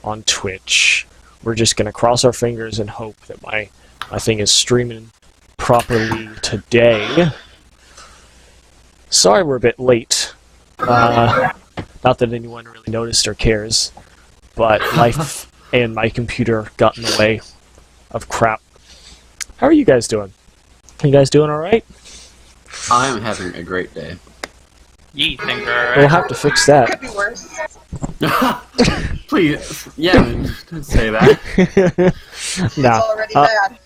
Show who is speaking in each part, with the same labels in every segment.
Speaker 1: on Twitch. We're just gonna cross our fingers and hope that my thing is streaming properly today. Sorry we're a bit late. Not that anyone really noticed or cares, but life and my computer got in the way of crap. How are you guys doing? You guys doing alright?
Speaker 2: I'm having a great day.
Speaker 3: You think alright?
Speaker 1: We'll have to fix that.
Speaker 4: Could be worse.
Speaker 2: Please, yeah, don't say that.
Speaker 4: It's
Speaker 1: Nah.
Speaker 4: already bad.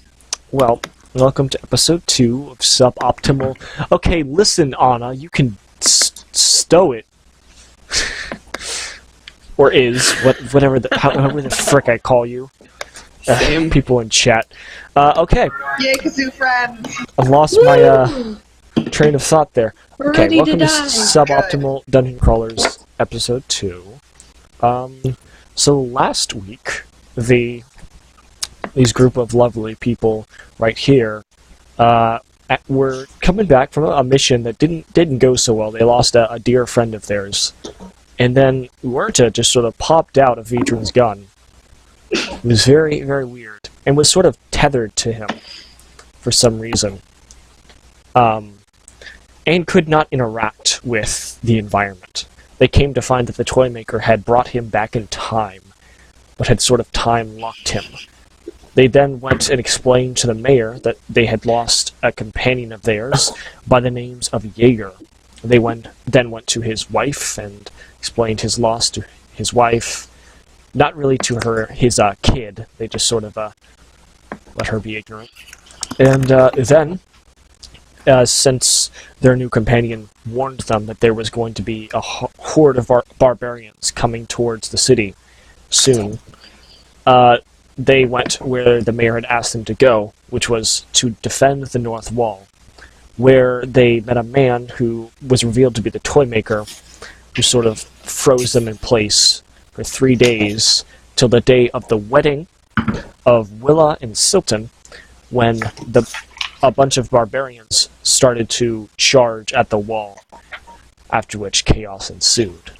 Speaker 1: Well, welcome to episode 2 of Suboptimal. Okay, listen, Anna, you can stow it. Or is, however the frick I call you. People in chat. Okay,
Speaker 4: Yay, kazoo friends!
Speaker 1: I lost my train of thought there.
Speaker 5: We're
Speaker 1: Okay,
Speaker 5: ready
Speaker 1: welcome
Speaker 5: to
Speaker 1: to
Speaker 5: die.
Speaker 1: Suboptimal Dungeon Crawlers, episode 2. So last week, these group of lovely people right here were coming back from a mission that didn't go so well. They lost a dear friend of theirs. And then Uerta just sort of popped out of Vedran's gun. It was very, very weird. And was sort of tethered to him for some reason. And could not interact with the environment. They came to find that the Toymaker had brought him back in time, but had sort of time-locked him. They then went and explained to the mayor that they had lost a companion of theirs by the names of Jaeger. They then went to his wife and explained his loss to his wife. Not really to his kid. They just sort of let her be ignorant. And then, since their new companion warned them that there was going to be a horde of barbarians coming towards the city soon, they went where the mayor had asked them to go, which was to defend the North Wall, where they met a man who was revealed to be the Toymaker, who sort of froze them in place for 3 days, till the day of the wedding of Willa and Silton, when a bunch of barbarians started to charge at the wall, after which chaos ensued.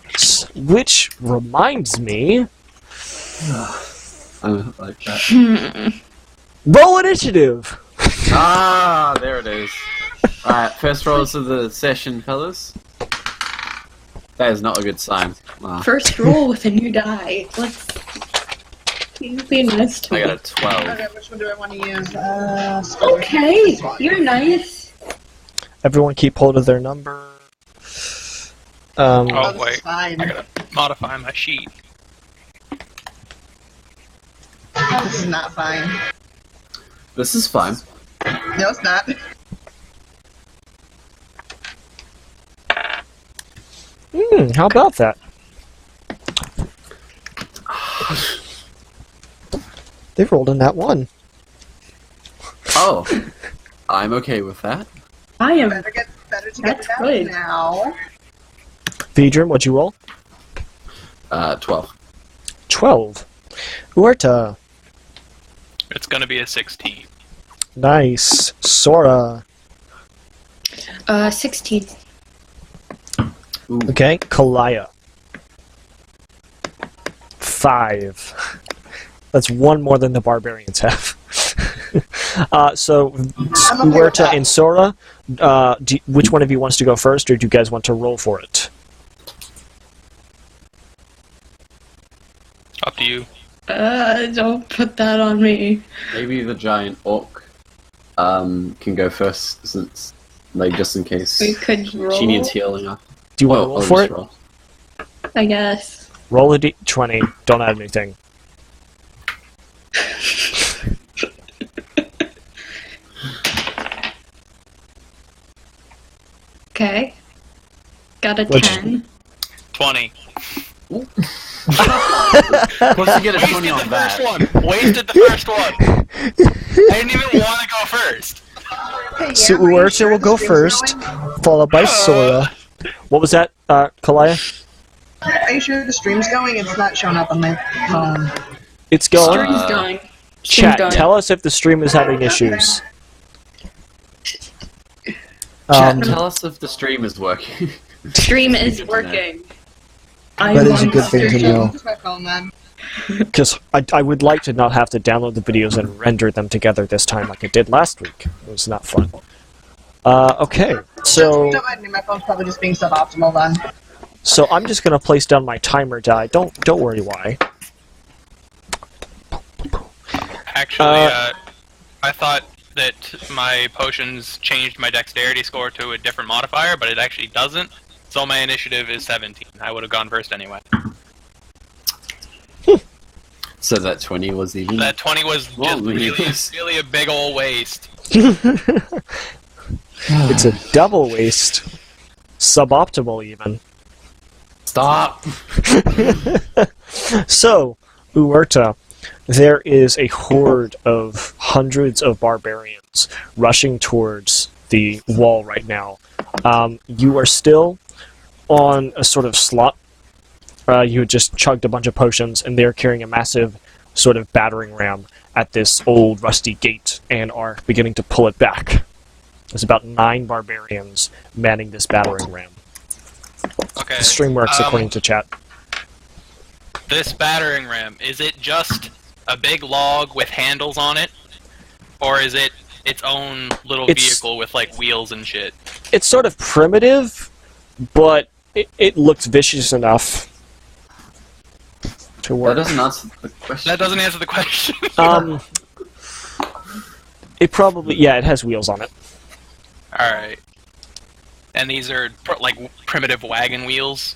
Speaker 1: Which reminds me...
Speaker 2: I like that.
Speaker 1: Roll initiative!
Speaker 2: Ah, there it is. Alright, first rolls of the session, fellas. That is not a good sign. Ah,
Speaker 5: First roll with a new die. Let's be nice to
Speaker 2: I
Speaker 5: me.
Speaker 2: got a 12.
Speaker 4: Okay, which one do I want to use? Skella.
Speaker 5: Okay, you're nice.
Speaker 1: Everyone keep hold of their number.
Speaker 4: Oh,
Speaker 3: Oh,
Speaker 4: this is
Speaker 3: wait.
Speaker 4: fine.
Speaker 3: I gotta modify my sheet.
Speaker 4: This is not fine.
Speaker 2: This is fine.
Speaker 4: No, it's not.
Speaker 1: How about that? They rolled in that one.
Speaker 2: Oh, I'm okay with that.
Speaker 5: I am.
Speaker 4: Better to get
Speaker 5: That's
Speaker 4: that
Speaker 5: good.
Speaker 4: now.
Speaker 1: Vedran, what'd you roll?
Speaker 2: 12.
Speaker 1: 12. Uerta.
Speaker 3: It's gonna be a 16.
Speaker 1: Nice. Sora.
Speaker 5: 16.
Speaker 2: Ooh.
Speaker 1: Okay. Kalaya. 5. That's one more than the barbarians have. So,
Speaker 4: I'm okay with
Speaker 1: Uerta
Speaker 4: that.
Speaker 1: and Sora, which one of you wants to go first, or do you guys want to roll for it?
Speaker 3: Up to you.
Speaker 5: Don't put that on me.
Speaker 2: Maybe the giant orc can go first, since, like, just in case
Speaker 5: We could roll,
Speaker 2: she needs healing up.
Speaker 1: Do you want to roll for it?
Speaker 2: Roll.
Speaker 5: I guess.
Speaker 1: Roll a d20. Don't add anything.
Speaker 5: Okay. Got a
Speaker 1: Which-
Speaker 5: 10.
Speaker 3: 20.
Speaker 2: Supposed to get a 20
Speaker 3: Wasted
Speaker 2: on
Speaker 3: the
Speaker 2: that.
Speaker 3: first one! Wasted the first one! I didn't even want to go first!
Speaker 4: Hey,
Speaker 1: So
Speaker 4: yeah, are you
Speaker 1: Uerta
Speaker 4: sure
Speaker 1: will
Speaker 4: the
Speaker 1: go
Speaker 4: stream's
Speaker 1: first,
Speaker 4: going?
Speaker 1: followed by Sora. What was that, Kalaya?
Speaker 4: Are you sure the stream's going? It's not showing up on my phone.
Speaker 1: It's going.
Speaker 5: Stream's going. Stream's
Speaker 1: Chat,
Speaker 5: going.
Speaker 1: tell us if the stream is having issues.
Speaker 2: Chat, tell us if the stream is working.
Speaker 5: Stream is
Speaker 2: Good to know.
Speaker 5: working.
Speaker 1: That is a good thing to know.
Speaker 4: Just my phone, then.
Speaker 1: Because I would like to not have to download the videos and render them together this time like I did last week. It was not fun. Okay, so...
Speaker 4: My phone's probably just being suboptimal, then.
Speaker 1: So I'm just going to place down my timer die. Don't worry why.
Speaker 3: Actually, I thought that my potions changed my dexterity score to a different modifier, but it actually doesn't. So my initiative is 17. I would have gone first anyway.
Speaker 2: So that 20 was even.
Speaker 3: That 20 was just really a big old waste.
Speaker 1: It's a double waste. Suboptimal, even.
Speaker 2: Stop!
Speaker 1: So, Uerta, there is a horde of hundreds of barbarians rushing towards the wall right now. You are still on a sort of slot. You had just chugged a bunch of potions, and they're carrying a massive sort of battering ram at this old rusty gate and are beginning to pull it back. There's about 9 barbarians manning this battering ram.
Speaker 3: Okay.
Speaker 1: The stream works according to chat.
Speaker 3: This battering ram, is it just a big log with handles on it? Or is it its own little vehicle with, like, wheels and shit?
Speaker 1: It's sort of primitive, but it looks vicious enough to work.
Speaker 2: That doesn't answer the question.
Speaker 3: That doesn't answer the question.
Speaker 1: It probably... Yeah, it has wheels on it.
Speaker 3: Alright. And these are, like, primitive wagon wheels?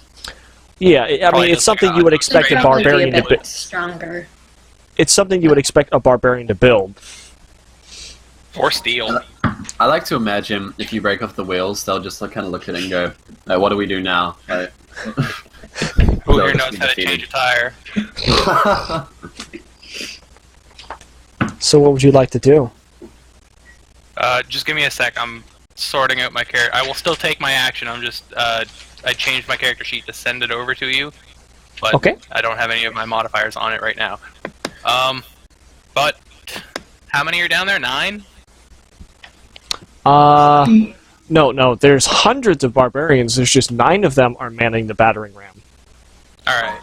Speaker 1: Yeah, I mean, it's something you would expect a barbarian to build.
Speaker 5: Stronger.
Speaker 1: It's something you would expect a barbarian to build.
Speaker 3: Or steel.
Speaker 2: I like to imagine if you break off the wheels, they'll just kind of look at it and go, what do we do now? Like,
Speaker 3: who here knows how to change a tire?
Speaker 1: So what would you like to do?
Speaker 3: Just give me a sec, I'm sorting out my character. I will still take my action, I'm just, I changed my character sheet to send it over to you. But
Speaker 1: Okay.
Speaker 3: I don't have any of my modifiers on it right now. But, how many are down there? 9?
Speaker 1: No, there's hundreds of barbarians, there's just 9 of them are manning the battering ram.
Speaker 3: Alright.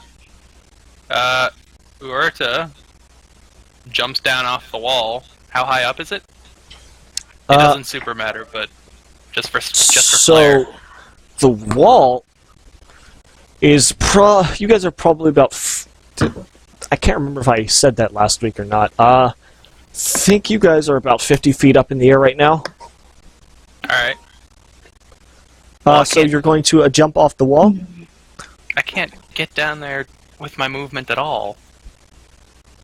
Speaker 3: Uerta jumps down off the wall. How high up is it? It doesn't super matter, but just for flair.
Speaker 1: So, the wall is you guys are probably about... I can't remember if I said that last week or not. Think you guys are about 50 feet up in the air right now.
Speaker 3: Alright.
Speaker 1: So you're going to jump off the wall?
Speaker 3: I can't get down there with my movement at all.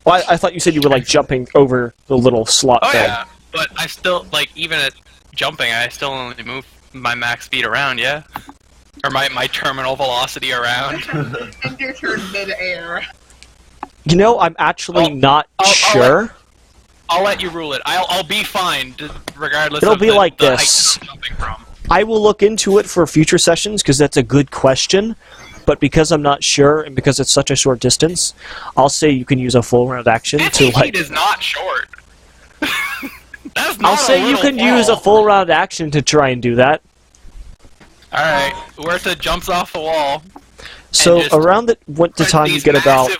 Speaker 1: Well, I thought you said you were, like, jumping over the little slot
Speaker 3: Oh
Speaker 1: thing.
Speaker 3: yeah, but I still, like, even at jumping, I still only move my max speed around, yeah? Or my terminal velocity around.
Speaker 4: And your turn mid-air.
Speaker 1: You know, I'm actually not sure.
Speaker 3: I'll let you rule it. I'll be fine, regardless
Speaker 1: It'll
Speaker 3: of
Speaker 1: be like
Speaker 3: the
Speaker 1: this.
Speaker 3: height I'm jumping from.
Speaker 1: I will look into it for future sessions, because that's a good question. But because I'm not sure, and because it's such a short distance, I'll say you can use a full round action
Speaker 3: 50
Speaker 1: to, like...
Speaker 3: feet is not short. That's not
Speaker 1: I'll say you can use a full round action to try and do that.
Speaker 3: Alright, Uerta jumps off the wall.
Speaker 1: So
Speaker 3: just
Speaker 1: around the time you get about...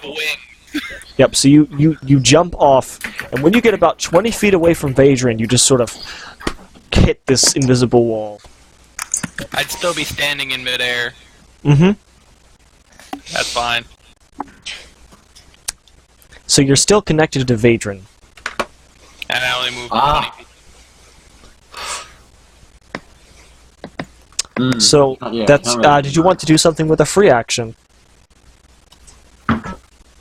Speaker 1: Yep, so you jump off, and when you get about 20 feet away from Vadrian, you just sort of hit this invisible wall.
Speaker 3: I'd still be standing in midair.
Speaker 1: Mm-hmm.
Speaker 3: That's fine.
Speaker 1: So you're still connected to Vadrian.
Speaker 3: And I only moved 20 feet.
Speaker 1: So that's... did you want to do something with a free action?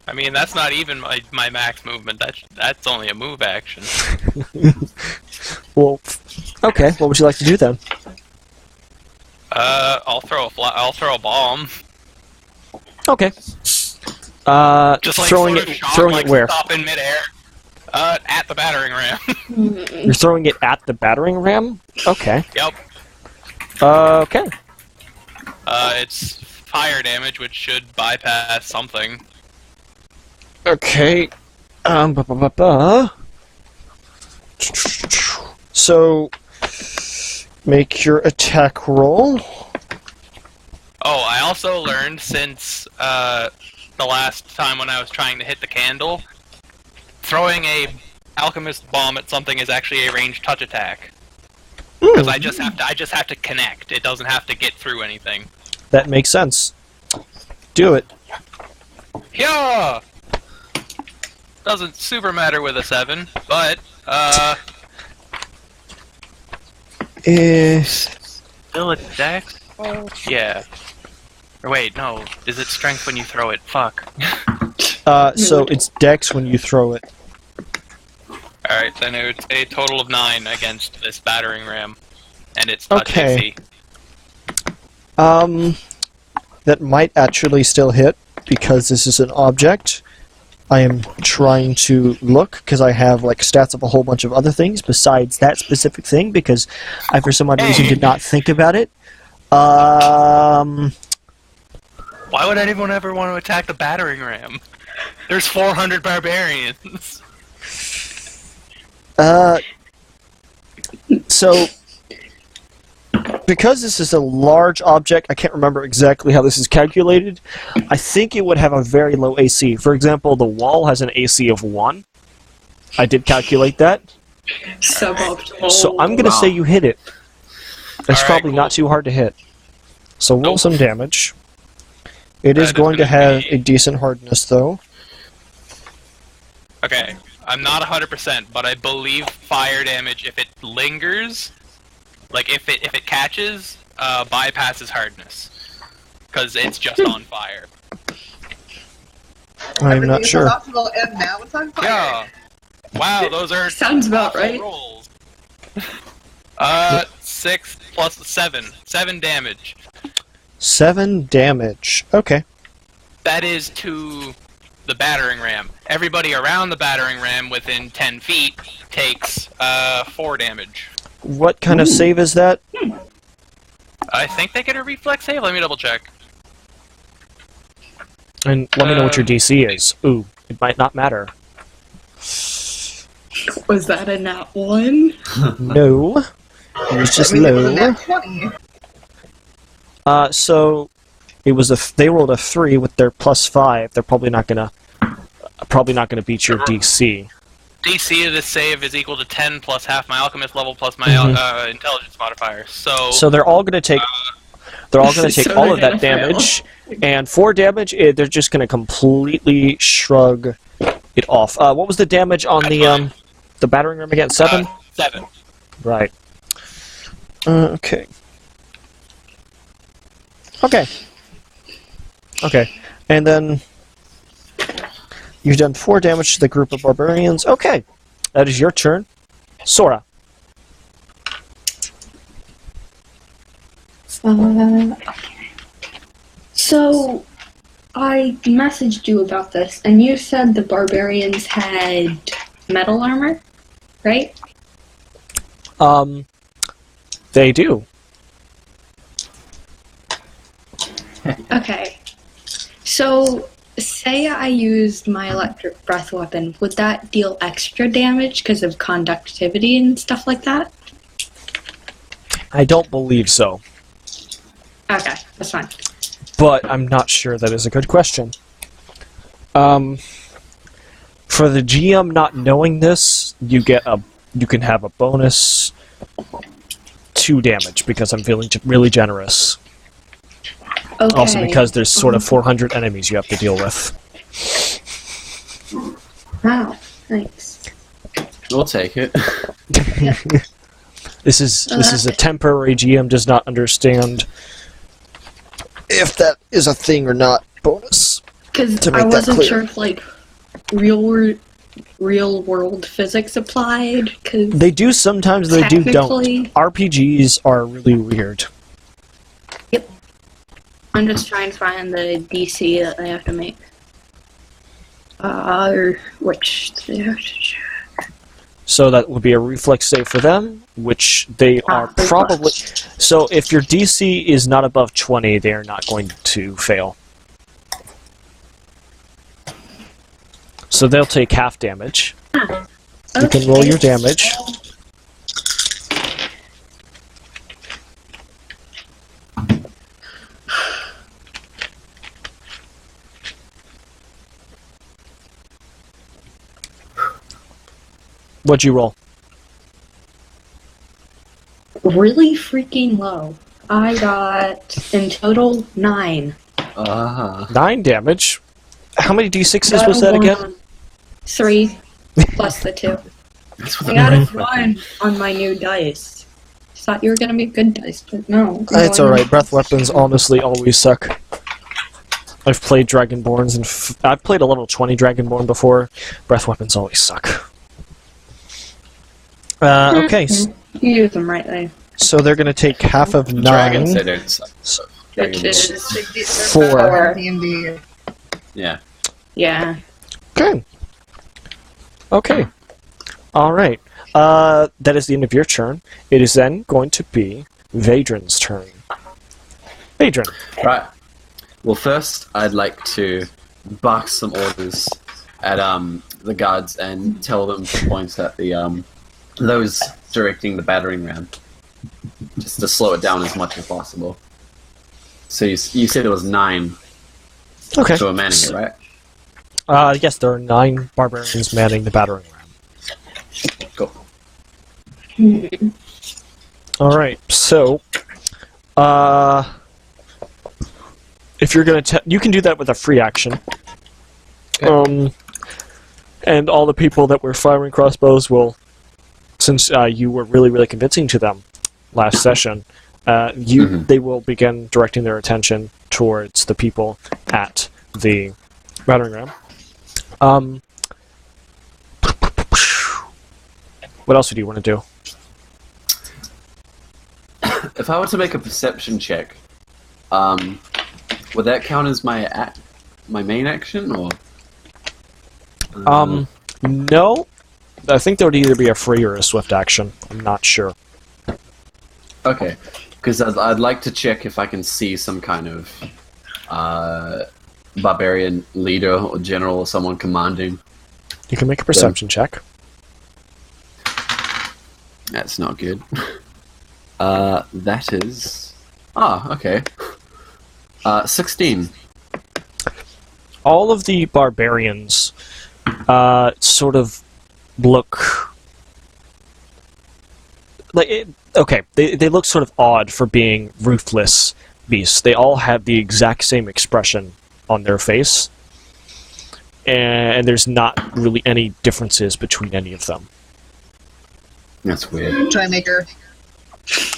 Speaker 3: I mean, that's not even my max movement. That's only a move action.
Speaker 1: Well, okay. What would you like to do then?
Speaker 3: I'll throw a bomb.
Speaker 1: Okay.
Speaker 3: Just like
Speaker 1: throwing
Speaker 3: sort of
Speaker 1: it,
Speaker 3: shock,
Speaker 1: throwing
Speaker 3: like
Speaker 1: it where?
Speaker 3: Stop in midair. At the battering ram.
Speaker 1: You're throwing it at the battering ram? Okay.
Speaker 3: Yep.
Speaker 1: Okay.
Speaker 3: It's fire damage, which should bypass something.
Speaker 1: Okay. So, make your attack roll.
Speaker 3: Oh, I also learned since the last time when I was trying to hit the candle, throwing a alchemist bomb at something is actually a ranged touch attack. Because I just have to connect. It doesn't have to get through anything.
Speaker 1: That makes sense. Do it.
Speaker 3: Yeah. Doesn't super matter with a 7, but still a dex. Yeah. Or wait, no. Is it strength when you throw it? Fuck.
Speaker 1: So it's dex when you throw it.
Speaker 3: Alright, then it's a total of 9 against this battering ram. And it's touch
Speaker 1: Okay.
Speaker 3: AC.
Speaker 1: That might actually still hit, because this is an object. I am trying to look, because I have like stats of a whole bunch of other things besides that specific thing, because I for some odd reason did not think about it.
Speaker 3: Why would anyone ever want to attack the battering ram? There's 400 barbarians.
Speaker 1: So, because this is a large object, I can't remember exactly how this is calculated. I think it would have a very low AC. For example, the wall has an AC of 1. I did calculate that.
Speaker 5: Suboptimal.
Speaker 1: So I'm going to say you hit it. It's
Speaker 3: Alright,
Speaker 1: probably
Speaker 3: cool.
Speaker 1: not too hard to hit. So roll
Speaker 3: Nope.
Speaker 1: some damage. It is
Speaker 3: That is
Speaker 1: going to
Speaker 3: gonna
Speaker 1: have
Speaker 3: be-
Speaker 1: a decent hardness, though.
Speaker 3: Okay, I'm not 100%, but I believe fire damage, if it lingers, like if it catches, bypasses hardness, because it's just on fire.
Speaker 1: I'm not
Speaker 4: Everything's
Speaker 1: sure.
Speaker 4: optimal, and now it's on fire.
Speaker 3: Yeah. Wow, those are
Speaker 5: Sounds about
Speaker 3: awful
Speaker 5: right.
Speaker 3: rolls. 6 plus 7. 7 damage.
Speaker 1: 7 damage. Okay.
Speaker 3: That is to the battering ram. Everybody around the battering ram within 10 feet takes 4 damage.
Speaker 1: What kind of save is that?
Speaker 3: I think they get a reflex save. Let me double check.
Speaker 1: And let me know what your DC is. Ooh, it might not matter.
Speaker 5: Was that a nat 1?
Speaker 1: No. It was just
Speaker 4: I mean, it was a
Speaker 1: low.
Speaker 4: nat 20.
Speaker 1: So it was they rolled a 3 with their +5. They're probably not gonna beat your DC.
Speaker 3: DC of this save is equal to 10 plus half my alchemist level plus my intelligence modifier.
Speaker 1: So they're all gonna take
Speaker 5: So
Speaker 1: all of
Speaker 5: they're
Speaker 1: that
Speaker 5: gonna fail.
Speaker 1: damage, and 4 damage. They're just gonna completely shrug it off. What was the damage on the battering ram again? 7.
Speaker 3: 7.
Speaker 1: Right. Okay. Okay. Okay. And then you've done 4 damage to the group of barbarians. Okay. That is your turn. Sora.
Speaker 5: Okay. So, I messaged you about this, and you said the barbarians had metal armor, right?
Speaker 1: They do.
Speaker 5: Okay. So, say I used my electric breath weapon, would that deal extra damage because of conductivity and stuff like that?
Speaker 1: I don't believe so,
Speaker 5: Okay, that's fine.
Speaker 1: but I'm not sure. That is a good question. For the GM not knowing this, you can have a bonus 2 damage because I'm feeling really generous.
Speaker 5: Okay.
Speaker 1: Also because there's sort of 400 enemies you have to deal with.
Speaker 5: Wow, thanks.
Speaker 2: We'll take it.
Speaker 1: This is a temporary. GM does not understand if that is a thing or not. Bonus.
Speaker 5: Because
Speaker 1: To make
Speaker 5: I
Speaker 1: that
Speaker 5: wasn't
Speaker 1: clear.
Speaker 5: sure if, like, real world physics applied, because
Speaker 1: They do sometimes. They do don't.
Speaker 5: technically-
Speaker 1: RPGs are really weird.
Speaker 5: I'm just trying to find the DC that they have to make. Which they have to check.
Speaker 1: So that would be a reflex save for them, which they are
Speaker 5: reflex.
Speaker 1: probably. So if your DC is not above 20, they are not going to fail. So they'll take half damage. You can roll your damage. What'd you roll?
Speaker 5: Really freaking low. I got, in total, 9.
Speaker 1: 9 damage. How many d6s was that again?
Speaker 5: 3, plus the 2.
Speaker 2: That's what
Speaker 5: I got a 1 on my new dice. Thought you were gonna be good dice, but no.
Speaker 1: It's alright. Breath weapons honestly always suck. I've played Dragonborns, and I've played a level 20 Dragonborn before. Breath weapons always suck. Okay,
Speaker 5: You use them right there.
Speaker 1: so they're going to take half of 9.
Speaker 2: Dragons, they don't suck.
Speaker 5: Which
Speaker 2: Dragons.
Speaker 5: is...
Speaker 1: 4.
Speaker 4: D&D.
Speaker 2: Yeah.
Speaker 5: Yeah.
Speaker 1: Good. Okay. Alright. That is the end of your turn. It is then going to be Vadrin's turn. Vadrin.
Speaker 2: Right. Well, first, I'd like to bark some orders at the guards and tell them to point at the those directing the battering ram, just to slow it down as much as possible. So you said it was 9.
Speaker 1: Okay.
Speaker 2: So we're manning it, right?
Speaker 1: Yes, there are 9 barbarians manning the battering ram.
Speaker 2: Cool.
Speaker 1: Alright, so... if you're gonna you can do that with a free action.
Speaker 2: Okay.
Speaker 1: And all the people that were firing crossbows will, since you were really, really convincing to them last session, they will begin directing their attention towards the people at the battering ram. What else do you want to do?
Speaker 2: If I were to make a perception check, would that count as my main action, or?
Speaker 1: No. I think there would either be a free or a swift action. I'm not sure.
Speaker 2: Okay, because I'd like to check if I can see some kind of barbarian leader or general or someone commanding.
Speaker 1: You can make a perception check.
Speaker 2: That's not good. That is... okay. 16.
Speaker 1: All of the barbarians sort of look... Okay, they look sort of odd for being ruthless beasts. They all have the exact same expression on their face. And there's not really any differences between any of them.
Speaker 2: That's weird.
Speaker 4: Try-maker.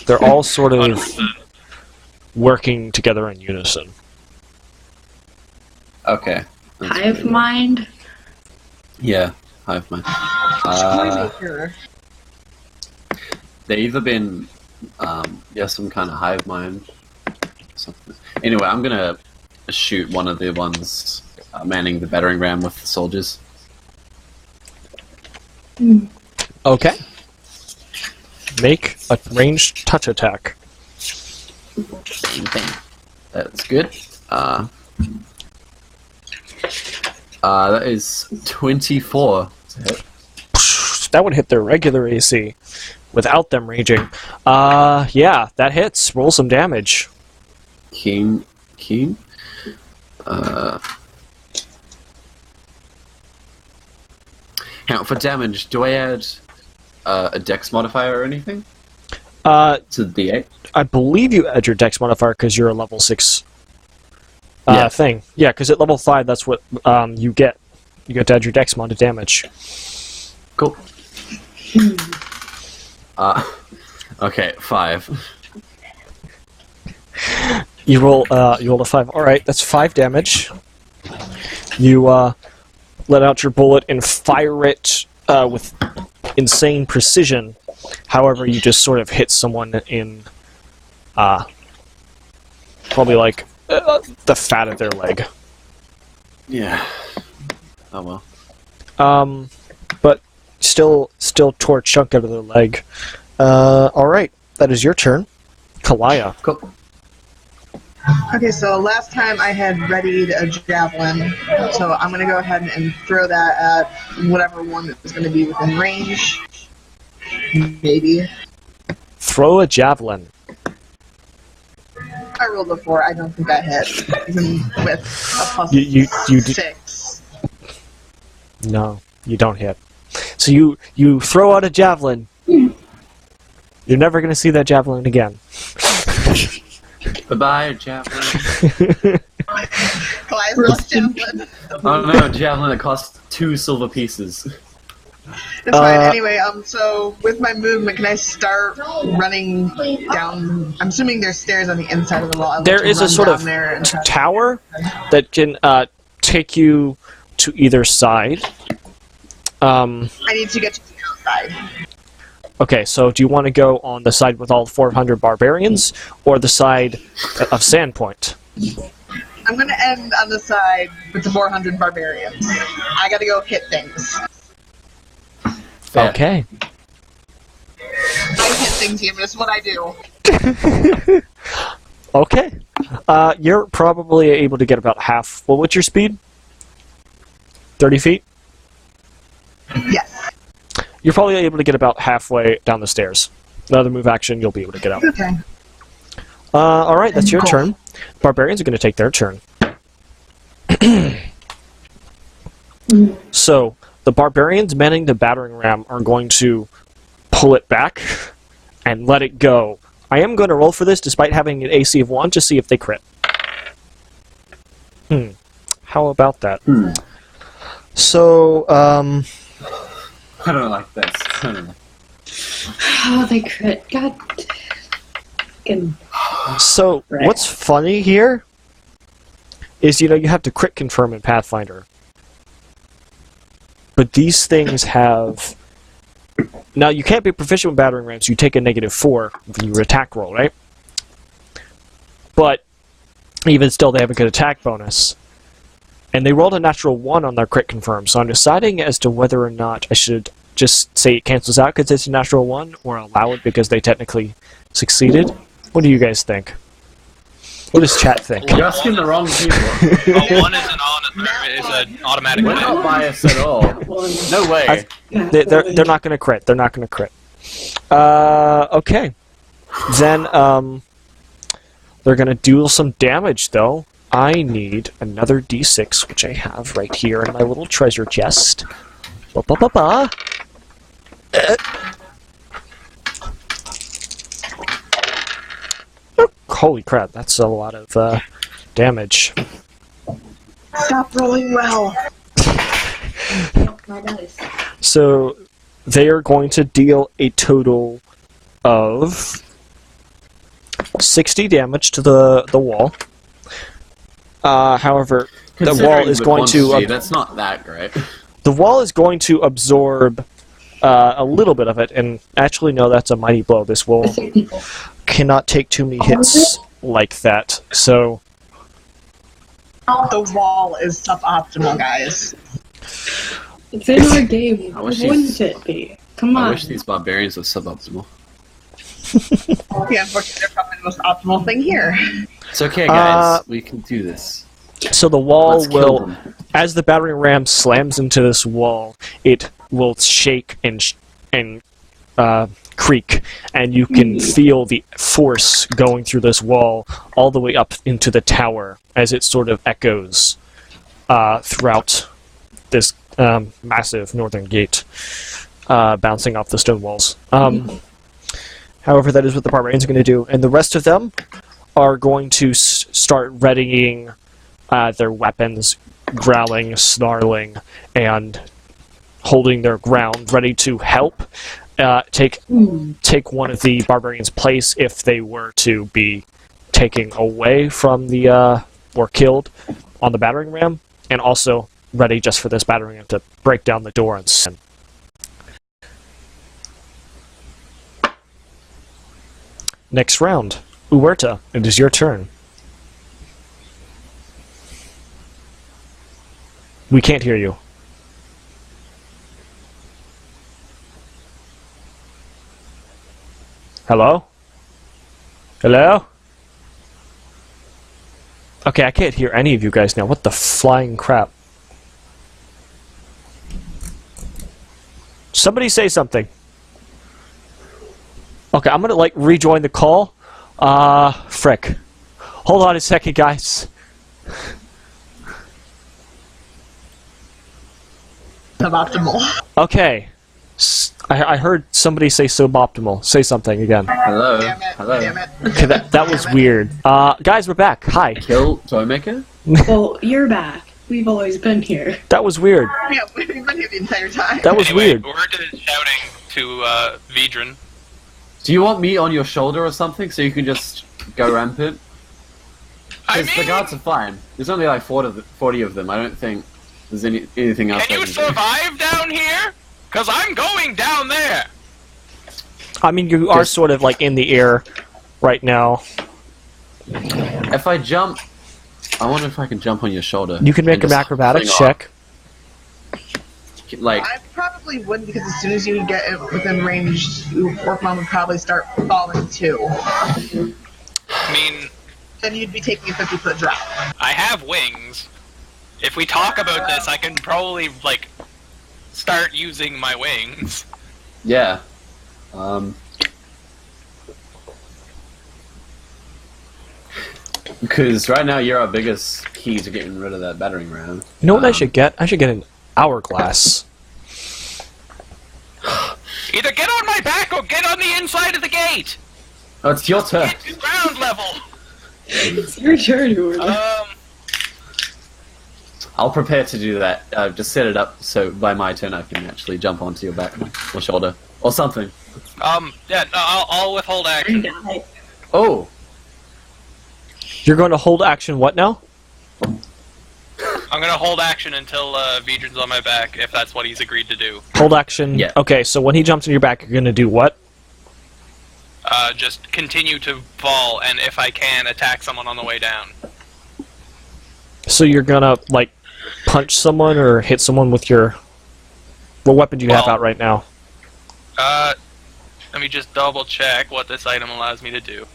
Speaker 1: They're all sort of working together in unison.
Speaker 2: Okay. That's
Speaker 5: Hive
Speaker 2: weird.
Speaker 5: mind.
Speaker 2: Yeah, hive mind.
Speaker 4: Try-maker.
Speaker 2: They either been, some kind of hive mind. Something. Anyway, I'm gonna shoot one of the ones manning the battering ram with the soldiers.
Speaker 1: Okay. Make a ranged touch attack.
Speaker 2: Bang, bang. That's good. That is 24.
Speaker 1: That would hit their regular AC without them raging. Yeah, that hits. Roll some damage.
Speaker 2: Keen. Now, for damage, do I add a dex modifier or anything? To the 8?
Speaker 1: I believe you add your dex modifier because you're a level 6
Speaker 2: Yeah.
Speaker 1: thing. Yeah, because at level 5, that's what you get. You get to add your dex mod to damage.
Speaker 2: Cool. Okay, 5.
Speaker 1: You roll a 5. Alright, that's 5 damage. You let out your bullet and fire it with insane precision. However, you just sort of hit someone in probably like the fat of their leg.
Speaker 2: Yeah. Oh well.
Speaker 1: But still tore a chunk out of their leg. Alright, that is your turn. Kalaya.
Speaker 2: Cool.
Speaker 4: Okay, so last time I had readied a javelin, so I'm going to go ahead and throw that at whatever one is going to be within range. Maybe.
Speaker 1: Throw a javelin.
Speaker 4: I rolled a 4. I don't think that hit. Even with a plus
Speaker 1: You
Speaker 4: 6.
Speaker 1: No, you don't hit. So you throw out a javelin. You're never going to see that javelin again.
Speaker 2: Bye-bye, javelin.
Speaker 4: Goliath lost javelin.
Speaker 2: Oh no, javelin that costs 2 silver pieces.
Speaker 4: It's fine. Anyway, so with my movement, can I start running down? I'm assuming there's stairs on the inside of the wall.
Speaker 1: There is a sort of tower that can take you to either side.
Speaker 4: I need to get to the outside.
Speaker 1: Okay, so do you want to go on the side with all 400 barbarians, or the side of Sandpoint?
Speaker 4: I'm going to end on the side with the 400 barbarians. I got to go hit things.
Speaker 2: Fair.
Speaker 1: Okay.
Speaker 4: I hit things, Ian. That's what I do.
Speaker 1: Okay. You're probably able to get about half. Well, what's your speed? 30 feet?
Speaker 4: Yes.
Speaker 1: You're probably able to get about halfway down the stairs. Another move action, you'll be able to get out.
Speaker 4: Okay.
Speaker 1: Alright, that's your turn. Barbarians are going to take their turn. So, the barbarians manning the battering ram are going to pull it back and let it go. I am going to roll for this despite having an AC of 1 to see if they crit. How about that? So,
Speaker 2: I don't like this. I don't know.
Speaker 5: Oh, they crit. God.
Speaker 1: So, what's funny here is, you have to crit confirm in Pathfinder. But these things have... Now, you can't be proficient with battering rams. You take a -4 when you attack roll, right? But, even still, they have a good attack bonus. And they rolled a natural 1 on their crit confirm, so I'm deciding as to whether or not I should just say it cancels out because it's a natural 1, or allow it because they technically succeeded. What do you guys think? What does chat think?
Speaker 2: You're asking the wrong people.
Speaker 3: A 1 is an automatic
Speaker 2: We're
Speaker 3: hit.
Speaker 2: not biased at all. No way.
Speaker 1: They're not going to crit. They're not going to crit. Okay. Then, they're going to deal some damage, though. I need another d6, which I have right here in my little treasure chest. Ba-ba-ba-ba. Holy crap, that's a lot of damage.
Speaker 4: Stop rolling well.
Speaker 5: My dice.
Speaker 1: So, they are going to deal a total of 60 damage to the wall. However, the wall is going to...
Speaker 2: That's not that great.
Speaker 1: The wall is going to absorb a little bit of it, and actually, no, that's a mighty blow. This will cannot take too many hits like that. So
Speaker 4: The wall is suboptimal, guys.
Speaker 5: It's in our game.
Speaker 2: I
Speaker 5: Why
Speaker 2: wish
Speaker 5: wouldn't it be? Come on.
Speaker 2: I wish these barbarians were suboptimal.
Speaker 4: Yeah, unfortunately, they're probably the most optimal thing here.
Speaker 2: It's okay, guys. We can do this.
Speaker 1: So the wall
Speaker 2: Let's kill
Speaker 1: will,
Speaker 2: them.
Speaker 1: as the battering ram slams into this wall, it will shake and creak, and you can feel the force going through this wall all the way up into the tower as it sort of echoes throughout this massive northern gate, bouncing off the stone walls. However, that is what the barbarians are going to do, and the rest of them are going to start readying their weapons, growling, snarling, and holding their ground, ready to help take one of the barbarians' place if they were to be taken away from the or killed on the battering ram, and also ready just for this battering ram to break down the door and send. Next round, Uerta, it is your turn. We can't hear you. Hello? Hello? Okay, I can't hear any of you guys now. What the flying crap? Somebody say something. Okay, I'm gonna, rejoin the call. Frick. Hold on a second, guys.
Speaker 4: Suboptimal.
Speaker 1: Okay. I heard somebody say suboptimal. Say something again.
Speaker 2: Hello.
Speaker 4: Damn it.
Speaker 2: Hello.
Speaker 4: Damn it.
Speaker 1: Okay, that was weird. Guys, we're back. Hi.
Speaker 2: Kill Toymaker?
Speaker 5: Well, you're back. We've always been here.
Speaker 1: That was weird.
Speaker 4: Yeah, we've been here the entire time.
Speaker 1: That was
Speaker 3: Anyway,
Speaker 1: weird.
Speaker 3: we're just shouting to Vedran.
Speaker 2: Do you want me on your shoulder or something so you can just go rampant?
Speaker 3: I
Speaker 2: Because the
Speaker 3: mean,
Speaker 2: guards are fine. There's only like 40 of them. I don't think there's anything else.
Speaker 3: can you
Speaker 2: I can do.
Speaker 3: survive down here? Because I'm going down there.
Speaker 1: I mean, you are sort of like in the air right now.
Speaker 2: If I jump, I wonder if I can jump on your shoulder.
Speaker 1: You can make
Speaker 2: and
Speaker 1: an
Speaker 2: just
Speaker 1: acrobatics
Speaker 2: fling off.
Speaker 1: check.
Speaker 2: Like,
Speaker 4: I probably wouldn't, because as soon as you get within range, Orphan would probably start falling too.
Speaker 3: I mean,
Speaker 4: Then you'd be taking a 50-foot drop.
Speaker 3: I have wings. If we talk about this, I can probably, like, start using my wings.
Speaker 2: yeah. Because right now you're our biggest key to getting rid of that battering ram.
Speaker 1: You know what I should get? I should get an hourglass.
Speaker 3: Either get on my back or get on the inside of the gate!
Speaker 2: Oh, it's your turn.
Speaker 3: Get to ground level!
Speaker 5: It's your turn, Orla.
Speaker 2: I'll prepare to do that. Just set it up so by my turn I can actually jump onto your back or shoulder or something.
Speaker 3: Yeah, no, I'll withhold action.
Speaker 5: Die.
Speaker 2: Oh,
Speaker 1: You're going to hold action what now?
Speaker 3: I'm gonna hold action until Vedran's on my back, if that's what he's agreed to do.
Speaker 1: Hold action.
Speaker 2: Yeah.
Speaker 1: Okay, so when he jumps on your back, you're going to do what?
Speaker 3: Just continue to fall, and if I can, attack someone on the way down.
Speaker 1: So you're going to, like, punch someone or hit someone with your... What weapon do you have
Speaker 3: Well-
Speaker 1: out right now?
Speaker 3: Let me just double check what this item allows me to do.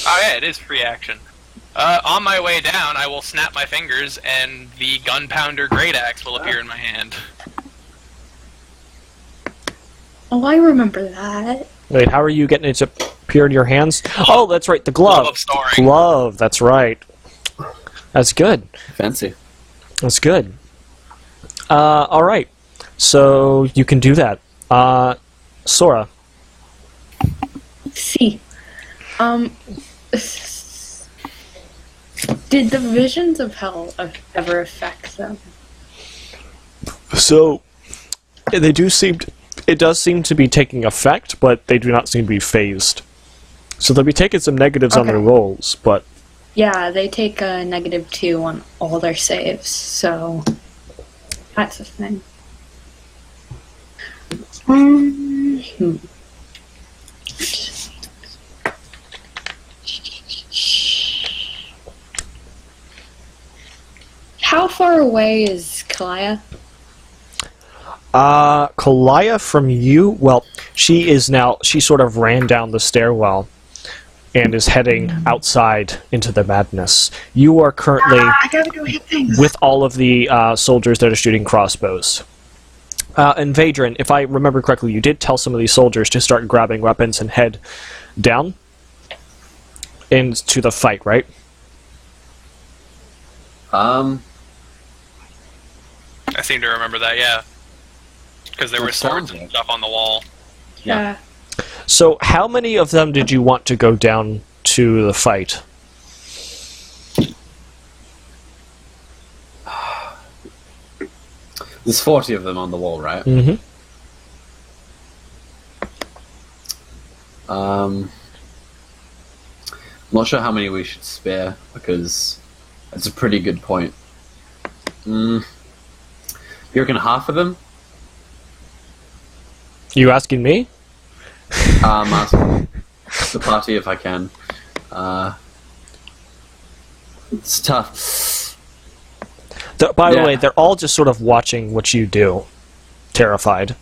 Speaker 3: Oh yeah, it is free action. On my way down, I will snap my fingers, and the Gunpowder Great Axe will appear in my hand.
Speaker 5: Oh, I remember that.
Speaker 1: Wait, how are you getting it to appear in your hands? Oh, that's right, the glove.
Speaker 3: Glove of Storing.
Speaker 1: Glove, that's right. That's good.
Speaker 2: fancy.
Speaker 1: That's good. Alright. So, you can do that. Sora.
Speaker 5: See. Did the visions of hell ever affect them?
Speaker 1: So, they do seem to, it does seem to be taking effect, but they do not seem to be phased. So they'll be taking some negatives on their
Speaker 5: Okay.
Speaker 1: rolls, but
Speaker 5: Yeah, they take a -2 on all their saves, so that's a thing. How far away is Kalaya?
Speaker 1: Kalaya from you, well, she sort of ran down the stairwell and is heading outside into the madness. You are currently
Speaker 4: I gotta go hit things.
Speaker 1: with all of the soldiers that are shooting crossbows. And Vedran, if I remember correctly, you did tell some of these soldiers to start grabbing weapons and head down into the fight, right?
Speaker 3: I seem to remember that, yeah. Because there
Speaker 2: That
Speaker 3: were swords
Speaker 2: sounds
Speaker 3: and
Speaker 2: right.
Speaker 3: stuff on the wall.
Speaker 2: Yeah.
Speaker 1: So, how many of them did you want to go down to the fight?
Speaker 2: There's 40 of them on the wall, right?
Speaker 1: Mm-hmm.
Speaker 2: I'm not sure how many we should spare because that's a pretty good point. You reckon half of them?
Speaker 1: You asking me?
Speaker 2: I'm asking the party if I can. It's tough.
Speaker 1: By the
Speaker 2: Yeah.
Speaker 1: way, they're all just sort of watching what you do, terrified.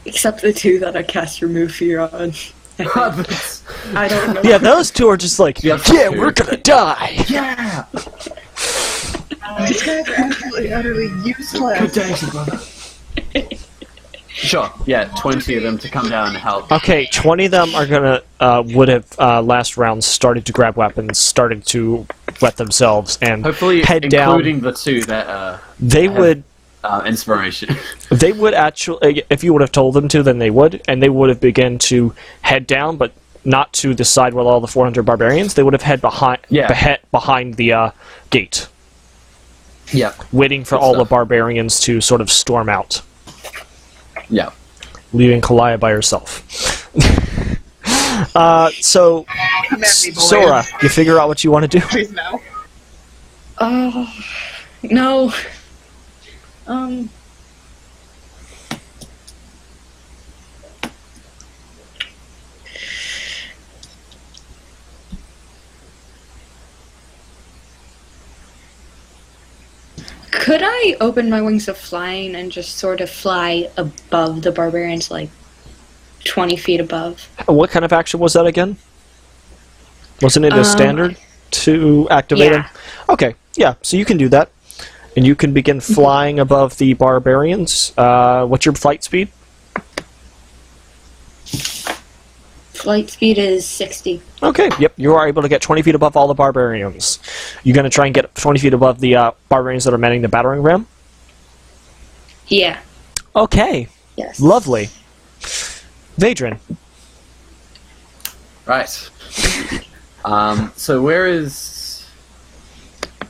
Speaker 5: Except the two that I cast Remove Fear on. I don't know.
Speaker 1: Yeah, those two are just like,
Speaker 2: Yeah,
Speaker 1: yeah, we're gonna die.
Speaker 2: Yeah!
Speaker 4: These guys are absolutely utterly useless.
Speaker 2: Good day, brother. Sure. Yeah, 20 of them to come down and help.
Speaker 1: Okay, 20 of them are gonna would have last round started to grab weapons, started to wet themselves, and
Speaker 2: Hopefully,
Speaker 1: head down.
Speaker 2: including the two that
Speaker 1: They
Speaker 2: have,
Speaker 1: would.
Speaker 2: inspiration.
Speaker 1: They would actually, if you would have told them to, then they would, and they would have begun to head down, but not to the side where all the 400 barbarians. They would have head behind, behind the gate,
Speaker 2: Yeah.
Speaker 1: waiting for
Speaker 2: Good
Speaker 1: all the
Speaker 2: stuff.
Speaker 1: barbarians to sort of storm out,
Speaker 2: Yeah.
Speaker 1: leaving Kalaya by herself. So,
Speaker 4: Come at me, boys.
Speaker 1: Sora, you figure out what you want to do.
Speaker 4: Please no.
Speaker 5: Oh, no. Could I open my wings of flying and just sort of fly above the barbarians, like 20 feet above?
Speaker 1: What kind of action was that again? Wasn't it a standard to activate
Speaker 5: yeah.
Speaker 1: him? Okay, yeah, so you can do that. And you can begin flying above the barbarians. What's your flight speed?
Speaker 5: Flight speed is 60.
Speaker 1: Okay, yep, you are able to get 20 feet above all the barbarians. You're going to try and get 20 feet above the barbarians that are manning the battering ram?
Speaker 5: Yeah.
Speaker 1: Okay,
Speaker 5: Yes.
Speaker 1: lovely. Vadrin.
Speaker 2: Right. So where is...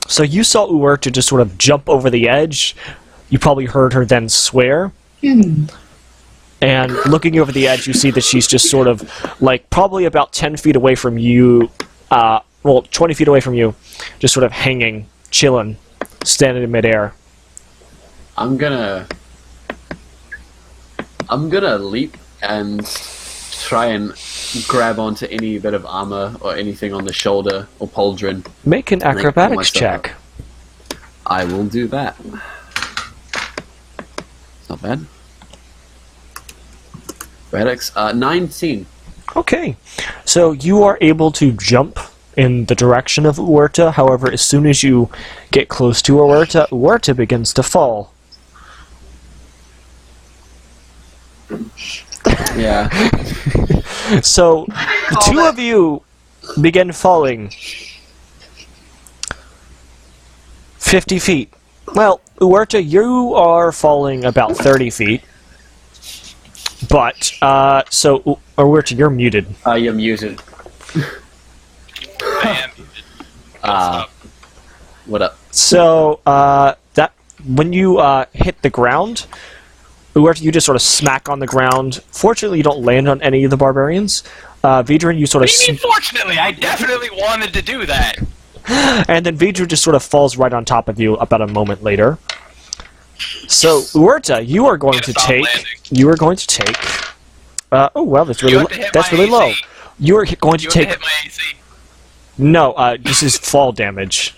Speaker 1: So you saw Uerta just sort of jump over the edge. You probably heard her then swear. And looking over the edge, you see that she's just sort of, like, probably about 10 feet away from you, 20 feet away from you, just sort of hanging, chilling, standing in midair.
Speaker 2: I'm gonna leap and try and grab onto any bit of armor or anything on the shoulder or pauldron.
Speaker 1: Make an
Speaker 2: Make
Speaker 1: acrobatics
Speaker 2: myself
Speaker 1: check.
Speaker 2: I will do that. It's not bad. Acrobatics, 19.
Speaker 1: Okay. So you are able to jump in the direction of Uerta. However, as soon as you get close to Uerta, Uerta begins to fall.
Speaker 2: Yeah.
Speaker 1: So the two of you begin falling 50 feet. Well, Uerta, you are falling about 30 feet. But, so, Uerta, you're muted.
Speaker 2: You're muted.
Speaker 3: I am muted. Stop.
Speaker 2: What up?
Speaker 1: So, that, when you, hit the ground, Uerta, you just sort of smack on the ground. Fortunately, you don't land on any of the barbarians. Vidrin, you sort of...
Speaker 3: What do you mean, fortunately? I definitely wanted to do that.
Speaker 1: And then Vidrin just sort of falls right on top of you about a moment later. So, Uerta, you are going to take...
Speaker 3: landing.
Speaker 1: You are going to take... oh, well, that's really,
Speaker 3: You have to hit
Speaker 1: that's
Speaker 3: my
Speaker 1: really low.
Speaker 3: AC.
Speaker 1: You are going to
Speaker 3: You have
Speaker 1: take...
Speaker 3: to hit my AC.
Speaker 1: No, this is fall damage.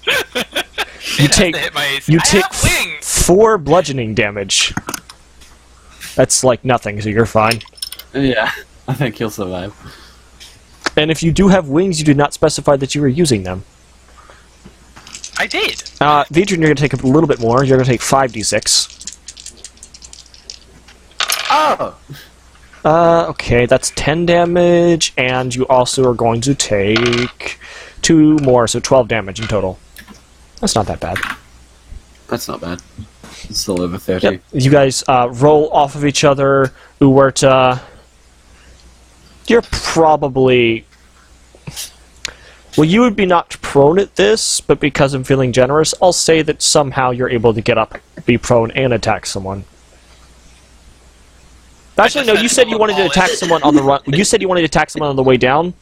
Speaker 1: You
Speaker 3: It
Speaker 1: take...
Speaker 3: has to hit my AC.
Speaker 1: You
Speaker 3: I
Speaker 1: take
Speaker 3: have wings.
Speaker 1: 4 bludgeoning damage. That's like nothing, so you're fine.
Speaker 2: Yeah, I think he'll survive.
Speaker 1: And if you do have wings, you did not specify that you were using them.
Speaker 3: I did.
Speaker 1: Vidrin, you're going to take a little bit more. You're going to take 5d6.
Speaker 2: Oh!
Speaker 1: Okay, that's 10 damage, and you also are going to take 2 more, so 12 damage in total. That's not that bad.
Speaker 2: That's not bad. It's still over 30.
Speaker 1: Yep. You guys roll off of each other. Uerta, you're probably... Well, you would be knocked prone at this, but because I'm feeling generous, I'll say that somehow you're able to get up, be prone, and attack someone. Actually, no, you said you wanted to attack someone on the run. You said you wanted to attack someone on the way down.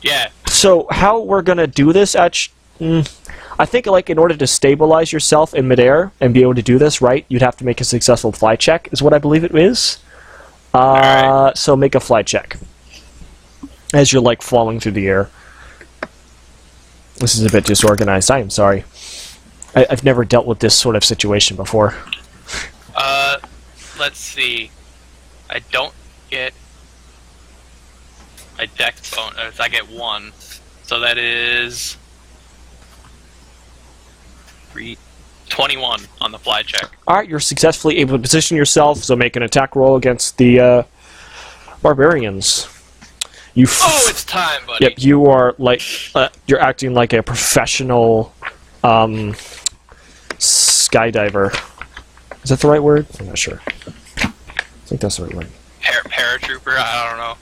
Speaker 3: Yeah.
Speaker 1: So how we're gonna do this? I think, like, in order to stabilize yourself in midair and be able to do this, right, you'd have to make a successful fly check, is what I believe it is.
Speaker 3: Alright.
Speaker 1: So make a fly check as you're, like, falling through the air. This is a bit disorganized. I am sorry. I've never dealt with this sort of situation before.
Speaker 3: Let's see. I don't get a dex bonus. I get 1. So that is 3, 21 on the fly check.
Speaker 1: Alright, you're successfully able to position yourself, so make an attack roll against the barbarians.
Speaker 3: Oh, it's time, buddy.
Speaker 1: Yep, you are like you're acting like a professional skydiver. Is that the right word? I'm not sure. I think that's the right word.
Speaker 3: Paratrooper? I don't know.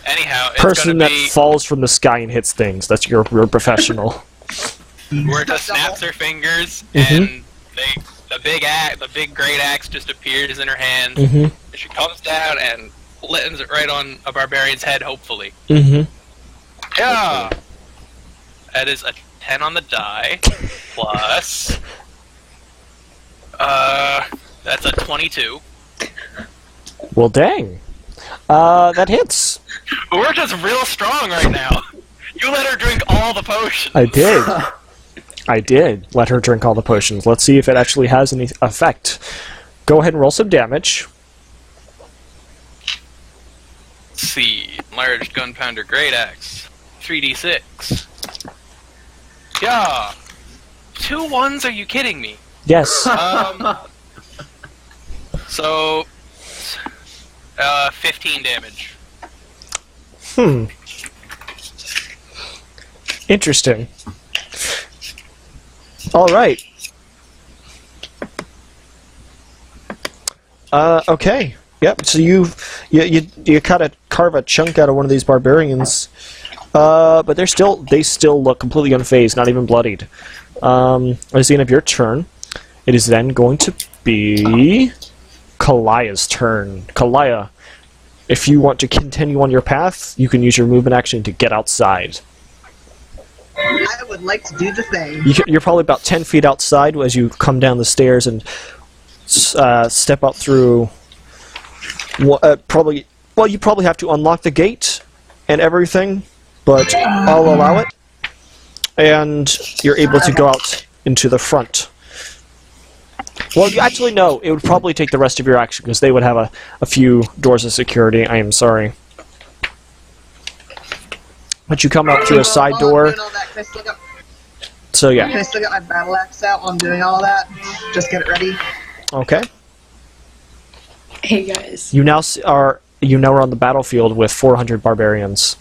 Speaker 3: Anyhow, it's
Speaker 1: Person
Speaker 3: gonna
Speaker 1: that
Speaker 3: be
Speaker 1: falls from the sky and hits things. That's your professional.
Speaker 3: where it just snaps her fingers,
Speaker 1: Mhm.
Speaker 3: and the big great axe just appears in her hand.
Speaker 1: Mm-hmm.
Speaker 3: She comes down and lands it right on a barbarian's head, hopefully.
Speaker 1: Mm-hmm.
Speaker 3: Yeah! That is a 10 on the die, plus... that's a 22.
Speaker 1: Well, dang. That hits.
Speaker 3: We're just real strong right now. You let her drink all the potions.
Speaker 1: I did. I did let her drink all the potions. Let's see if it actually has any effect. Go ahead and roll some damage.
Speaker 3: Let's see. Large gunpowder great axe. 3d6. Yeah. 2 1s? Are you kidding me?
Speaker 1: Yes.
Speaker 3: So, 15 damage.
Speaker 1: Interesting. All right. Okay. Yep. So you kind of carve a chunk out of one of these barbarians, but they still look completely unfazed, not even bloodied. It's the end of your turn. It is then going to be Kalaya's turn. Kalaya, if you want to continue on your path, you can use your movement action to get outside.
Speaker 4: I would like to do the thing.
Speaker 1: You're probably about 10 feet outside as you come down the stairs and step out through. You probably have to unlock the gate and everything, but I'll allow it. And you're able to go out into the front. Well, actually, no. It would probably take the rest of your action because they would have a few doors of security. I am sorry. But you come out through a side door. So yeah.
Speaker 4: Can I still get my battle axe out while I'm doing all that? Just get it ready.
Speaker 1: Okay.
Speaker 5: Hey guys.
Speaker 1: You now are on the battlefield with 400 barbarians.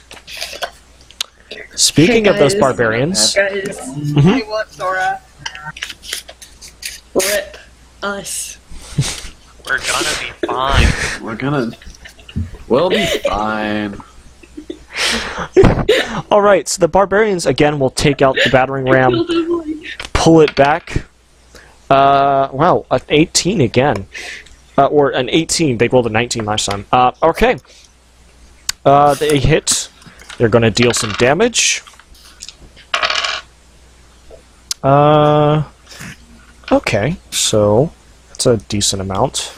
Speaker 1: Speaking of those barbarians,
Speaker 5: Guys,
Speaker 4: Hey, what, Sora?
Speaker 5: rip us.
Speaker 3: We're gonna be fine.
Speaker 2: We'll be fine.
Speaker 1: all right. So the barbarians again will take out the battering ram, pull it back. Wow, an 18 again, or an 18. They rolled a 19 last time. Okay. They hit. They're going to deal some damage. Okay, so that's a decent amount.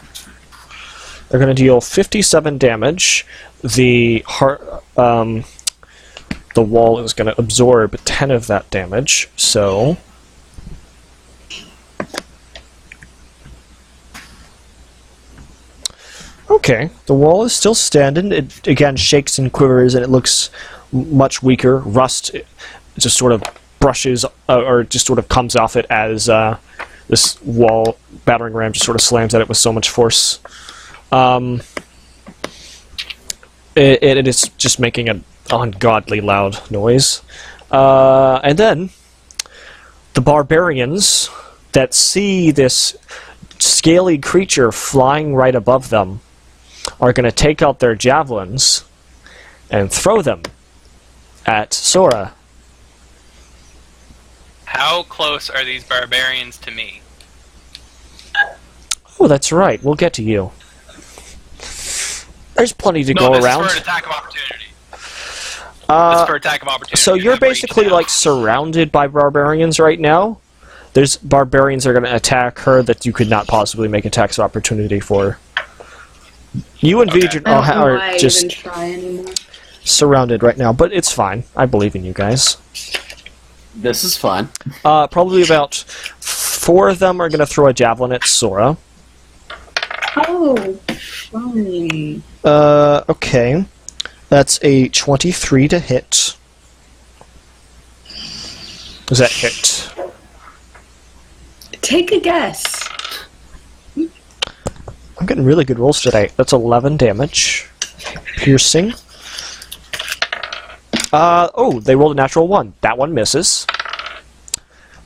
Speaker 1: They're going to deal 57 damage. The wall is going to absorb 10 of that damage, so... Okay, the wall is still standing. It again shakes and quivers, and it looks much weaker. Rust just sort of brushes, or just sort of comes off it as this wall battering ram just sort of slams at it with so much force. It is just making an ungodly loud noise. And then the barbarians that see this scaly creature flying right above them are going to take out their javelins and throw them at Sora.
Speaker 3: How close are these barbarians to me?
Speaker 1: Oh, that's right. We'll get to you. There's plenty to go around.
Speaker 3: This is for an attack of opportunity. This is for attack of opportunity.
Speaker 1: So you're basically like surrounded by barbarians right now. There's barbarians that are going to attack her that you could not possibly make attacks of opportunity for. You and Vijay are just surrounded right now, but it's fine. I believe in you guys.
Speaker 2: This is fun.
Speaker 1: Probably about 4 of them are going to throw a javelin at Sora.
Speaker 5: Oh, fine.
Speaker 1: Okay. That's a 23 to hit. Does that hit?
Speaker 5: Take a guess.
Speaker 1: I'm getting really good rolls today. That's 11 damage. Piercing. They rolled a natural 1. That one misses.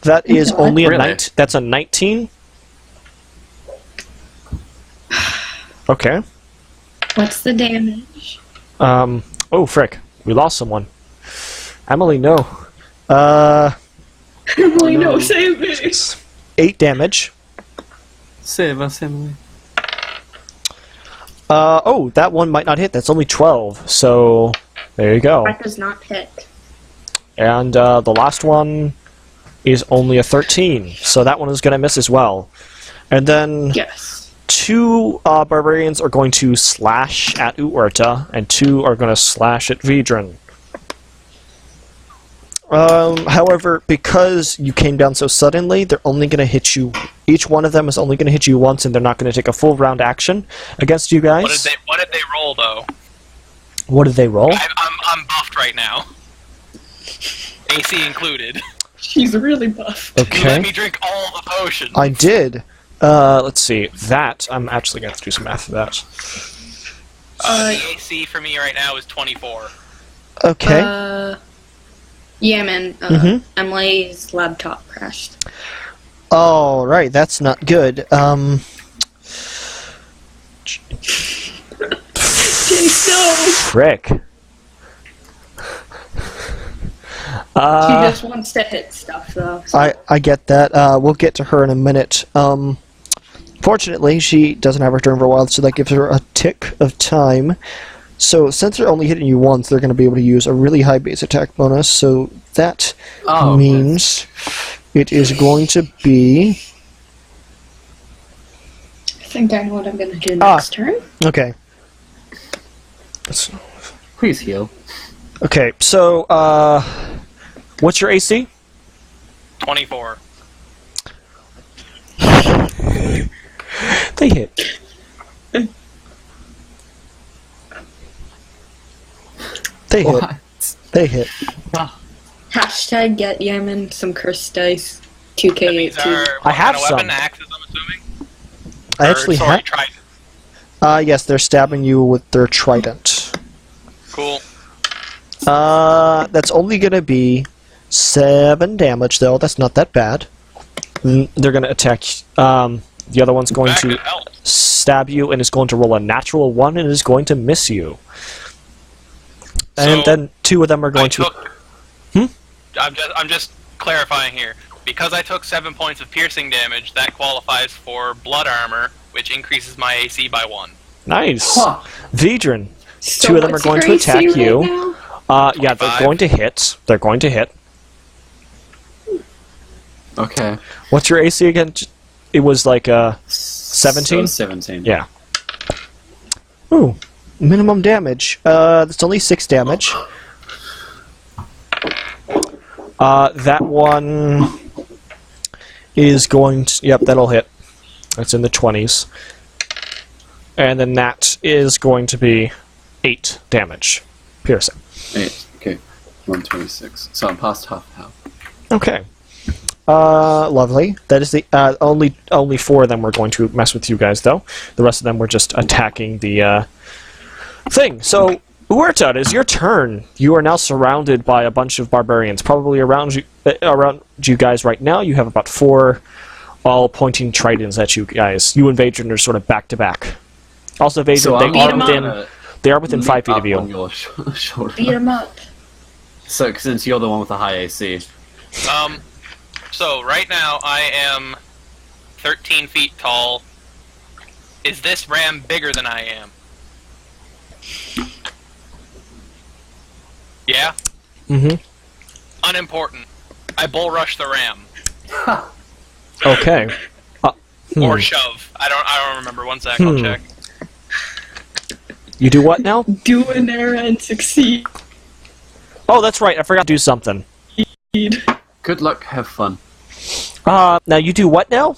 Speaker 1: That is only a
Speaker 2: Really?
Speaker 1: That's a 19. Okay.
Speaker 5: What's the damage?
Speaker 1: Oh, frick. We lost someone. Emily, no.
Speaker 5: Emily, no, save me.
Speaker 1: 8 damage.
Speaker 2: Save us, Emily.
Speaker 1: That one might not hit. That's only 12. So, there you go.
Speaker 5: That does not hit.
Speaker 1: And the last one is only a 13. So that one is going to miss as well. And then
Speaker 5: Yes.
Speaker 1: 2 barbarians are going to slash at Uerta, and 2 are going to slash at Vedran. However, because you came down so suddenly, they're only going to hit you. Each one of them is only going to hit you once, and they're not going to take a full round action against you guys.
Speaker 3: What did they roll though?
Speaker 1: What did they roll?
Speaker 3: I'm buffed right now. AC included.
Speaker 5: She's really buff.
Speaker 3: You
Speaker 1: Okay.
Speaker 3: let me drink all the potions.
Speaker 1: I did. Let's see. That, I'm actually going to have to do some math for that.
Speaker 3: The AC for me right now is 24.
Speaker 1: Okay.
Speaker 5: Yeah, man.
Speaker 1: Mhm.
Speaker 5: Emily's laptop crashed.
Speaker 1: Alright, that's not good.
Speaker 5: Jace, no!
Speaker 1: Frick.
Speaker 5: She just wants to hit stuff, though. So.
Speaker 1: I get that. We'll get to her in a minute. Fortunately, she doesn't have her turn for a while, so that gives her a tick of time. So, since they're only hitting you once, they're going to be able to use a really high base attack bonus, so that means it is going to be...
Speaker 5: I think I know what I'm gonna do next turn.
Speaker 1: Okay.
Speaker 2: Please heal.
Speaker 1: Okay, so, what's your AC?
Speaker 3: 24.
Speaker 1: They hit. They hit.
Speaker 2: What?
Speaker 1: They hit.
Speaker 5: Hashtag get Yemen some curse dice.
Speaker 3: These are
Speaker 5: 2K18.
Speaker 1: I have
Speaker 3: what kind of weapon?
Speaker 1: some.
Speaker 3: Axes, I'm assuming.
Speaker 1: I actually
Speaker 3: sorry,
Speaker 1: have...
Speaker 3: trident.
Speaker 1: yes, they're stabbing you with their trident.
Speaker 3: Cool.
Speaker 1: That's only gonna be 7 damage, though. That's not that bad. They're gonna attack. The other one's going
Speaker 3: Back
Speaker 1: to
Speaker 3: it helps.
Speaker 1: stab you and is going to roll a natural 1 and is going to miss you. And
Speaker 3: So,
Speaker 1: then 2 of them are going to.
Speaker 3: I'm just clarifying here. Because I took 7 points of piercing damage, that qualifies for blood armor, which increases my AC by 1.
Speaker 1: Nice.
Speaker 2: Huh.
Speaker 1: Vedran.
Speaker 5: So
Speaker 1: 2 of them are
Speaker 5: what's
Speaker 1: going
Speaker 5: your
Speaker 1: to
Speaker 5: AC
Speaker 1: attack
Speaker 5: right
Speaker 1: you.
Speaker 5: now?
Speaker 1: Yeah, they're
Speaker 3: 25.
Speaker 1: going to hit. They're going to hit.
Speaker 2: Okay.
Speaker 1: What's your AC again? It was like 17?
Speaker 2: 17.
Speaker 1: Yeah. Ooh, minimum damage. That's only 6 damage. That one is going to... Yep, that'll hit. It's in the 20s. And then that is going to be 8 damage. Piercing.
Speaker 2: 8. Okay. 126. So I'm past half health.
Speaker 1: Okay. Lovely. That is the only 4 of them were going to mess with you guys, though. The rest of them were just attacking the thing. So, Uerta, it is your turn. You are now surrounded by a bunch of barbarians, probably around you guys right now. You have about 4, all pointing tridents at you guys. You and Vadran are sort of back to back. Also, Vadran,
Speaker 2: So
Speaker 1: they are within 5 feet of
Speaker 2: on
Speaker 1: you.
Speaker 2: your shoulder.
Speaker 5: Beat him up.
Speaker 2: So since you're the one with the high AC.
Speaker 3: So right now I am 13 feet tall. Is this ram bigger than I am? Yeah?
Speaker 1: Mm-hmm.
Speaker 3: Unimportant. I bull rush the ram.
Speaker 1: Okay.
Speaker 3: Or shove. I don't remember. One sec, I'll check.
Speaker 1: You do what now?
Speaker 5: Do an error and succeed.
Speaker 1: Oh, that's right. I forgot to do something.
Speaker 2: Good luck, have fun.
Speaker 1: Now you do what now?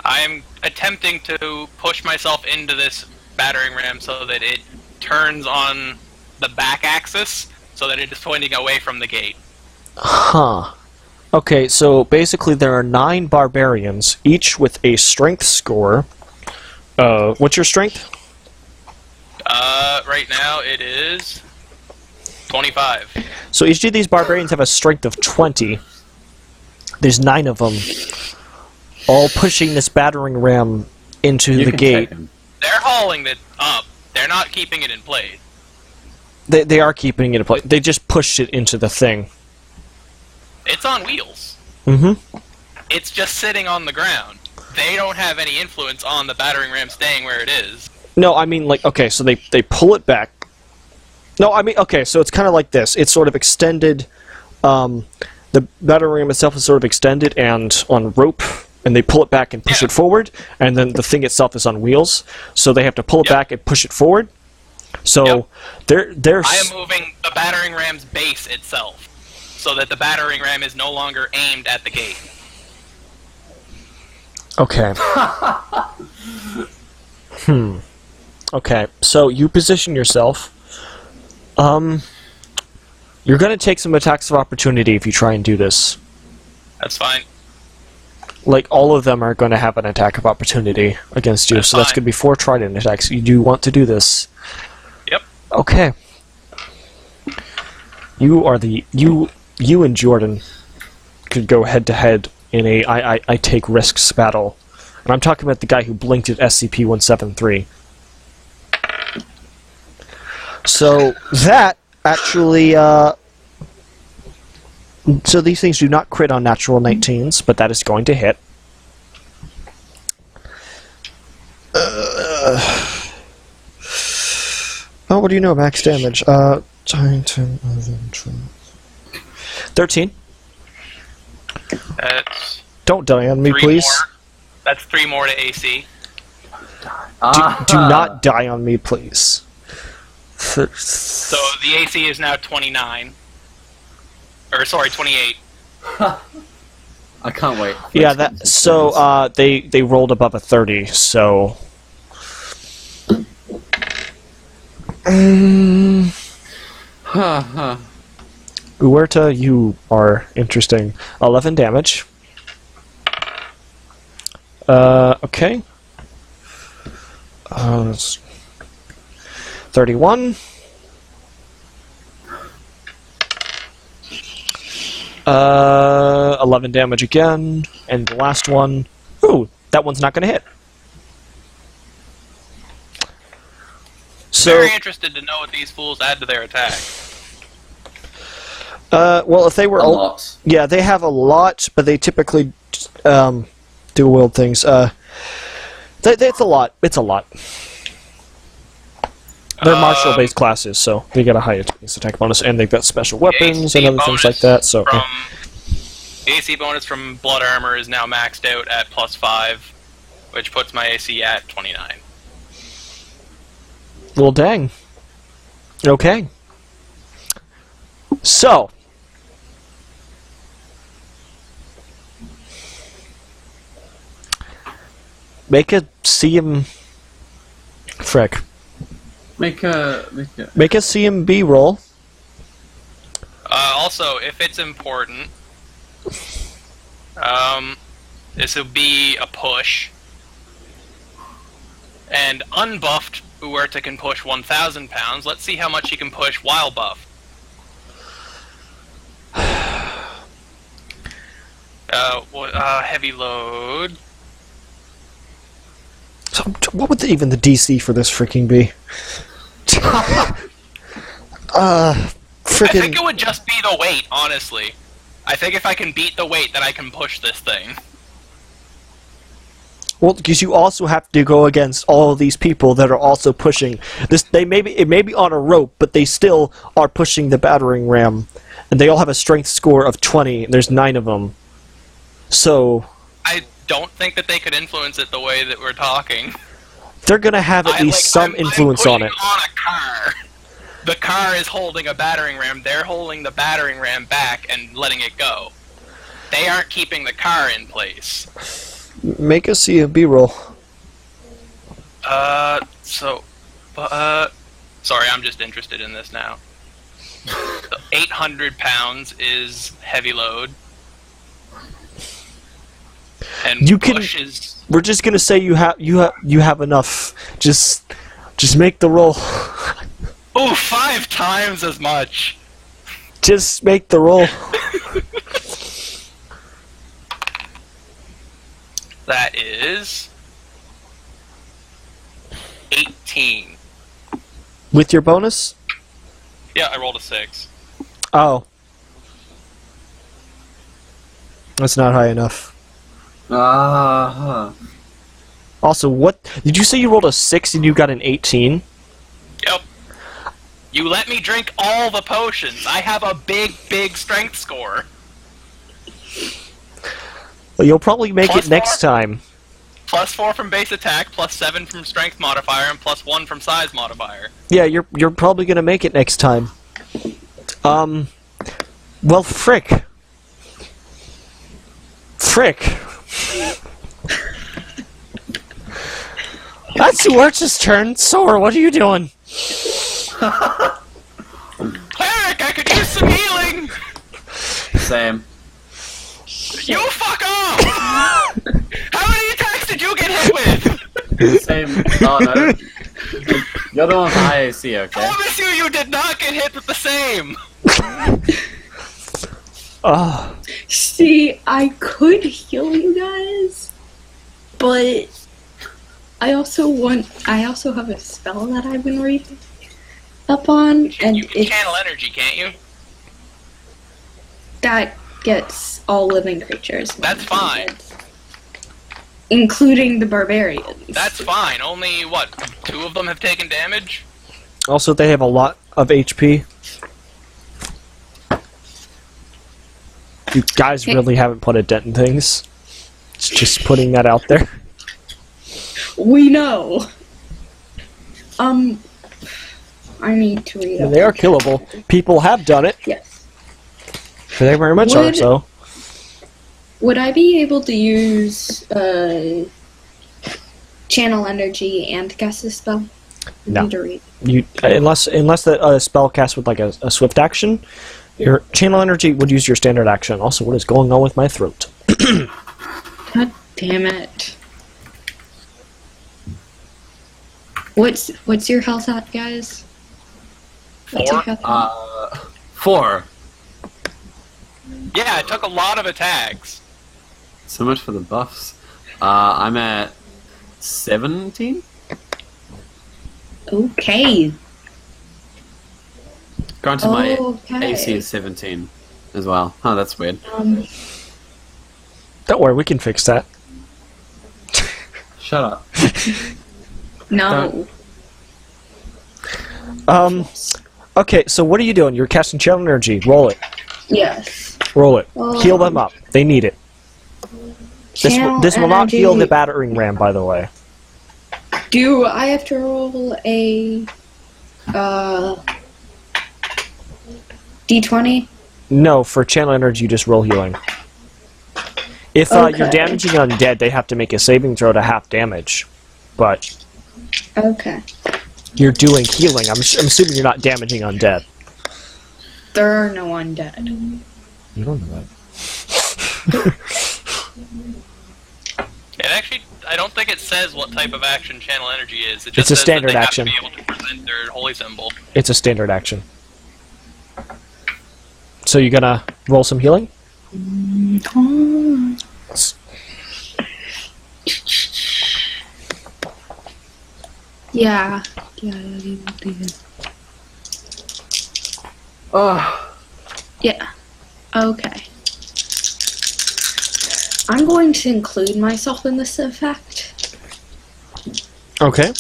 Speaker 3: I am attempting to push myself into this battering ram so that it turns on the back axis, so that it is pointing away from the gate.
Speaker 1: Huh. Okay, so basically there are 9 barbarians, each with a strength score. What's your strength?
Speaker 3: Right now it is 25.
Speaker 1: So each of these barbarians have a strength of 20. There's 9 of them, all pushing this battering ram into
Speaker 2: You
Speaker 1: the
Speaker 2: can
Speaker 1: gate.
Speaker 2: take him.
Speaker 3: They're hauling it up. They're not keeping it in place.
Speaker 1: They are keeping it in place. They just pushed it into the thing.
Speaker 3: It's on wheels.
Speaker 1: Mm-hmm.
Speaker 3: It's just sitting on the ground. They don't have any influence on the battering ram staying where it is.
Speaker 1: No, I mean, like, okay, so they pull it back. No, I mean, okay, so it's kind of like this. It's sort of extended. The battering ram itself is sort of extended and on rope, and they pull it back and push it forward, and then the thing itself is on wheels, so they have to pull it back and push it forward. So they're
Speaker 3: I am moving the battering ram's base itself, so that the battering ram is no longer aimed at the gate.
Speaker 1: Okay. Okay, so you position yourself. You're going to take some attacks of opportunity if you try and do this.
Speaker 3: That's fine.
Speaker 1: Like, all of them are going to have an attack of opportunity against you, so that's going to be 4 trident attacks. You do want to do this.
Speaker 3: Yep.
Speaker 1: Okay. You are the... You and Jordan could go head-to-head in a I take risks battle. And I'm talking about the guy who blinked at SCP-173. So, that actually, so these things do not crit on natural 19s, but that is going to hit. Oh, what do you know? Max damage. 9, 10, 11, 12... 13.
Speaker 3: That's
Speaker 1: Don't die on me,
Speaker 3: 3
Speaker 1: please.
Speaker 3: more. That's 3 more to AC.
Speaker 1: Do not die on me, please.
Speaker 3: So the AC is now 29. Or, sorry, 28.
Speaker 2: I can't wait.
Speaker 1: Yeah, that. So they rolled above a 30. So. Uerta, you are interesting. 11 damage. Okay. That's 31. 11 damage again, and the last one. Ooh, that one's not going to hit. So,
Speaker 3: Very interested to know what these fools add to their attack.
Speaker 1: well, if they were
Speaker 2: A lot.
Speaker 1: yeah, they have a lot, but they typically do wield things. It's a lot. It's a lot. They're martial-based classes, so they get a high attack bonus, and they've got special weapons and other things like that. So,
Speaker 3: the AC bonus from Blood Armor is now maxed out at +5, which puts my AC at 29.
Speaker 1: well, dang. Okay. So, make a CM. Frick.
Speaker 2: Make a
Speaker 1: CMB roll.
Speaker 3: Also, if it's important, this will be a push. And unbuffed Uerta can push 1,000 pounds. Let's see how much he can push while buffed. Heavy load.
Speaker 1: So, what would even the DC for this freaking be?
Speaker 3: I
Speaker 1: Freaking.
Speaker 3: think it would just be the weight, honestly. I think if I can beat the weight, then I can push this thing.
Speaker 1: Well, because you also have to go against all of these people that are also pushing this. It may be on a rope, but they still are pushing the battering ram, and they all have a strength score of 20. And there's 9 of them. So
Speaker 3: I don't think that they could influence it the way that we're talking.
Speaker 1: they're gonna have at least some influence on it.
Speaker 3: On a car. The car is holding a battering ram. They're holding the battering ram back and letting it go. They aren't keeping the car in place.
Speaker 1: Make a CMB roll.
Speaker 3: Sorry, I'm just interested in this now. So 800 pounds is heavy load. And
Speaker 1: You can-
Speaker 3: Bush is...
Speaker 1: We're just gonna say you have enough. Just make the roll.
Speaker 3: Ooh, 5 times as much!
Speaker 1: Just make the roll.
Speaker 3: That is... 18.
Speaker 1: With your bonus?
Speaker 3: Yeah, I rolled a 6.
Speaker 1: Oh. That's not high enough. Also, what... Did you say you rolled a 6 and you got an 18?
Speaker 3: Yep. You let me drink all the potions. I have a big strength score.
Speaker 1: Well, you'll probably make
Speaker 3: Plus
Speaker 1: it next time.
Speaker 3: Plus 4 from base attack, plus 7 from strength modifier, and plus 1 from size modifier.
Speaker 1: Yeah, you're probably gonna make it next time. Well, frick. That's Uerta's turn. Sora, what are you doing?
Speaker 3: Cleric, I could use some healing!
Speaker 2: Same.
Speaker 3: You fuck off! How many attacks did you get hit with?
Speaker 2: Same. Oh no. You're the one with high AC, okay?
Speaker 3: Promise you did not get hit with the same!
Speaker 5: See, I could heal you guys, but I also have a spell that I've been reading up on, and
Speaker 3: You can channel energy, can't you?
Speaker 5: that gets all living creatures.
Speaker 3: That's fine.
Speaker 5: Including the barbarians.
Speaker 3: That's fine. Only, what, 2 of them have taken damage?
Speaker 1: Also, they have a lot of HP. You guys really haven't put a dent in things. It's just putting that out there.
Speaker 5: We know. I need to read up.
Speaker 1: They are killable. People have done it.
Speaker 5: Yes.
Speaker 1: They very much are so.
Speaker 5: Would I be able to use channel energy and cast a spell?
Speaker 1: No.
Speaker 5: Need to read.
Speaker 1: You unless the spell cast with like a swift action, your channel energy would use your standard action. Also, what is going on with my throat?
Speaker 5: God damn it. What's your health at, guys? What's your
Speaker 3: 4?
Speaker 5: health at?
Speaker 2: 4.
Speaker 3: Yeah, it took a lot of attacks.
Speaker 2: So much for the buffs. I'm at 17?
Speaker 5: Okay.
Speaker 2: Granted, my
Speaker 5: Okay.
Speaker 2: AC is 17 as well. Oh, that's weird.
Speaker 1: Don't worry, we can fix that.
Speaker 2: Shut up.
Speaker 5: No.
Speaker 1: Okay, so what are you doing? You're casting channel energy. Roll it.
Speaker 5: Yes.
Speaker 1: Roll it. Heal them up. They need it. This will not heal the battering ram, by the way.
Speaker 5: Do I have to roll a D20?
Speaker 1: No, for channel energy, you just roll healing. If you're
Speaker 5: Okay.
Speaker 1: damaging undead, they have to make a saving throw to half damage. But
Speaker 5: Okay.
Speaker 1: you're doing healing. I'm assuming you're not damaging undead.
Speaker 5: There are no undead.
Speaker 1: You don't know that.
Speaker 3: It actually, I don't think it says what type of action channel energy is. It
Speaker 1: It's
Speaker 3: just
Speaker 1: a
Speaker 3: says
Speaker 1: standard
Speaker 3: that they
Speaker 1: action.
Speaker 3: have to be able to present their holy symbol.
Speaker 1: It's a standard action. So you're gonna roll some healing?
Speaker 5: Yeah.
Speaker 2: Oh.
Speaker 5: Yeah. Okay. I'm going to include myself in this effect.
Speaker 1: Okay.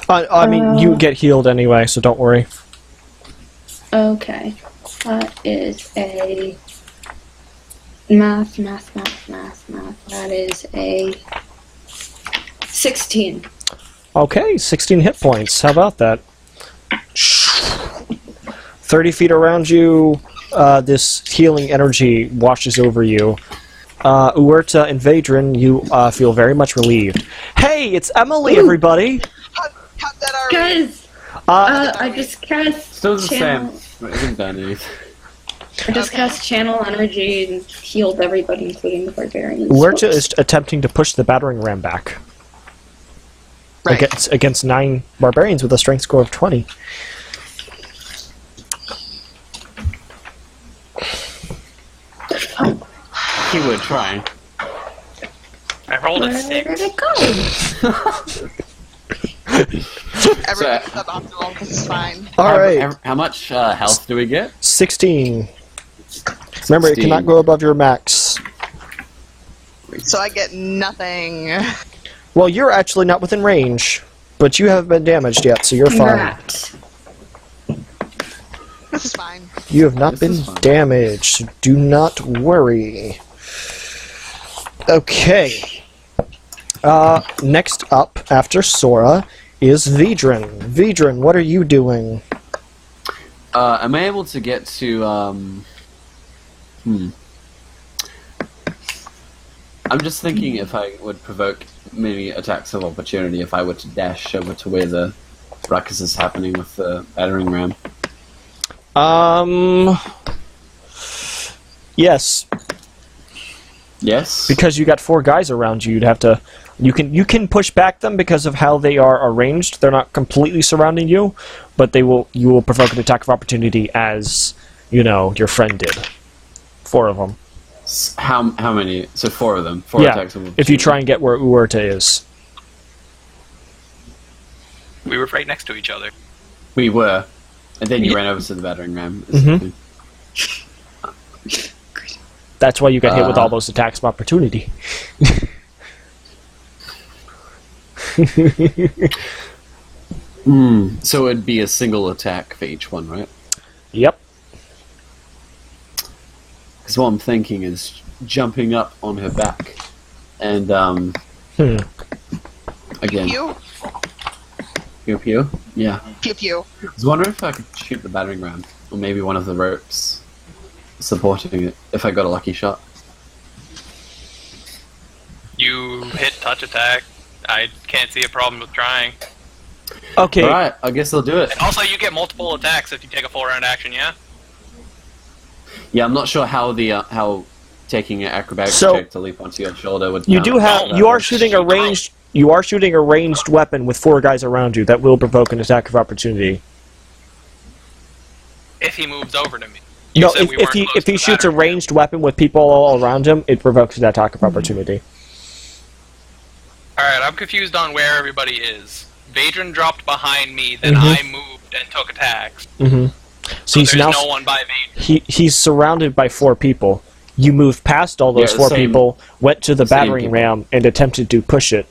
Speaker 1: I mean, you get healed anyway, so don't worry.
Speaker 5: Okay. That is a math. That is a 16.
Speaker 1: Okay, 16 hit points. How about that? 30 feet around you, this healing energy washes over you. Uerta and Vadrin, you feel very much relieved. Hey, it's Emily, everybody!
Speaker 4: Cut that already.
Speaker 5: Guys, I just cast
Speaker 2: Still the
Speaker 5: channel.
Speaker 2: same. It hasn't done anything.
Speaker 5: I just cast channel energy and healed everybody, including the barbarians.
Speaker 1: Lurcha is attempting to push the battering ram back.
Speaker 4: Right.
Speaker 1: Against 9 barbarians with a strength score of 20.
Speaker 2: He would try.
Speaker 3: I rolled a
Speaker 5: Where
Speaker 3: 6.
Speaker 5: did it go?
Speaker 4: Everything's suboptimal. This is fine.
Speaker 1: Alright,
Speaker 2: How much health do we get?
Speaker 1: 16. Remember, it
Speaker 2: 16.
Speaker 1: cannot go above your max.
Speaker 4: So I get nothing.
Speaker 1: Well, you're actually not within range, but you haven't been damaged yet, so you're fine.
Speaker 5: Congrats.
Speaker 4: This is fine.
Speaker 1: You have not
Speaker 2: This
Speaker 1: been
Speaker 2: is fine.
Speaker 1: damaged, so do not worry. Okay. Next up, after Sora, is Vedran. Vedran, what are you doing?
Speaker 2: Am I able to get to, I'm just thinking if I would provoke maybe attacks of opportunity if I were to dash over to where the ruckus is happening with the battering ram.
Speaker 1: Yes,
Speaker 2: Yes?
Speaker 1: because you got 4 guys around you, you'd have to... You can push back them because of how they are arranged. They're not completely surrounding you, but you will provoke an attack of opportunity as, your friend did. 4 of them.
Speaker 2: How many? So 4 of them. 4
Speaker 1: Yeah,
Speaker 2: attacks of opportunity.
Speaker 1: if you try and get where Uerta is.
Speaker 3: We were right next to each other.
Speaker 2: We were. And then you
Speaker 1: Yeah.
Speaker 2: ran over to the battering ram.
Speaker 1: Mhm. That's why you got hit with all those attacks of opportunity.
Speaker 2: So it'd be a single attack for each one, right?
Speaker 1: Yep.
Speaker 2: Because what I'm thinking is jumping up on her back and, again,
Speaker 4: Pew
Speaker 2: pew pew. Yeah.
Speaker 4: pew pew.
Speaker 2: I was wondering if I could shoot the battering ram, or maybe one of the ropes supporting it, if I got a lucky shot.
Speaker 3: You hit touch attack. I can't see a problem with trying.
Speaker 1: Okay.
Speaker 2: Alright, I guess I'll do it.
Speaker 3: And also, you get multiple attacks if you take a full round action, yeah?
Speaker 2: Yeah, I'm not sure how how taking an acrobatics
Speaker 1: So-
Speaker 2: check to leap onto your shoulder would
Speaker 1: You
Speaker 2: count.
Speaker 1: do have. You are shooting a ranged. You are shooting a ranged weapon with 4 guys around you. That will provoke an attack of opportunity.
Speaker 3: If he moves over to me. You
Speaker 1: No,
Speaker 3: said
Speaker 1: if,
Speaker 3: we
Speaker 1: if
Speaker 3: weren't
Speaker 1: he
Speaker 3: close
Speaker 1: if
Speaker 3: to
Speaker 1: he
Speaker 3: the
Speaker 1: shoots a
Speaker 3: battering ram.
Speaker 1: ranged weapon with people all around him, it provokes an attack of opportunity.
Speaker 3: Alright, I'm confused on where everybody is. Vadran dropped behind me, then
Speaker 1: Mhm.
Speaker 3: I moved and took attacks.
Speaker 1: Mm-hmm. So he's
Speaker 3: there's
Speaker 1: now
Speaker 3: no one by Vadran.
Speaker 1: he's surrounded by 4 people. You moved past all those
Speaker 2: Yeah,
Speaker 1: 4
Speaker 2: same-
Speaker 1: people, went to the
Speaker 2: same
Speaker 1: battering
Speaker 2: people.
Speaker 1: ram, and attempted to push it.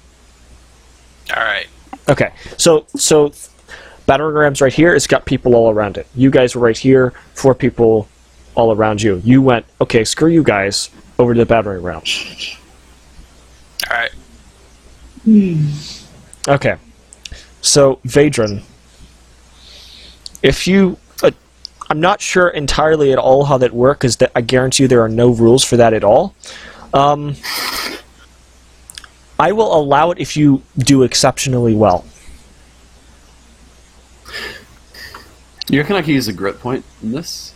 Speaker 3: Alright.
Speaker 1: Okay, so battering ram's right here. It's got people all around it. You guys were right here. 4 people all around you. You went, okay, screw you guys, over to the battering ram.
Speaker 3: Alright.
Speaker 1: Okay, so Vadran, if you, I'm not sure entirely at all how that works, because I guarantee you there are no rules for that at all. I will allow it if you do exceptionally well.
Speaker 2: You reckon I could use a grit point in this?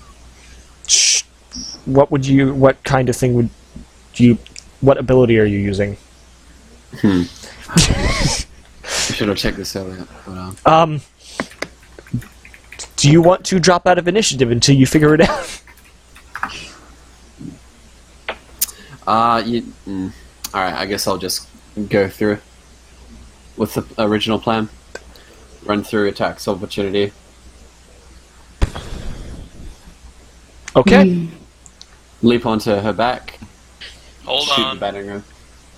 Speaker 1: What kind of thing would you, what ability are you using?
Speaker 2: I should have checked this earlier. But,
Speaker 1: Do you want to drop out of initiative until you figure it out?
Speaker 2: Alright, I guess I'll just go through with the original plan. Run through attacks opportunity.
Speaker 1: Okay.
Speaker 2: Leap onto her back.
Speaker 3: Hold
Speaker 2: shoot
Speaker 3: on.
Speaker 2: the battering ram.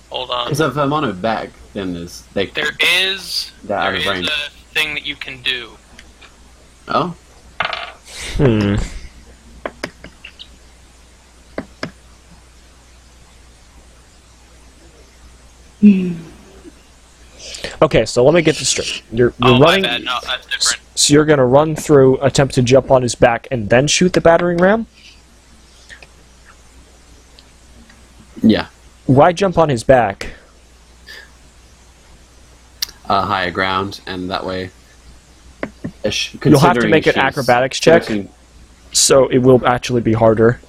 Speaker 3: Hold on.
Speaker 2: Because if I'm on her back, then
Speaker 3: There is
Speaker 2: They're out
Speaker 3: there
Speaker 2: of
Speaker 3: is
Speaker 2: range.
Speaker 3: a thing that you can do.
Speaker 2: Oh?
Speaker 1: Hmm. Okay, so let me get this straight. You're
Speaker 3: Oh,
Speaker 1: running.
Speaker 3: my bad. No, that's different.
Speaker 1: So you're gonna run through, attempt to jump on his back, and then shoot the battering ram?
Speaker 2: Yeah.
Speaker 1: Why jump on his back?
Speaker 2: Higher ground, and that way...
Speaker 1: You'll have to make an acrobatics check. So it will actually be harder.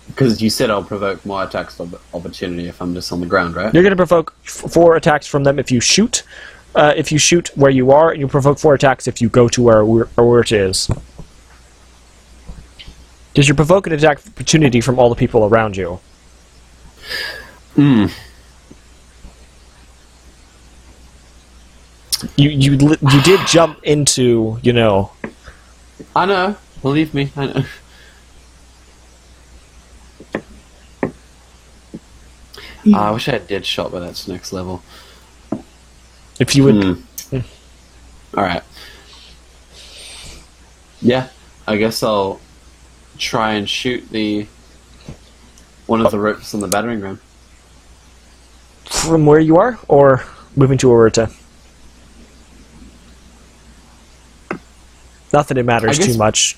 Speaker 2: Because you said I'll provoke more attacks of opportunity if I'm just on the ground, right?
Speaker 1: You're going to provoke 4 attacks from them if you shoot. If you shoot where you are, and you provoke 4 attacks if you go to where it is. Because you provoke an attack of opportunity from all the people around you.
Speaker 2: Hmm.
Speaker 1: You did jump into, you know...
Speaker 2: I know. Believe me, I know. I wish I had dead shot, but that's next level.
Speaker 1: If you would...
Speaker 2: Alright. Yeah, I guess I'll try and shoot one of the ropes on the battering ram.
Speaker 1: From where you are, or moving to Orita? Not that it matters too much.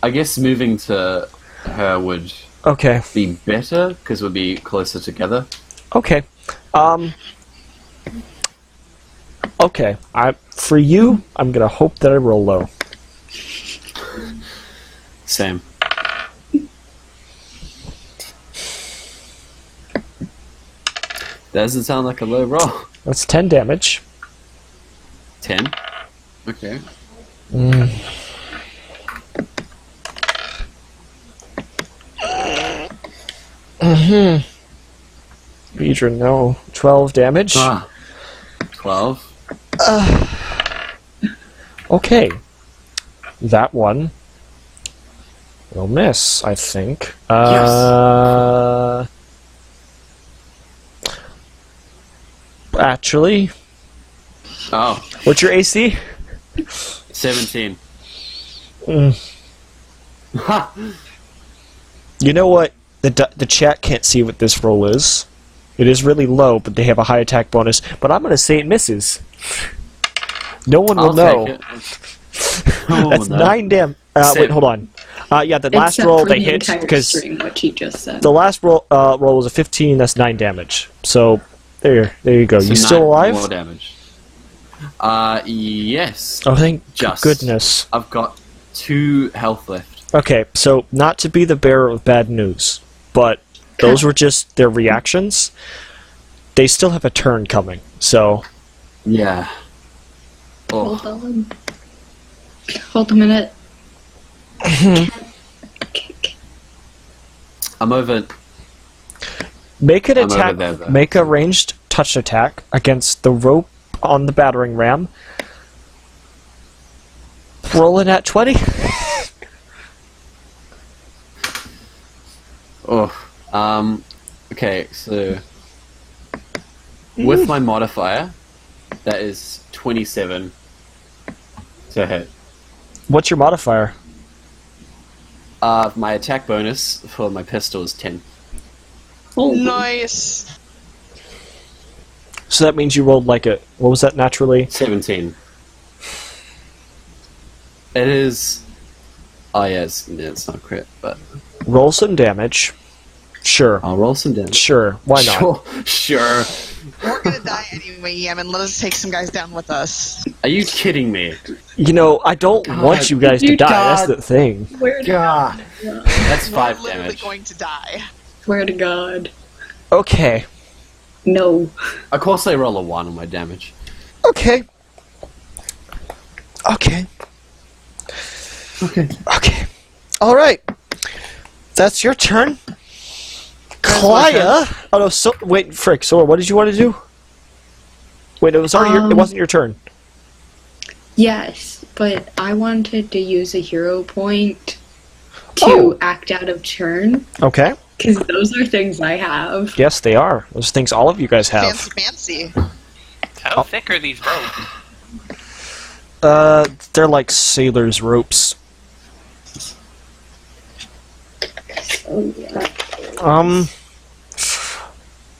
Speaker 2: I guess moving to her would
Speaker 1: Okay.
Speaker 2: be better, because we'd be closer together.
Speaker 1: Okay. Okay. For you, I'm gonna hope that I roll low.
Speaker 2: Same. Doesn't sound like a low roll.
Speaker 1: That's 10 damage.
Speaker 2: 10? Okay.
Speaker 1: Vedra, no. 12 damage.
Speaker 2: 12.
Speaker 1: Okay. That one will miss, I think. Actually,
Speaker 2: Oh,
Speaker 1: what's your AC?
Speaker 2: 17. Ha!
Speaker 1: You know what? The chat can't see what this roll is. It is really low, but they have a high attack bonus. But I'm going to say it misses. No one will know.
Speaker 2: Take it. No one
Speaker 1: That's
Speaker 2: will know.
Speaker 1: 9 damage. Wait, hold on. Yeah, the last
Speaker 5: Except
Speaker 1: roll
Speaker 5: for
Speaker 1: they
Speaker 5: the
Speaker 1: hit
Speaker 5: entire
Speaker 1: because
Speaker 5: string, what he just said.
Speaker 1: the last roll was a 15. That's 9 damage. So there you go.
Speaker 2: So
Speaker 1: You still
Speaker 2: 9
Speaker 1: alive?
Speaker 2: More damage. Yes.
Speaker 1: Oh, thank
Speaker 2: Just.
Speaker 1: goodness.
Speaker 2: I've got 2 health left.
Speaker 1: Okay, so not to be the bearer of bad news, but those were just their reactions. They still have a turn coming, so...
Speaker 2: Yeah. Oh.
Speaker 5: Hold on. Hold a minute.
Speaker 2: I'm over.
Speaker 1: Make an
Speaker 2: I'm over
Speaker 1: attack.
Speaker 2: there, though.
Speaker 1: Make a ranged touch attack against the rope on the battering ram. Rolling at 20.
Speaker 2: Oh. Okay, so with my modifier, that is 27 to hit.
Speaker 1: What's your modifier?
Speaker 2: My attack bonus for my pistol is 10.
Speaker 4: Nice.
Speaker 1: So that means you rolled like a... What was that naturally?
Speaker 2: 17. It is. Oh yeah, it's not crit, but
Speaker 1: Roll some damage. Sure.
Speaker 2: I'll roll some damage.
Speaker 1: Sure. Why not?
Speaker 2: Sure.
Speaker 4: We're gonna die anyway, Yaman. Let us take some guys down with us.
Speaker 2: Are you kidding me?
Speaker 1: You know, I don't want you guys to
Speaker 5: You
Speaker 1: die. That's
Speaker 2: God.
Speaker 1: the thing.
Speaker 5: Swear to
Speaker 2: God. That's
Speaker 4: We're
Speaker 2: 5
Speaker 4: literally
Speaker 2: damage.
Speaker 4: going to die.
Speaker 5: Swear to God.
Speaker 1: Okay.
Speaker 5: No.
Speaker 2: Of course, I roll a 1 on my damage.
Speaker 1: Okay. Okay.
Speaker 2: Okay.
Speaker 1: Okay. All right. That's your turn.
Speaker 2: my
Speaker 1: Klaya. Oh no. So wait, frick. So what did you want to do? Wait, it was already. It wasn't your turn.
Speaker 5: Yes, but I wanted to use a hero point to act out of turn,
Speaker 1: Okay.
Speaker 5: because those are things I have.
Speaker 1: Yes, they are. Those things all of you guys have.
Speaker 4: Fancy.
Speaker 3: How thick are these ropes?
Speaker 1: They're like sailors' ropes.
Speaker 5: Oh, yeah.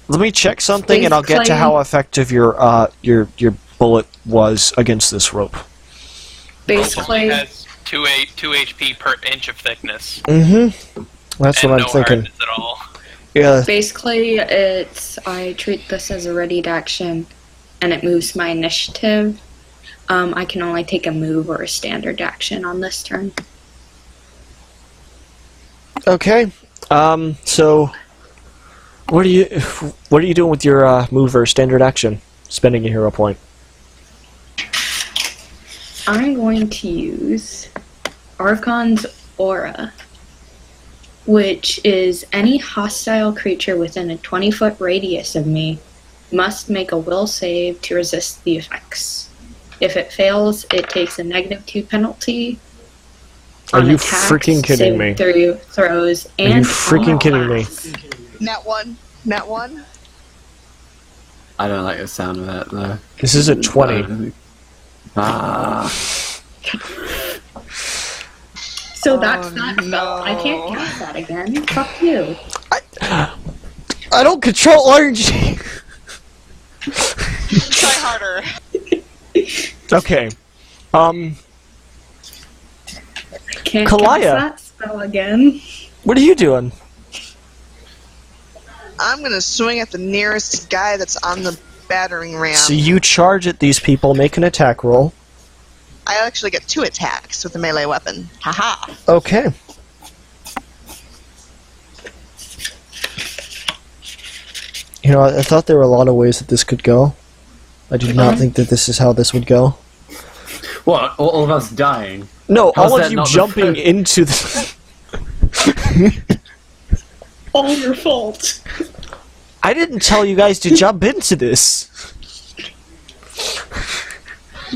Speaker 1: Let me check something, and I'll get to how effective your bullet was against this rope.
Speaker 5: Basically,
Speaker 3: It has 2 HP per inch of thickness.
Speaker 1: Mm-hmm. That's
Speaker 3: and
Speaker 1: what I'm
Speaker 3: no
Speaker 1: thinking.
Speaker 3: hardness at all.
Speaker 1: Yeah.
Speaker 5: I treat this as a readied action. and it moves my initiative, I can only take a move or a standard action on this turn.
Speaker 1: Okay. So what are you doing with your move or standard action? Spending a hero point.
Speaker 5: I'm going to use Archon's Aura, which is any hostile creature within a 20-foot radius of me must make a will save to resist the effects. If it fails, it takes a -2 penalty.
Speaker 1: Are
Speaker 5: on
Speaker 1: you
Speaker 5: attacks,
Speaker 1: freaking kidding me?
Speaker 5: Throws, and
Speaker 1: Are you freaking
Speaker 5: on
Speaker 1: kidding me?
Speaker 5: class.
Speaker 4: Nat 1. Nat 1.
Speaker 2: I don't like the sound of that though.
Speaker 1: This is a 20.
Speaker 5: So that's that
Speaker 4: no.
Speaker 5: spell. I can't cast that again. Fuck you.
Speaker 1: I don't control RNG.
Speaker 4: Try harder.
Speaker 1: Okay.
Speaker 5: Can't
Speaker 1: Kalaya.
Speaker 5: cast that spell again.
Speaker 1: What are you doing?
Speaker 4: I'm gonna swing at the nearest guy that's on the battering ram.
Speaker 1: So you charge at these people, make an attack roll.
Speaker 4: I actually get 2 attacks with a melee weapon. Haha.
Speaker 1: Okay. You know, I thought there were a lot of ways that this could go. I did not think that this is how this would go.
Speaker 2: What? All of us dying?
Speaker 1: No,
Speaker 2: How's
Speaker 1: all of
Speaker 2: that
Speaker 1: you
Speaker 2: not the
Speaker 1: jumping
Speaker 2: first-
Speaker 1: into the...
Speaker 5: All your fault.
Speaker 1: I didn't tell you guys to jump into this.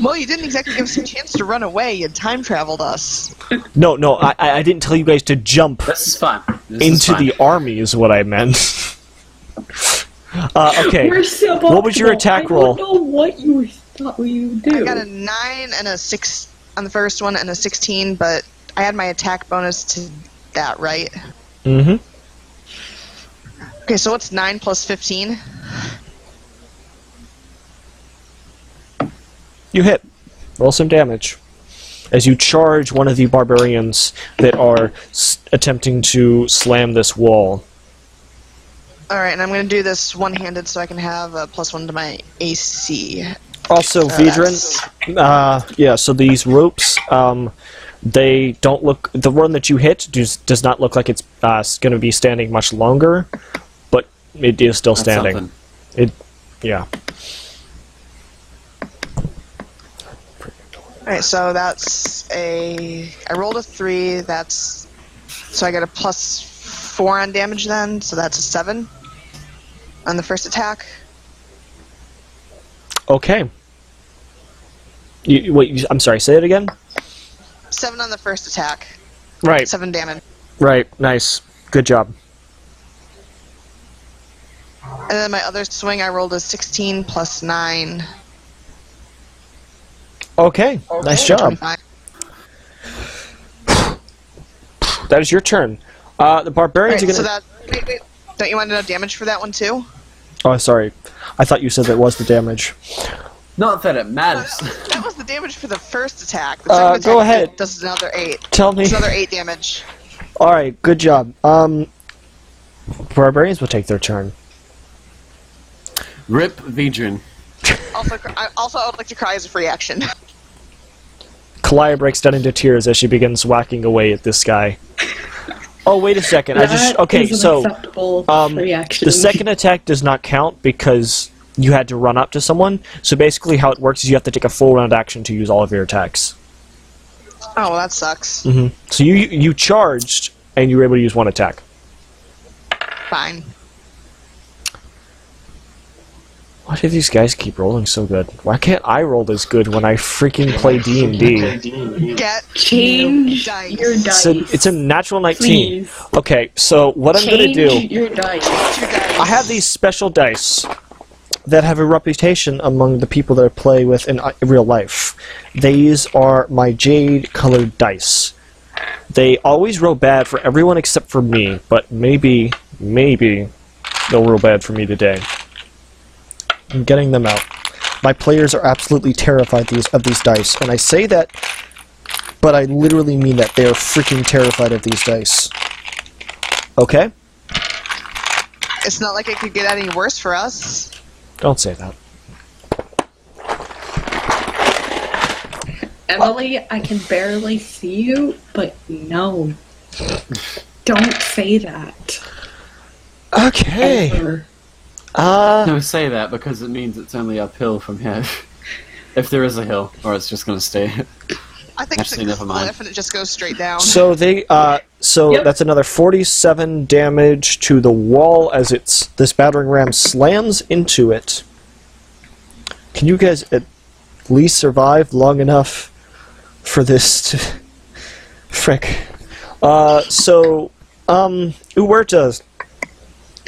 Speaker 4: Well, you didn't exactly give us a chance to run away. You time traveled us.
Speaker 1: No, I didn't tell you guys to jump
Speaker 2: This is fine. This is
Speaker 1: into
Speaker 2: fine.
Speaker 1: the army is what I meant. Okay.
Speaker 5: We're suboptimal.
Speaker 1: What was your attack roll?
Speaker 5: I don't know what you thought we would do.
Speaker 4: I got a 9 and a 6 on the first one and a 16, but I had my attack bonus to that, right?
Speaker 1: Mm-hmm.
Speaker 4: Okay, so what's 9 plus 15?
Speaker 1: You hit. Roll some damage. As you charge one of the barbarians that are attempting to slam this wall.
Speaker 4: Alright, and I'm going to do this one-handed so I can have a +1 to my AC.
Speaker 1: Also, Vedran, yeah, so these ropes, they don't look... The one that you hit does not look like it's going to be standing much longer, but it is still
Speaker 2: That's
Speaker 1: standing.
Speaker 2: something.
Speaker 1: Yeah.
Speaker 4: Alright, so that's a... I rolled a 3, that's... So I get a +4 on damage then, so that's a 7 on the first attack.
Speaker 1: Okay. Wait, I'm sorry, say it again?
Speaker 4: 7 on the first attack.
Speaker 1: Right,
Speaker 4: 7 damage.
Speaker 1: right, nice. Good job.
Speaker 4: And then my other swing, I rolled a 16 plus 9.
Speaker 1: Okay, nice job.
Speaker 4: 25.
Speaker 1: That is your turn. The barbarians
Speaker 4: Right,
Speaker 1: are
Speaker 4: so
Speaker 1: gonna...
Speaker 4: that... Wait. Don't you want to know damage for that one too?
Speaker 1: Oh, sorry. I thought you said that was the damage.
Speaker 2: Not that it matters.
Speaker 4: That was the damage for the first attack. The second
Speaker 1: go
Speaker 4: attack
Speaker 1: ahead.
Speaker 4: does another 8.
Speaker 1: Tell me.
Speaker 4: It's another 8 damage.
Speaker 1: Alright, good job. Barbarians will take their turn.
Speaker 2: Rip Vedran.
Speaker 4: Also, I would like to cry as a free action.
Speaker 1: Kalaya breaks down into tears as she begins whacking away at this guy. Oh, wait a second. Okay,
Speaker 5: is an
Speaker 1: so
Speaker 5: acceptable reaction.
Speaker 1: the second attack does not count because you had to run up to someone. So basically how it works is you have to take a full round action to use all of your attacks.
Speaker 4: Oh, well, that sucks.
Speaker 1: So you charged, and you were able to use one attack.
Speaker 4: Fine.
Speaker 1: Why do these guys keep rolling so good? Why can't I roll this good when I freaking play D&D?
Speaker 4: Get
Speaker 5: Change
Speaker 4: dice.
Speaker 5: your dice.
Speaker 1: It's a natural 19.
Speaker 5: Please.
Speaker 1: Okay, so what I'm going to do...
Speaker 5: Change your dice.
Speaker 4: Your dice.
Speaker 1: I have these special dice that have a reputation among the people that I play with in real life. These are my jade-colored dice. They always roll bad for everyone except for me, but maybe they'll roll bad for me today. I'm getting them out. My players are absolutely terrified of these dice, and I say that, but I literally mean that. They are freaking terrified of these dice. Okay?
Speaker 4: It's not like it could get any worse for us.
Speaker 1: Don't say that.
Speaker 5: Emily, I can barely see you, but no. Don't say that.
Speaker 1: Okay.
Speaker 5: Ever.
Speaker 2: No, say that because it means it's only uphill from here. If there is a hill, or it's just going to stay.
Speaker 4: I think
Speaker 2: Actually,
Speaker 4: it's
Speaker 2: never
Speaker 4: a
Speaker 2: mind.
Speaker 4: cliff and it just goes straight down.
Speaker 1: So
Speaker 5: Yep.
Speaker 1: that's another 47 damage to the wall as this battering ram slams into it. Can you guys at least survive long enough for this to... Frick. Uerta,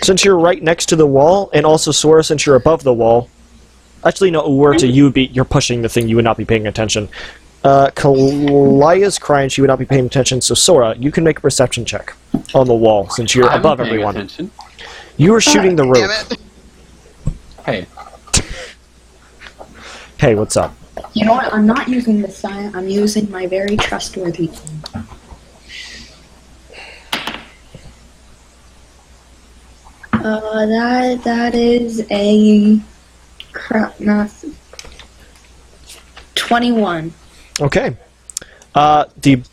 Speaker 1: since you're right next to the wall, and also Sora, since you're above the wall... Actually, no, Uerta, you're pushing the thing, you would not be paying attention. Kalaya's crying, she would not be paying attention, so Sora, you can make a perception check on the wall, since you're
Speaker 2: I'm
Speaker 1: above
Speaker 2: paying
Speaker 1: everyone.
Speaker 2: attention.
Speaker 1: You are shooting the rope.
Speaker 4: Damn it.
Speaker 2: Hey,
Speaker 1: Hey, what's up?
Speaker 5: You know what? I'm not using the sign. I'm using my very trustworthy thing. That is a crap math. 21.
Speaker 1: Okay. The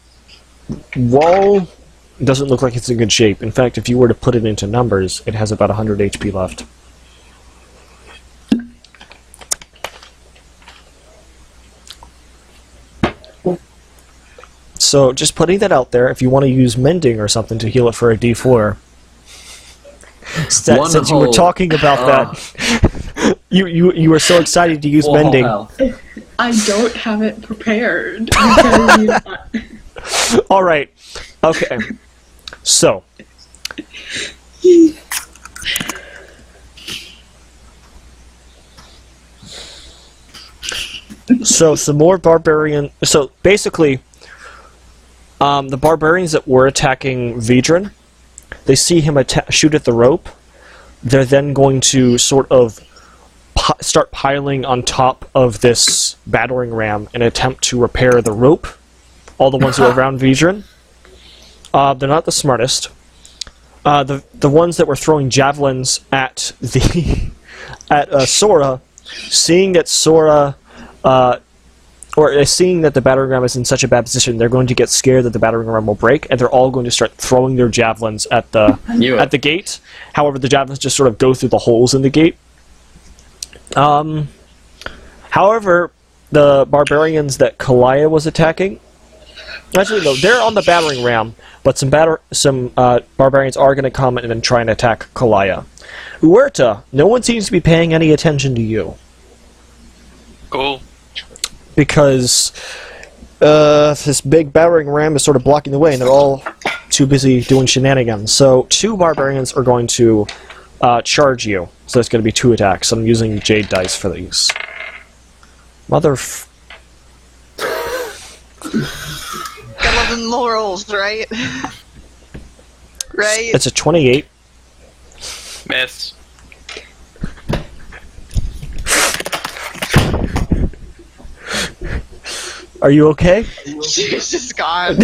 Speaker 1: wall doesn't look like it's in good shape. In fact, if you were to put it into numbers, it has about 100 HP left. So, just putting that out there, if you want to use mending or something to heal it for a D4. Since you were talking about that, you were so excited to use mending.
Speaker 5: I don't have it prepared. I'm telling you that.
Speaker 1: Alright. Okay. So. So, some more barbarian... So, basically, the barbarians that were attacking Vedran, they see him shoot at the rope. They're then going to sort of start piling on top of this battering ram in an attempt to repair the rope. All the ones who are around Vedran. They're not the smartest. The ones that were throwing javelins at Sora, seeing that Sora, seeing that the battering ram is in such a bad position, they're going to get scared that the battering ram will break, and they're all going to start throwing their javelins at the gate. However, the javelins just sort of go through the holes in the gate. However, the barbarians that Kalaya was attacking, actually no, they're on the battering ram, but some barbarians are going to come in and try and attack Kalaya. Uerta, no one seems to be paying any attention to you.
Speaker 3: Cool.
Speaker 1: Because this big battering ram is sort of blocking the way, and they're all too busy doing shenanigans. So 2 barbarians are going to charge you. So it's going to be 2 attacks. I'm using jade dice for these. Gotta
Speaker 4: love them laurels, right? Right?
Speaker 1: It's a 28.
Speaker 3: Miss.
Speaker 1: Are you okay?
Speaker 4: She's just gone.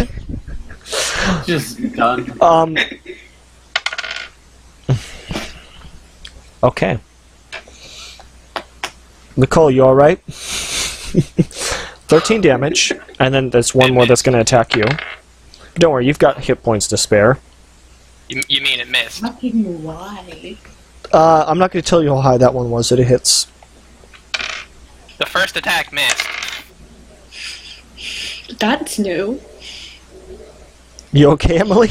Speaker 2: just done.
Speaker 1: Okay. Nicole, you alright? 13 damage, and then there's one more that's going to attack you. Don't worry, you've got hit points to spare.
Speaker 3: You mean it missed?
Speaker 5: Fucking why?
Speaker 1: I'm not going to tell you how high that one was that it hits.
Speaker 3: The first attack missed.
Speaker 5: That's new.
Speaker 1: You okay, Emily?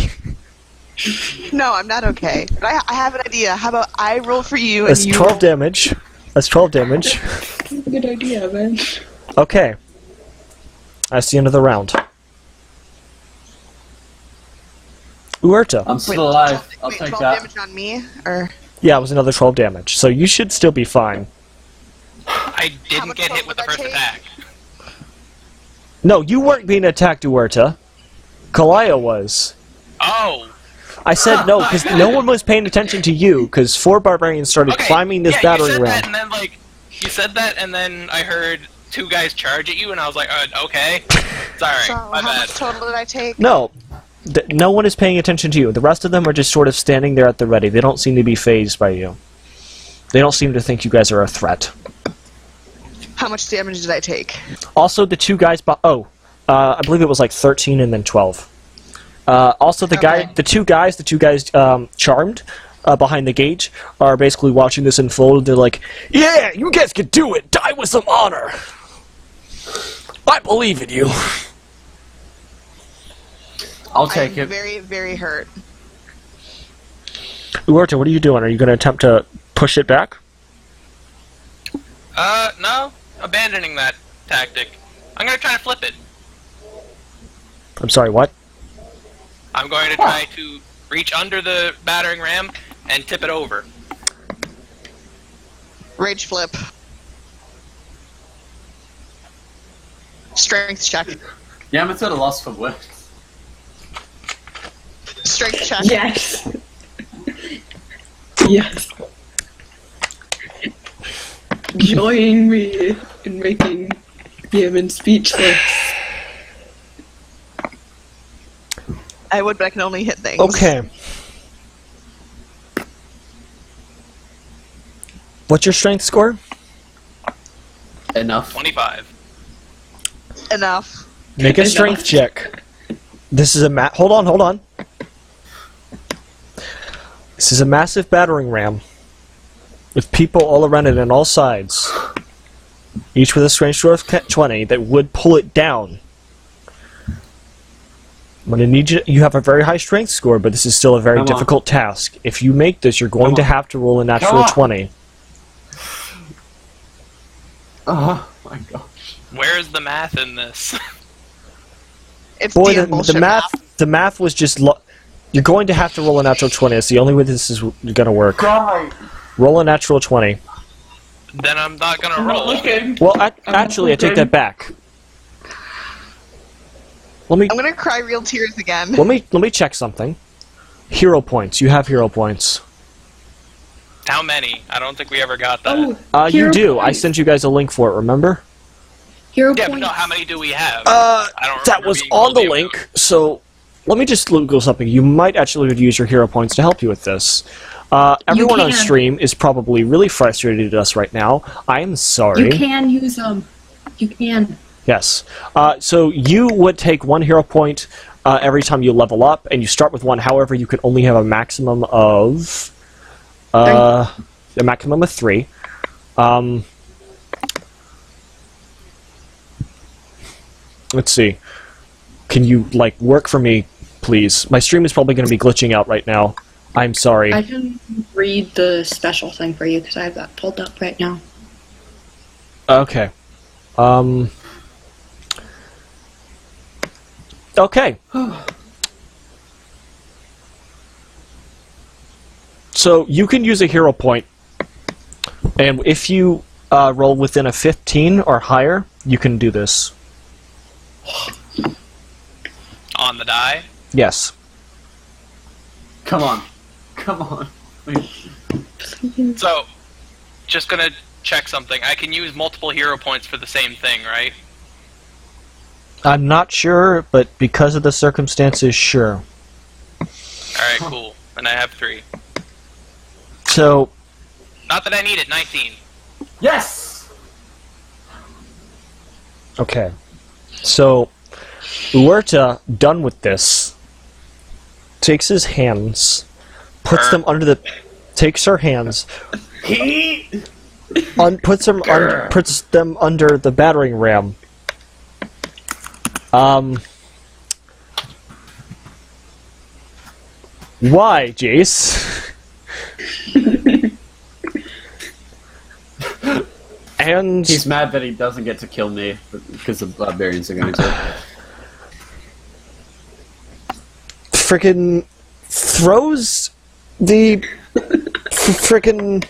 Speaker 4: No, I'm not okay. But I have an idea. How about I roll for you and
Speaker 1: That's
Speaker 4: you
Speaker 1: 12
Speaker 4: roll...
Speaker 1: damage. That's 12 damage.
Speaker 5: That's a good idea, man.
Speaker 1: Okay. That's the end of the round. Uerta.
Speaker 2: I'm still alive. I'll
Speaker 4: Wait,
Speaker 2: take
Speaker 4: 12
Speaker 2: that.
Speaker 4: damage on me? Or...
Speaker 1: Yeah, it was another 12 damage. So you should still be fine.
Speaker 3: I
Speaker 4: How
Speaker 3: didn't
Speaker 4: much
Speaker 3: get hit
Speaker 4: health
Speaker 3: with
Speaker 4: would
Speaker 3: the
Speaker 4: that
Speaker 3: first
Speaker 4: take?
Speaker 3: attack.
Speaker 1: No, you weren't being attacked, Uerta. Kalaya was.
Speaker 3: Oh.
Speaker 1: I said no, because no one was paying attention to you, because 4 barbarians started
Speaker 3: Okay.
Speaker 1: climbing this
Speaker 3: yeah,
Speaker 1: battering
Speaker 3: you said
Speaker 1: ram.
Speaker 3: that, and then you said that, and then I heard 2 guys charge at you, and I was like, okay. Sorry,
Speaker 4: So
Speaker 3: my
Speaker 4: how
Speaker 3: bad.
Speaker 4: much total did I take?
Speaker 1: No. No one is paying attention to you. The rest of them are just sort of standing there at the ready. They don't seem to be phased by you. They don't seem to think you guys are a threat.
Speaker 4: How much damage did I take?
Speaker 1: Also, the two guys. I believe it was like 13 and then 12. Also,
Speaker 4: Okay.
Speaker 1: the two guys charmed behind the gate are basically watching this unfold. They're like, "Yeah, you guys can do it. Die with some honor. I believe in you."
Speaker 2: I'll take
Speaker 4: I'm
Speaker 2: it.
Speaker 4: very, very hurt.
Speaker 1: Uerta, what are you doing? Are you going to attempt to push it back?
Speaker 3: No. Abandoning that tactic. I'm gonna try to flip it.
Speaker 1: I'm sorry, what?
Speaker 3: I'm going to try to reach under the battering ram and tip it over.
Speaker 4: Rage flip. Strength check.
Speaker 2: Yeah, I'm at a loss for words.
Speaker 4: Strength check.
Speaker 5: Yes. Yes. Join me in making Yemen speechless.
Speaker 4: I would, but I can only hit things.
Speaker 1: Okay. What's your strength score?
Speaker 2: Enough.
Speaker 3: 25.
Speaker 4: Enough.
Speaker 1: Make a strength check. This is a hold on. This is a massive battering ram with people all around it on all sides, each with a strength score of 20 that would pull it down. I'm going to need you. You have a very high strength score, but this is still a very
Speaker 2: Come on.
Speaker 1: difficult task. If you make this, you're going
Speaker 2: Come
Speaker 1: to
Speaker 2: on.
Speaker 1: have to roll a natural
Speaker 2: Come on.
Speaker 1: 20.
Speaker 2: Oh my gosh.
Speaker 3: Where's the math in this?
Speaker 4: It's
Speaker 1: Boy,
Speaker 4: DM bullshit
Speaker 1: the math was just. You're going to have to roll a natural 20. It's the only way this is going to work.
Speaker 2: God.
Speaker 1: Roll a natural 20.
Speaker 3: Then I'm not gonna roll.
Speaker 1: Well, actually, I take that back. Let me
Speaker 4: I'm gonna cry real tears again.
Speaker 1: let me check something. Hero points. You have hero points.
Speaker 3: How many? I don't think we ever got that.
Speaker 5: Oh,
Speaker 1: You
Speaker 5: hero
Speaker 1: do. I
Speaker 5: points.
Speaker 1: sent you guys a link for it. Remember?
Speaker 5: Hero
Speaker 3: Yeah, but
Speaker 5: points.
Speaker 3: no, how many do we have?
Speaker 1: That
Speaker 3: remember
Speaker 1: was
Speaker 3: being
Speaker 1: on the
Speaker 3: told you.
Speaker 1: link. So let me just Google something. You might actually use your hero points to help you with this. Everyone on
Speaker 5: can.
Speaker 1: stream is probably really frustrated at us right now. I am sorry.
Speaker 5: You can use them. You can.
Speaker 1: Yes. So you would take one hero point every time you level up, and you start with one. However, you can only have a maximum of a maximum of 3. Let's see. Can you work for me, please? My stream is probably going to be glitching out right now. I'm sorry.
Speaker 5: I can read the special thing for you because I have that pulled up right now.
Speaker 1: Okay. Okay. So you can use a hero point, and if you roll within a 15 or higher, you can do this.
Speaker 3: On the die?
Speaker 1: Yes.
Speaker 2: Come on. Come on. Please.
Speaker 3: So, just gonna check something. I can use multiple hero points for the same thing, right?
Speaker 1: I'm not sure, but because of the circumstances, sure.
Speaker 3: Alright, cool. And I have 3.
Speaker 1: So,
Speaker 3: Not that I need it, 19.
Speaker 2: Yes!
Speaker 1: okay. So, Uerta, done with this, takes his hands, puts them under the... Takes her hands, puts them under the battering ram. Why, Jace? And
Speaker 2: He's mad that he doesn't get to kill me because the barbarians are going to.
Speaker 1: frickin' throws the frickin'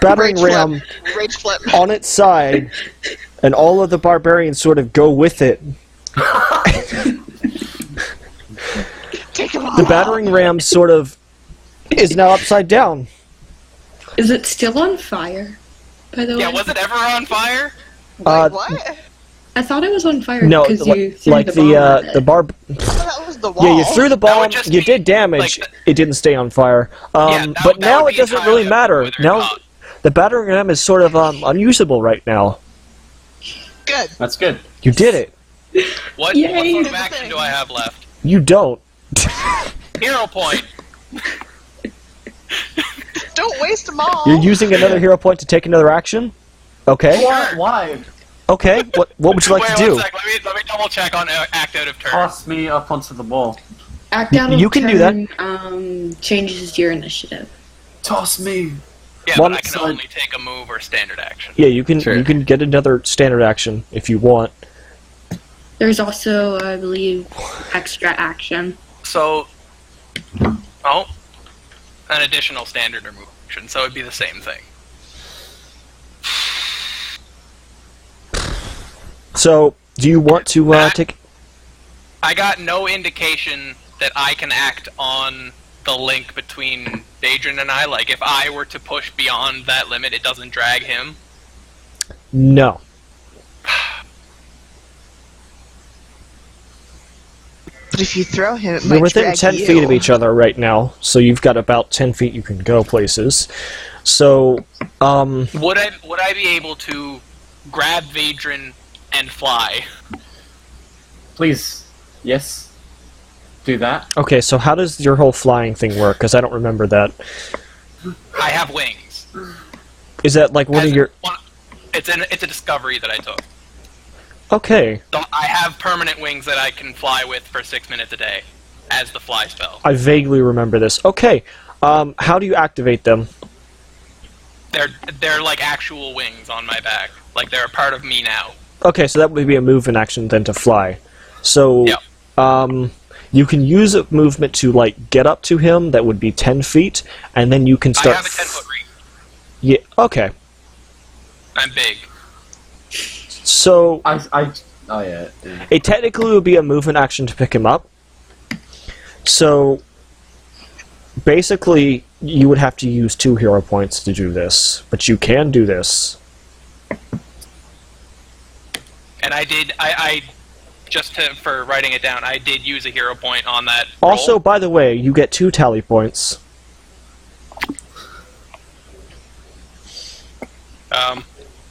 Speaker 1: battering
Speaker 4: Rage
Speaker 1: ram
Speaker 4: flip. Rage flip.
Speaker 1: on its side, and all of the barbarians sort of go with it.
Speaker 4: Take him off.
Speaker 1: The battering ram sort of is now upside down.
Speaker 5: Is it still on fire? By the way,
Speaker 3: Yeah, was it ever on fire?
Speaker 4: Wait,
Speaker 1: Uh,
Speaker 4: what?
Speaker 5: I thought it was on fire
Speaker 1: No,
Speaker 5: because you threw
Speaker 1: like
Speaker 5: the bomb at
Speaker 1: the
Speaker 5: it.
Speaker 1: barb.
Speaker 4: That was the wall.
Speaker 1: Yeah, you threw the
Speaker 3: That would
Speaker 1: bomb.
Speaker 3: just
Speaker 1: You
Speaker 3: be,
Speaker 1: did damage.
Speaker 3: like,
Speaker 1: it didn't stay on fire.
Speaker 3: Yeah,
Speaker 1: But
Speaker 3: that
Speaker 1: now
Speaker 3: would
Speaker 1: it
Speaker 3: be
Speaker 1: doesn't
Speaker 3: entirely
Speaker 1: really
Speaker 3: up to
Speaker 1: matter.
Speaker 3: whether or
Speaker 1: Now,
Speaker 3: not.
Speaker 1: The battering ram is sort of unusable right now.
Speaker 4: Good.
Speaker 2: That's good.
Speaker 1: You did it.
Speaker 3: What
Speaker 5: Yay.
Speaker 3: sort of action do I have left?
Speaker 1: You don't.
Speaker 3: Hero point.
Speaker 4: Don't waste them all.
Speaker 1: You're using another hero point to take another action? Okay.
Speaker 2: Why?
Speaker 1: Okay. What would you like
Speaker 3: Wait,
Speaker 1: to do?
Speaker 3: 1 sec. Let me double check on act out of turn.
Speaker 2: Toss me up onto the wall.
Speaker 5: Act out of
Speaker 1: You can do
Speaker 5: turn, changes your initiative.
Speaker 2: Toss me.
Speaker 3: Yeah,
Speaker 1: One
Speaker 3: but I can
Speaker 2: side.
Speaker 3: only take a move or standard action.
Speaker 1: Yeah, you can
Speaker 2: Sure.
Speaker 1: you can get another standard action if you want.
Speaker 5: There's also, I believe, extra action.
Speaker 3: So, an additional standard or move action, so it'd be the same thing.
Speaker 1: So, do you want to take...
Speaker 3: I got no indication that I can act on the link between Adrian and I. Like, if I were to push beyond that limit, it doesn't drag him.
Speaker 1: No.
Speaker 4: But if you throw him, it
Speaker 1: You're
Speaker 4: might
Speaker 1: within
Speaker 4: drag
Speaker 1: 10
Speaker 4: you.
Speaker 1: feet of each other right now, so you've got about 10 feet you can go places. So,
Speaker 3: Would I be able to grab Vadrin and fly?
Speaker 2: Please. Yes. Do that.
Speaker 1: okay, so how does your whole flying thing work? Because I don't remember that.
Speaker 3: I have wings.
Speaker 1: Is that like one of your...
Speaker 3: It's a discovery that I took.
Speaker 1: Okay,
Speaker 3: So I have permanent wings that I can fly with for 6 minutes a day, as the fly spell.
Speaker 1: I vaguely remember this. Okay, how do you activate them?
Speaker 3: They're like actual wings on my back. Like they're a part of me now.
Speaker 1: Okay, so that would be a movement action then to fly. So,
Speaker 3: Yep.
Speaker 1: you can use a movement to, like, get up to him, that would be 10 feet, and then you can
Speaker 3: I
Speaker 1: start...
Speaker 3: have a 10-foot reach.
Speaker 1: Yeah, okay.
Speaker 3: I'm big.
Speaker 1: So,
Speaker 2: Oh yeah.
Speaker 1: it technically would be a movement action to pick him up. So, basically, you would have to use 2 hero points to do this, but you can do this.
Speaker 3: And I just for writing it down, I did use a hero point on that
Speaker 1: Also,
Speaker 3: roll.
Speaker 1: by the way, you get 2 tally points.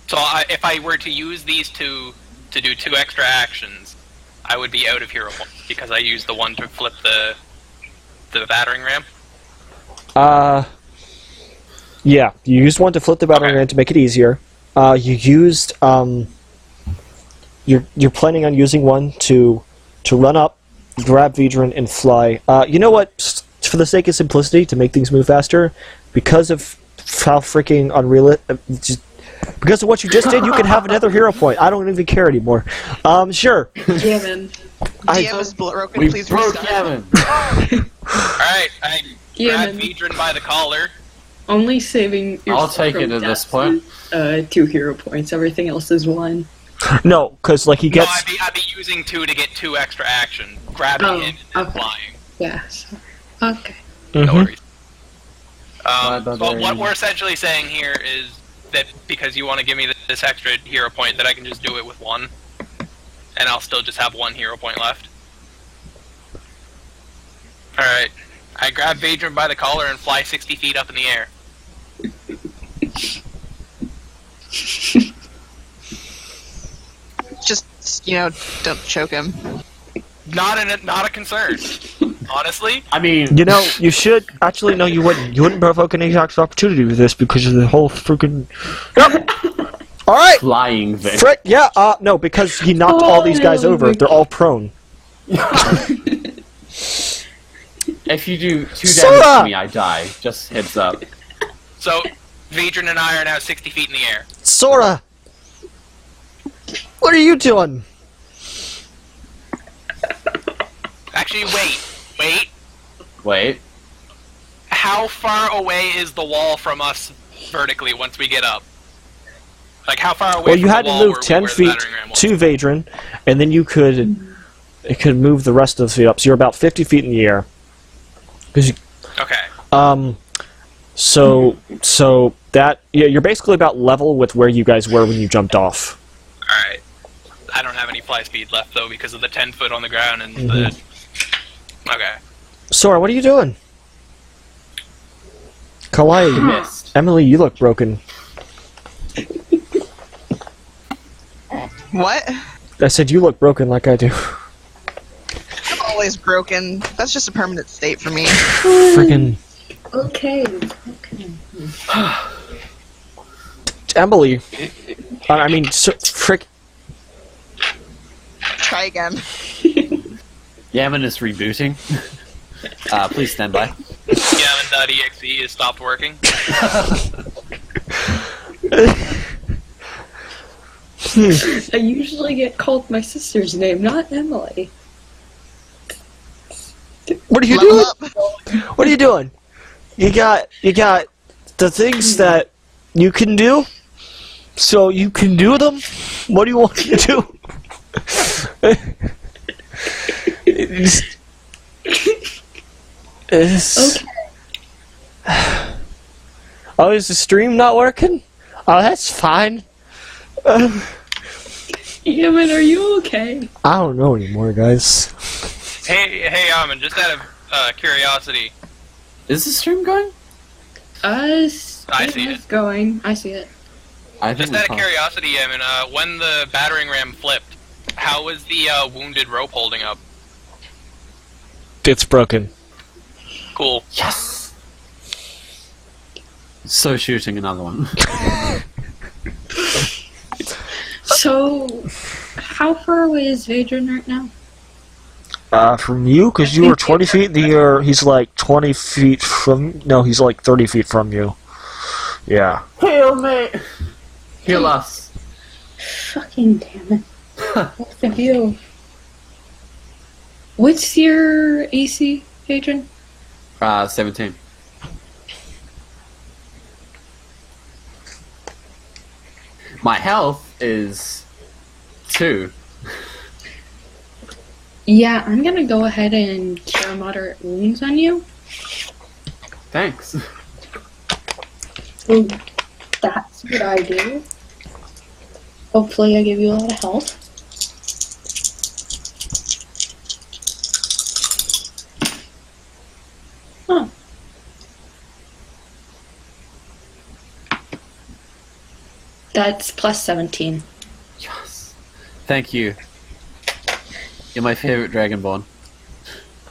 Speaker 3: So if I were to use these two to do 2 extra actions, I would be out of hero points because I used the one to flip the battering ram.
Speaker 1: Yeah, you used one to flip the battering
Speaker 3: Okay.
Speaker 1: ram to make it easier. You used, you're planning on using one to run up, grab Vedran, and fly. You know what? For the sake of simplicity, to make things move faster, because of how freaking because of what you just did, you can have another hero point. I don't even care anymore. Sure.
Speaker 5: Gavin.
Speaker 4: DM is broken.
Speaker 2: We
Speaker 4: Please
Speaker 2: broke
Speaker 4: restart.
Speaker 2: Gavin.
Speaker 3: Alright, I
Speaker 5: Yeah,
Speaker 3: grabbed
Speaker 5: man.
Speaker 3: Vedran by the collar.
Speaker 5: Only saving
Speaker 2: I'll
Speaker 5: yourself
Speaker 2: take
Speaker 5: from
Speaker 2: it at
Speaker 5: death
Speaker 2: this point.
Speaker 5: is, 2 hero points. Everything else is 1.
Speaker 1: No, because like he
Speaker 3: No,
Speaker 1: gets...
Speaker 3: I'd be using 2 to get 2 extra action, grabbing
Speaker 5: Oh,
Speaker 3: him and
Speaker 5: okay.
Speaker 3: flying.
Speaker 5: Yeah, sorry. Okay.
Speaker 3: No
Speaker 1: Mhm.
Speaker 3: worries.
Speaker 2: Bye,
Speaker 3: But
Speaker 2: barbarian.
Speaker 3: what we're essentially saying here is that because you want to give me this extra hero point, that I can just do it with 1, and I'll still just have 1 hero point left. Alright. I grab Vadran by the collar and fly 60 feet up in the air.
Speaker 4: Just, don't choke him.
Speaker 3: Not a concern. Honestly.
Speaker 2: I mean,
Speaker 1: You know, you should... Actually, no, you wouldn't. You wouldn't provoke an exact opportunity with this because of the whole freaking... Yep. Alright!
Speaker 2: flying thing.
Speaker 1: Frick, yeah, no, because he knocked all these guys
Speaker 5: Oh,
Speaker 1: over.
Speaker 5: my
Speaker 1: They're all prone.
Speaker 2: If you do 2 damage
Speaker 1: Sora!
Speaker 2: to me, I die. Just heads up.
Speaker 3: So, Vedran and I are now 60 feet in the air.
Speaker 1: Sora! What are you doing?
Speaker 3: Actually, wait.
Speaker 2: Wait.
Speaker 3: How far away is the wall from us vertically once we get up? Like, how far away
Speaker 1: Well,
Speaker 3: from
Speaker 1: you had
Speaker 3: the
Speaker 1: to
Speaker 3: wall
Speaker 1: move
Speaker 3: were
Speaker 1: 10
Speaker 3: where the
Speaker 1: feet
Speaker 3: battering ram was?
Speaker 1: to Vadran, and then you could... It could move the rest of the feet up. So you're about 50 feet in the air. 'Cause you,
Speaker 3: Okay.
Speaker 1: so that... Yeah, you're basically about level with where you guys were when you jumped off.
Speaker 3: Alright. I don't have any fly speed left, though, because of the 10 foot on the ground and
Speaker 1: Mm-hmm.
Speaker 3: the... Okay.
Speaker 1: Sora, what are you doing? Kawaii,
Speaker 2: Missed.
Speaker 1: Emily, you look broken.
Speaker 4: What?
Speaker 1: I said you look broken like I do.
Speaker 4: I'm always broken. That's just a permanent state for me.
Speaker 1: Friggin'
Speaker 5: Okay.
Speaker 1: Emily. I mean, frick.
Speaker 4: Try again.
Speaker 2: Yaman is rebooting. Please stand by.
Speaker 3: Gammon.exe has stopped working.
Speaker 5: I usually get called my sister's name, not Emily.
Speaker 1: What are you
Speaker 4: Level
Speaker 1: doing?
Speaker 4: up.
Speaker 1: What are you doing? You got the things that you can do, so you can do them. What do you want me to do? It's-
Speaker 5: Okay.
Speaker 1: Oh, is the stream not working? Oh, that's fine.
Speaker 5: Yaman, are you okay?
Speaker 1: I don't know anymore, guys.
Speaker 3: Hey, Yaman, just out of curiosity,
Speaker 2: Is the stream going?
Speaker 3: I see
Speaker 5: It's
Speaker 3: it.
Speaker 5: going. I see it.
Speaker 2: I think
Speaker 3: Just
Speaker 2: we
Speaker 3: out of
Speaker 2: can't.
Speaker 3: curiosity, Yaman, when the battering ram flipped, how was the wounded rope holding up?
Speaker 1: It's broken.
Speaker 3: Cool.
Speaker 2: Yes! So shooting another one.
Speaker 5: So, how far away is Vadron right now?
Speaker 1: From you, because you were 20 feet in the air, he's like 20 feet from... No, he's like 30 feet from you. Yeah.
Speaker 2: Heal me! Heal us.
Speaker 5: Fucking damn it. Both of you. What's your AC, Vadron?
Speaker 2: 17. My health is 2.
Speaker 5: Yeah, I'm gonna go ahead and cure moderate wounds on you.
Speaker 2: Thanks.
Speaker 5: So that's what I do. Hopefully I give you a lot of health. Huh. That's plus 17.
Speaker 2: Yes. Thank you. You're my favorite Dragonborn.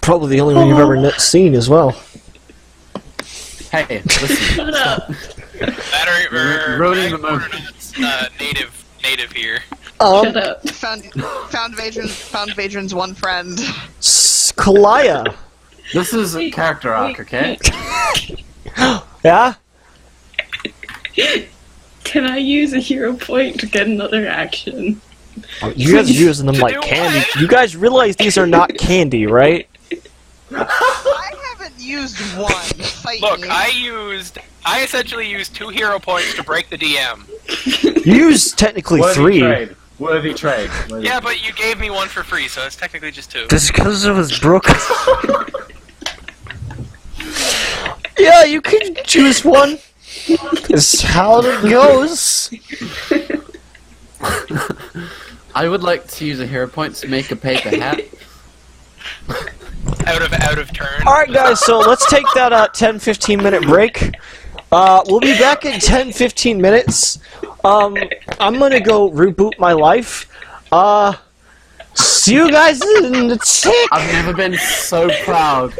Speaker 1: Probably the only one you've ever seen as well.
Speaker 2: Hey, listen.
Speaker 5: Shut up.
Speaker 3: Battery
Speaker 2: Ruining the moment.
Speaker 3: native here.
Speaker 5: Shut up.
Speaker 4: Found Vadron's one friend.
Speaker 1: Kalaya.
Speaker 2: This is a character arc, okay?
Speaker 1: Yeah?
Speaker 5: Can I use a hero point to get another action?
Speaker 1: You guys are using them
Speaker 3: To
Speaker 1: like
Speaker 3: do
Speaker 1: candy.
Speaker 3: what?
Speaker 1: You guys realize these are not candy, right?
Speaker 4: I haven't used one. Fight
Speaker 3: Look,
Speaker 4: me.
Speaker 3: I essentially used 2 hero points to break the DM.
Speaker 1: You used technically
Speaker 2: Worthy
Speaker 1: 3.
Speaker 2: trade. Worthy trade. Worthy
Speaker 3: Yeah, but you gave me 1 for free, so it's technically just 2.
Speaker 1: This is because it was broken. Yeah, you can choose one. It's how it goes.
Speaker 2: I would like to use a hero point to make a paper hat.
Speaker 3: Out of turn.
Speaker 1: Alright guys, so let's take that 10-15 minute break. We'll be back in 10-15 minutes. I'm gonna go reboot my life. See you guys in the tick!
Speaker 2: I've never been so proud.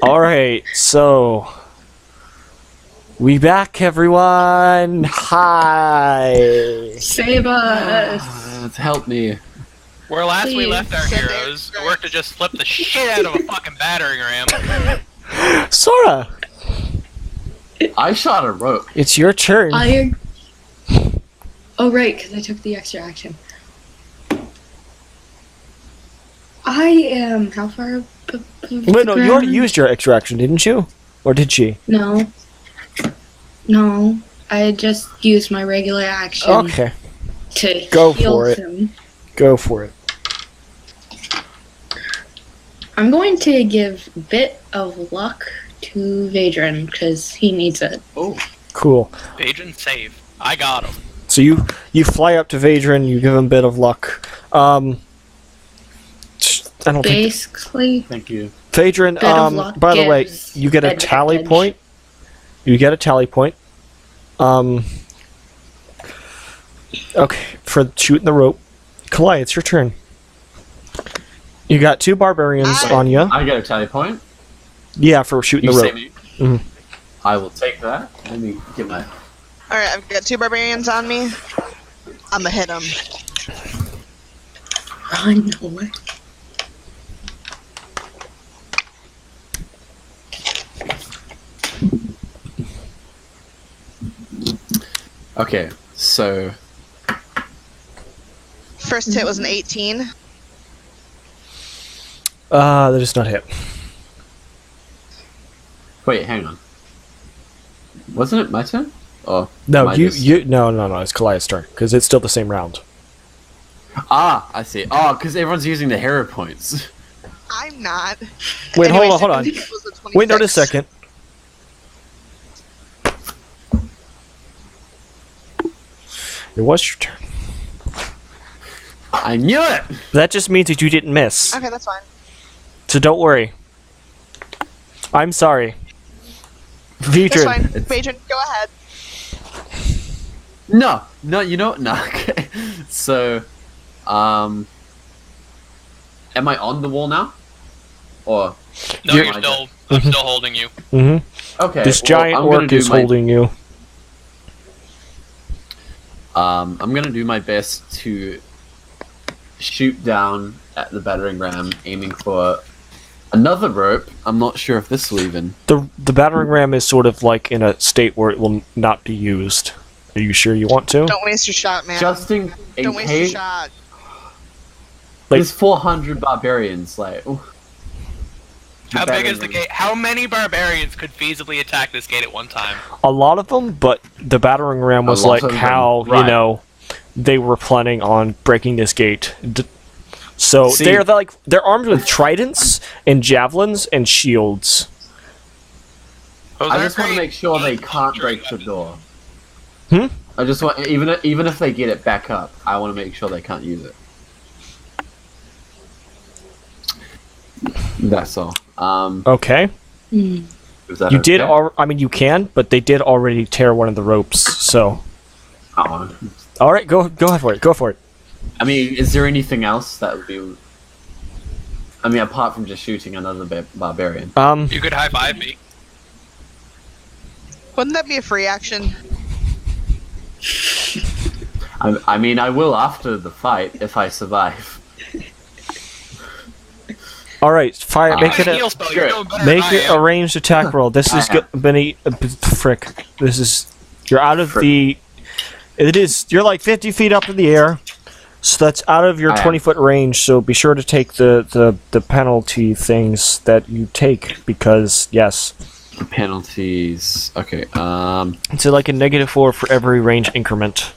Speaker 1: Alright, so... We back, everyone! Hi!
Speaker 5: Save us!
Speaker 2: Help me.
Speaker 3: Where last we
Speaker 5: Please.
Speaker 3: left our heroes, were to just flip the shit out of a fucking battering ram.
Speaker 1: Sora!
Speaker 2: I shot a rope.
Speaker 1: It's your turn.
Speaker 5: Oh, right, because I took the extra action. I am... How far up
Speaker 1: Wait, no, you already used your extra action, didn't you? Or did she?
Speaker 5: No. No. I just used my regular action
Speaker 1: Okay,
Speaker 5: to
Speaker 1: Go
Speaker 5: heal
Speaker 1: for it.
Speaker 5: him.
Speaker 1: go for it.
Speaker 5: I'm going to give Bit of Luck to Vadron, because he needs it.
Speaker 2: Oh.
Speaker 1: Cool.
Speaker 3: Agent save. I got him.
Speaker 1: So you fly up to Vadron, you give him a bit of luck. I don't think...
Speaker 5: Basically,
Speaker 2: Thank you.
Speaker 1: Vadron,
Speaker 5: Bit of luck
Speaker 1: by the way,
Speaker 5: gives
Speaker 1: you get a
Speaker 5: advantage.
Speaker 1: tally point. You get a tally point. Okay, for shooting the rope. Kalai, it's your turn. You got 2 barbarians on you.
Speaker 2: I get a tally point.
Speaker 1: Yeah, for shooting
Speaker 2: You
Speaker 1: the
Speaker 2: say
Speaker 1: rope.
Speaker 2: me.
Speaker 1: Mhm.
Speaker 2: I will take that. Let me get my...
Speaker 4: Alright, I've got 2 barbarians on me. I'ma hit them.
Speaker 5: run away.
Speaker 2: Okay, so...
Speaker 4: First hit was an 18.
Speaker 1: That is not hit.
Speaker 2: Wait, hang on. Wasn't it my turn? Oh,
Speaker 1: No,
Speaker 2: am I
Speaker 1: you
Speaker 2: just-
Speaker 1: no, it's Kalai's turn because it's still the same round.
Speaker 2: Ah, I see. Oh, because everyone's using the hero points.
Speaker 4: I'm not.
Speaker 1: Wait,
Speaker 4: Anyways,
Speaker 1: hold on.
Speaker 4: it was a
Speaker 1: Wait, no,
Speaker 4: 26.
Speaker 1: just a second. It was your turn.
Speaker 2: I knew it!
Speaker 1: That just means that you didn't miss.
Speaker 4: Okay, that's fine.
Speaker 1: So don't worry. I'm sorry.
Speaker 4: That's
Speaker 1: Vedran.
Speaker 4: fine.
Speaker 2: It's-
Speaker 4: Patron, go ahead.
Speaker 2: No, you know what? No, okay. So, am I on the wall now? Or...
Speaker 3: No,
Speaker 1: You're-
Speaker 3: you're still. I'm still holding you.
Speaker 1: Mm-hmm.
Speaker 2: Okay,
Speaker 1: This
Speaker 2: well,
Speaker 1: giant
Speaker 2: I'm gonna
Speaker 1: orc
Speaker 2: do
Speaker 1: is
Speaker 2: my-
Speaker 1: holding you.
Speaker 2: I'm gonna do my best to shoot down at the battering ram, aiming for another rope. I'm not sure if this will even...
Speaker 1: The battering ram is sort of like in a state where it will not be used. Are you sure you want to?
Speaker 4: Don't waste your shot, man.
Speaker 2: Just in
Speaker 4: Don't waste your
Speaker 2: case...
Speaker 4: shot.
Speaker 2: There's 400 barbarians, like... ooh.
Speaker 3: How big is the
Speaker 2: battering ram.
Speaker 3: gate? How many barbarians could feasibly attack this gate at one time?
Speaker 1: A lot of them, but the battering ram was
Speaker 2: lot
Speaker 1: like
Speaker 2: of them,
Speaker 1: how,
Speaker 2: right.
Speaker 1: you know, they were planning on breaking this gate. So
Speaker 2: See-
Speaker 1: they're armed with tridents and javelins and shields.
Speaker 3: Those
Speaker 2: I
Speaker 3: are
Speaker 2: just want to
Speaker 3: great.
Speaker 2: make sure they can't break the door.
Speaker 1: Hmm?
Speaker 2: I just want, even if they get it back up, I want to make sure they can't use it. That's all.
Speaker 1: Okay.
Speaker 5: Hmm.
Speaker 2: Is that
Speaker 1: You did
Speaker 2: okay?
Speaker 1: I mean you can, but they did already tear one of the ropes. So,
Speaker 2: Oh.
Speaker 1: all right, go ahead for it. Go for it.
Speaker 2: I mean, is there anything else that would be? I mean, apart from just shooting another barbarian.
Speaker 3: You could high five me.
Speaker 4: Wouldn't that be a free action?
Speaker 2: I mean, I will after the fight if I survive.
Speaker 1: All right, fire. Make it
Speaker 3: Heal
Speaker 1: a
Speaker 3: spell, you're doing better
Speaker 1: make
Speaker 3: than I
Speaker 1: it a
Speaker 3: am.
Speaker 1: ranged attack roll. This is frick. This is you're out of the. It is you're like 50 feet up in the air, so that's out of your
Speaker 2: I am.
Speaker 1: 20-foot range. So be sure to take the penalty things that you take because yes,
Speaker 2: The penalties. Okay.
Speaker 1: it's like a -4 for every range increment.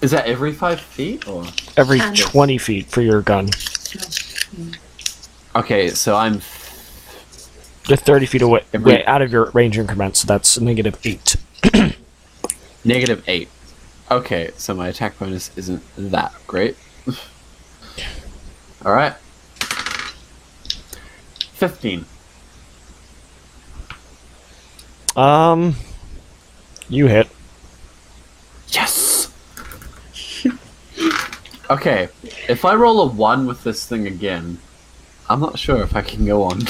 Speaker 2: Is that every 5 feet or?
Speaker 1: Every
Speaker 5: 10.
Speaker 1: 20 feet for your gun.
Speaker 2: Okay, so I'm.
Speaker 1: You're 30 feet away,
Speaker 2: Every-
Speaker 1: out of your range increment, so that's -8.
Speaker 2: -8. Okay, so my attack bonus isn't that great. Alright. 15.
Speaker 1: You hit.
Speaker 2: Yes! Okay, if I roll a 1 with this thing again, I'm not sure if I can go on.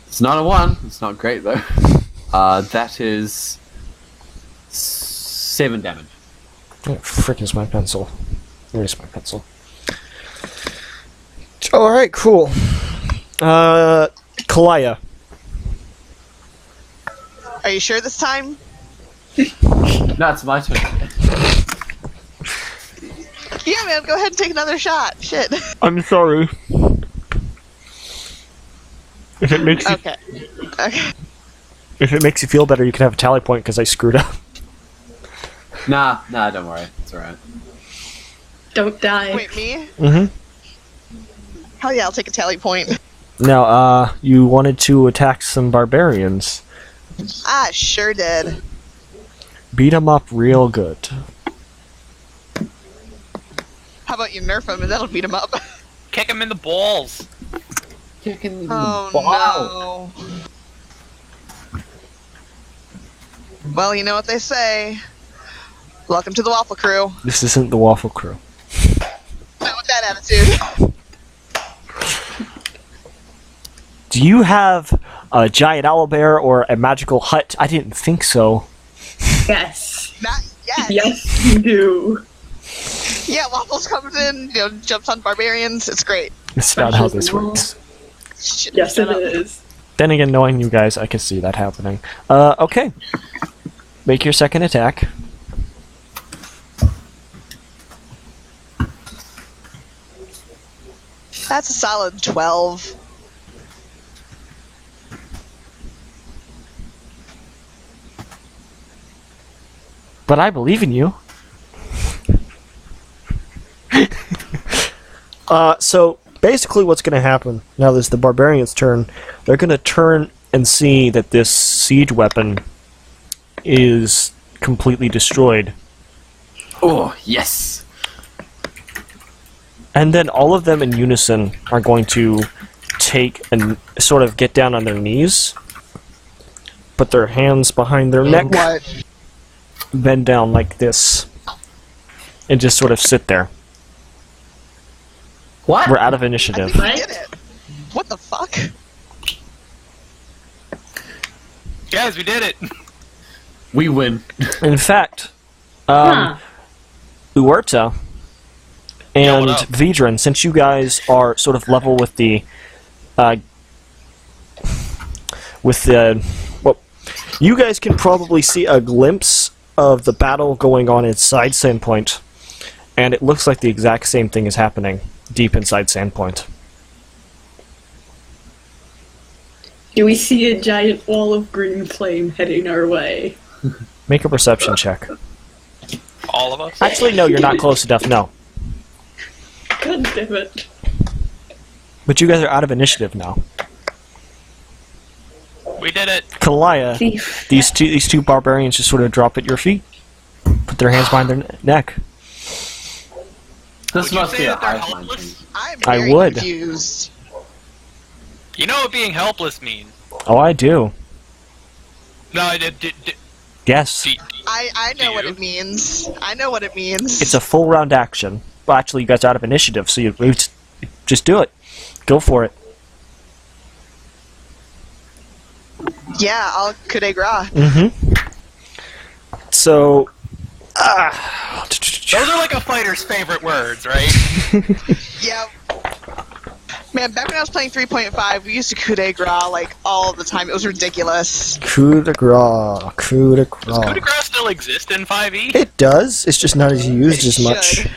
Speaker 2: It's not a 1. It's not great though. That is 7 damage.
Speaker 1: Oh, frick is my pencil. Where's my pencil? Alright, cool. Kalaya.
Speaker 6: Are you sure this time?
Speaker 2: No, it's my turn.
Speaker 6: Yeah, man, go ahead and take another shot. Shit.
Speaker 1: I'm sorry. If it makes you,
Speaker 6: Okay. Okay.
Speaker 1: if it makes you feel better, you can have a tally point because I screwed up.
Speaker 2: Nah, don't worry. It's alright.
Speaker 5: Don't die.
Speaker 6: Wait, me?
Speaker 1: Mm-hmm.
Speaker 6: Hell yeah, I'll take a tally point.
Speaker 1: Now, you wanted to attack some barbarians.
Speaker 6: I sure did.
Speaker 1: Beat them up real good.
Speaker 6: How about you nerf him and that'll beat him up?
Speaker 3: Kick him in the balls.
Speaker 2: Kicking
Speaker 6: Oh no. Well, you know what they say. Welcome to the Waffle Crew.
Speaker 1: This isn't the Waffle Crew.
Speaker 6: Not with that attitude.
Speaker 1: Do you have a giant owlbear or a magical hut? I didn't think so.
Speaker 5: Yes.
Speaker 6: Not yet.
Speaker 5: Yes, you do.
Speaker 6: Yeah, Waffles comes in, jumps on barbarians. It's great.
Speaker 1: That's not how this works.
Speaker 6: Shit,
Speaker 5: Yes,
Speaker 6: shut
Speaker 5: it
Speaker 6: up.
Speaker 5: is.
Speaker 1: Then again, knowing you guys, I can see that happening. Okay. Make your second attack.
Speaker 6: That's a solid 12.
Speaker 1: But I believe in you. So basically what's going to happen, now that it's the barbarian's turn, they're going to turn and see that this siege weapon is completely destroyed.
Speaker 2: Oh, yes!
Speaker 1: And then all of them in unison are going to take and sort of get down on their knees, put their hands behind their neck,
Speaker 6: What?
Speaker 1: bend down like this, and just sort of sit there.
Speaker 2: What?
Speaker 1: We're out of
Speaker 6: I
Speaker 1: initiative.
Speaker 6: think we did it. What the fuck?
Speaker 3: Guys, we did it.
Speaker 2: We win.
Speaker 1: In fact,
Speaker 5: Huh.
Speaker 1: Uerta and
Speaker 3: what up?
Speaker 1: Vedran, since you guys are sort of level with the well, you guys can probably see a glimpse of the battle going on inside Sandpoint, and it looks like the exact same thing is happening deep inside Sandpoint.
Speaker 5: Do we see a giant wall of green flame heading our way?
Speaker 1: Make a perception check.
Speaker 3: All of us.
Speaker 1: Actually, no, you're not close enough, no.
Speaker 5: God damn it.
Speaker 1: But you guys are out of initiative now.
Speaker 3: We did it.
Speaker 1: Kalaya,
Speaker 5: Thief.
Speaker 1: these two barbarians just sort of drop at your feet, put their hands behind their neck.
Speaker 2: This
Speaker 3: Would you
Speaker 2: must
Speaker 3: say
Speaker 2: be a
Speaker 3: that they're
Speaker 2: hive mind
Speaker 3: helpless?
Speaker 2: thing.
Speaker 6: I'm
Speaker 1: I
Speaker 6: very
Speaker 1: would.
Speaker 6: confused.
Speaker 3: You know what being helpless means.
Speaker 1: Oh, I do.
Speaker 3: No, I did.
Speaker 1: Yes.
Speaker 6: I know
Speaker 3: Do
Speaker 6: what
Speaker 3: you?
Speaker 6: it means. I know what it means.
Speaker 1: It's a full round action. Well, actually, you guys are out of initiative, so you just do it. Go for it.
Speaker 6: Yeah, I'll coup de grace.
Speaker 1: Mm-hmm. So,
Speaker 3: Those are like a fighter's favorite words, right?
Speaker 6: Yeah. Man, back when I was playing 3.5, we used to coup de grace like all the time. It was ridiculous.
Speaker 1: coup de grace, coup de
Speaker 3: Does coup de
Speaker 1: grace.
Speaker 3: grace still exist in 5e?
Speaker 1: It does. It's just not as used as much.
Speaker 6: should.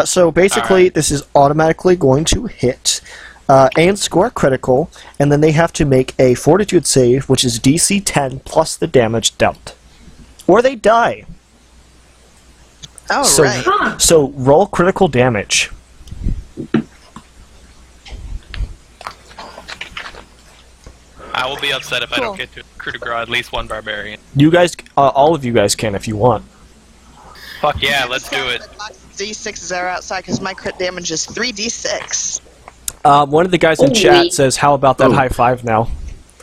Speaker 1: So basically,
Speaker 3: Alright.
Speaker 1: this is automatically going to hit and score critical, and then they have to make a Fortitude save, which is DC 10 plus the damage dealt, or they die.
Speaker 6: Oh,
Speaker 1: So-
Speaker 6: right.
Speaker 5: Huh.
Speaker 1: So roll critical damage.
Speaker 3: I will be upset if I
Speaker 6: Cool.
Speaker 3: don't get to coup de grace at least one barbarian.
Speaker 1: You guys, all of you guys can if you want.
Speaker 3: Fuck yeah, let's do it.
Speaker 6: D6s are outside because my crit damage is 3d6.
Speaker 1: One of the guys in
Speaker 5: Holy.
Speaker 1: chat says, "How about that
Speaker 2: Ooh.
Speaker 1: high five now?"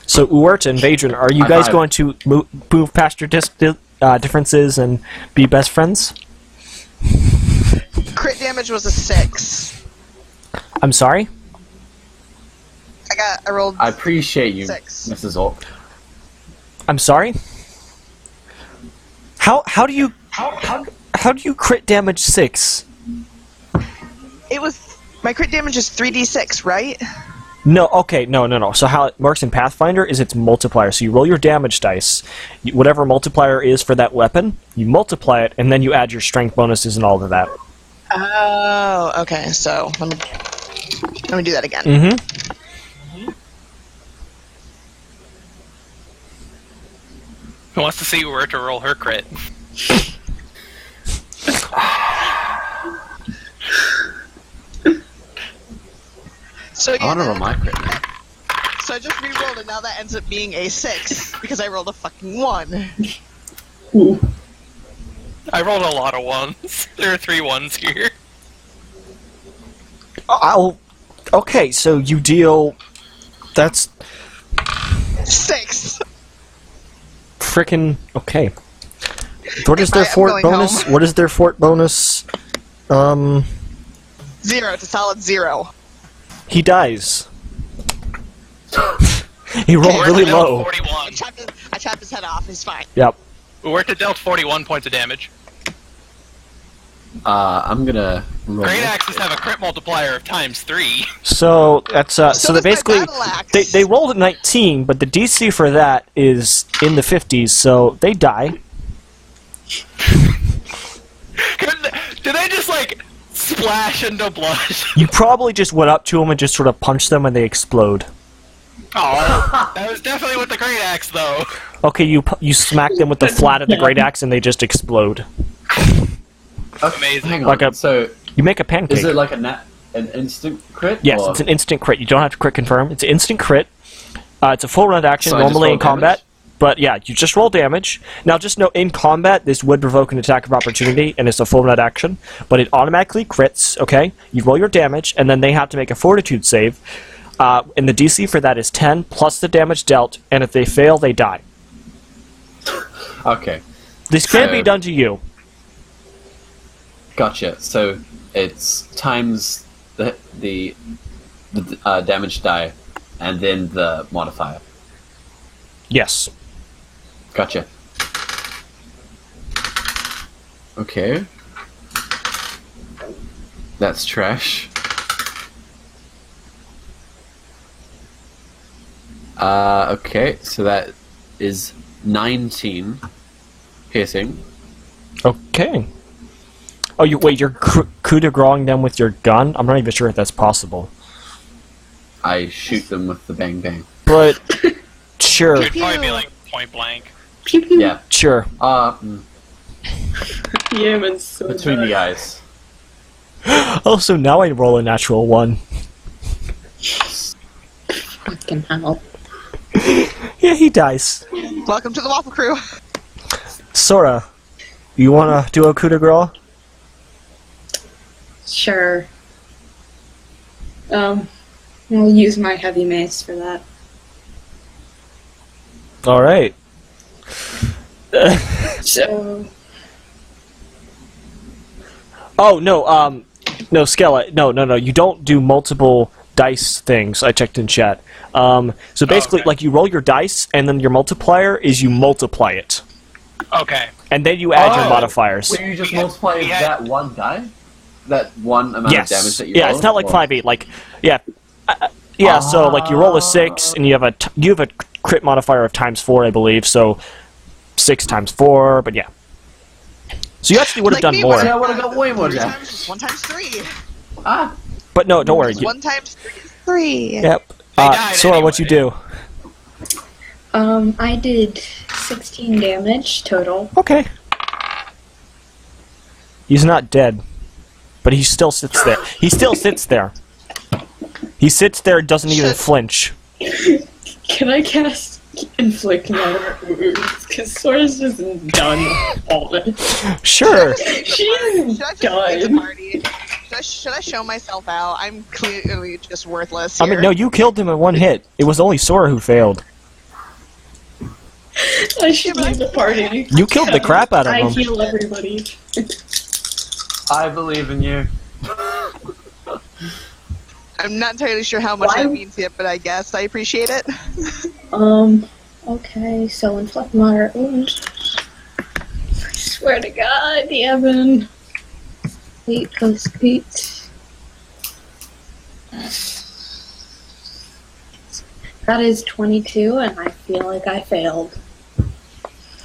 Speaker 1: So Uerta and Vadran, are you
Speaker 2: High
Speaker 1: guys
Speaker 2: five.
Speaker 1: going to move past your differences and be best friends?
Speaker 6: Crit damage was a 6.
Speaker 1: I'm sorry?
Speaker 6: I rolled.
Speaker 2: I appreciate you,
Speaker 6: 6.
Speaker 2: Mrs. Orc.
Speaker 1: I'm sorry? How do you crit damage 6?
Speaker 6: It was. My crit damage is 3d6, right?
Speaker 1: No, okay, no. So how it works in Pathfinder is it's multiplier. So you roll your damage dice, whatever multiplier is for that weapon, you multiply it, and then you add your strength bonuses and all of that.
Speaker 6: Oh, okay. So let me do that again.
Speaker 1: Mm-hmm.
Speaker 3: Who wants to see where to roll her crit?
Speaker 6: So
Speaker 2: I want to roll my crit now.
Speaker 6: So I just re-rolled, and now that ends up being a 6 because I rolled a fucking 1.
Speaker 5: Ooh.
Speaker 3: I rolled a lot of 1s. There are 3 1s here.
Speaker 1: Okay, so you deal... That's...
Speaker 6: 6.
Speaker 1: Frickin' okay. What is their
Speaker 6: I'm
Speaker 1: fort
Speaker 6: going
Speaker 1: bonus?
Speaker 6: home.
Speaker 1: What is their fort bonus?
Speaker 6: 0. It's a solid 0.
Speaker 1: He dies. He rolled really low.
Speaker 3: 41.
Speaker 6: I chopped his head off. It's fine.
Speaker 1: Yep.
Speaker 3: We're dealt 41 points of damage.
Speaker 2: I'm gonna roll.
Speaker 3: Great axes have a crit multiplier of ×3.
Speaker 1: So that's so
Speaker 6: does
Speaker 1: they
Speaker 6: my
Speaker 1: basically
Speaker 6: battle axe.
Speaker 1: they rolled a 19, but the DC for that is in the 50s, so they die.
Speaker 3: Did they just like splash into blood?
Speaker 1: You probably just went up to them and just sort of punched them and they explode.
Speaker 3: Oh, that was definitely with the great axe, though.
Speaker 1: Okay, you smack them with the flat of the great axe and they just explode.
Speaker 3: Amazing.
Speaker 2: Hang on.
Speaker 1: Like a-
Speaker 2: So
Speaker 1: You make a pancake.
Speaker 2: is it like an instant crit?
Speaker 1: Yes,
Speaker 2: or-
Speaker 1: it's an instant crit. You don't have to crit confirm. It's an instant crit. It's a full round action,
Speaker 2: So I just
Speaker 1: normally
Speaker 2: roll
Speaker 1: in combat.
Speaker 2: damage?
Speaker 1: But yeah, you just roll damage. Now just know, in combat, this would provoke an attack of opportunity, and it's a full round action. But it automatically crits, okay? You roll your damage, and then they have to make a fortitude save. And the DC for that is 10, plus the damage dealt, and if they fail, they die.
Speaker 2: Okay,
Speaker 1: This can be
Speaker 2: So-
Speaker 1: done to you.
Speaker 2: gotcha. So it's times the damage die, and then the modifier.
Speaker 1: Yes.
Speaker 2: Gotcha. Okay. That's trash. Okay, so that is 19 piercing.
Speaker 1: Okay. Oh, you're coup de grace them with your gun? I'm not even sure if that's possible.
Speaker 2: I shoot them with the bang bang.
Speaker 1: But, sure,
Speaker 3: It'd probably be like point blank.
Speaker 5: Pew pew.
Speaker 2: Yeah.
Speaker 1: sure.
Speaker 5: Yeah, man, so
Speaker 2: Between
Speaker 5: bad.
Speaker 2: the eyes.
Speaker 1: Oh, so now I roll a natural 1.
Speaker 5: Fucking hell.
Speaker 1: Yeah, he dies.
Speaker 6: Welcome to the Waffle Crew.
Speaker 1: Sora, you wanna do a coup de grace?
Speaker 5: Sure. I'll use my heavy mace for that.
Speaker 1: Alright.
Speaker 5: So,
Speaker 1: Oh, no, no, Skella, no, you don't do multiple dice things, I checked in chat. So basically,
Speaker 3: okay.
Speaker 1: like, you roll your dice, and then your multiplier is you multiply it.
Speaker 3: Okay.
Speaker 1: And then you add your
Speaker 2: Oh,
Speaker 1: modifiers.
Speaker 2: So you just multiply
Speaker 3: we had-
Speaker 2: that one die? That one amount
Speaker 1: Yes.
Speaker 2: of damage that you
Speaker 1: Yeah,
Speaker 2: roll?
Speaker 1: it's not like
Speaker 2: Or-
Speaker 1: 5e, like, yeah. Yeah, so, like, you roll a 6, and you have a crit modifier of ×4, I believe, so 6 times 4, but yeah. So you actually would have
Speaker 6: Like
Speaker 1: done
Speaker 6: me,
Speaker 1: more.
Speaker 6: when
Speaker 2: Yeah, I would have got way more
Speaker 6: 3
Speaker 2: damage.
Speaker 6: times 1 times 3.
Speaker 2: Ah!
Speaker 1: But no, don't worry.
Speaker 6: 1 times 3 is 3.
Speaker 1: Yep.
Speaker 3: died
Speaker 1: Sora, what'd you do?
Speaker 5: I did 16 damage total.
Speaker 1: Okay. He's not dead. But he still sits there. He still sits there. He sits there and doesn't even flinch.
Speaker 5: Can I cast inflict moderate wounds? Because Sora's just done all this.
Speaker 1: Sure.
Speaker 5: She is
Speaker 6: Should I just leave the
Speaker 5: done.
Speaker 6: party? Should I show myself out? I'm clearly just worthless
Speaker 1: I
Speaker 6: here.
Speaker 1: mean, no, you killed him in one hit. It was only Sora who failed.
Speaker 5: I should leave the party.
Speaker 1: You killed the crap out of
Speaker 5: I
Speaker 1: him.
Speaker 5: heal everybody.
Speaker 2: I believe in you.
Speaker 6: I'm not entirely sure how much
Speaker 5: Why-
Speaker 6: that means yet, but I guess I appreciate it.
Speaker 5: Okay, so inflict moderate wounds. I swear to God, Evan. 8 plus 8. That is 22, and I feel like I failed.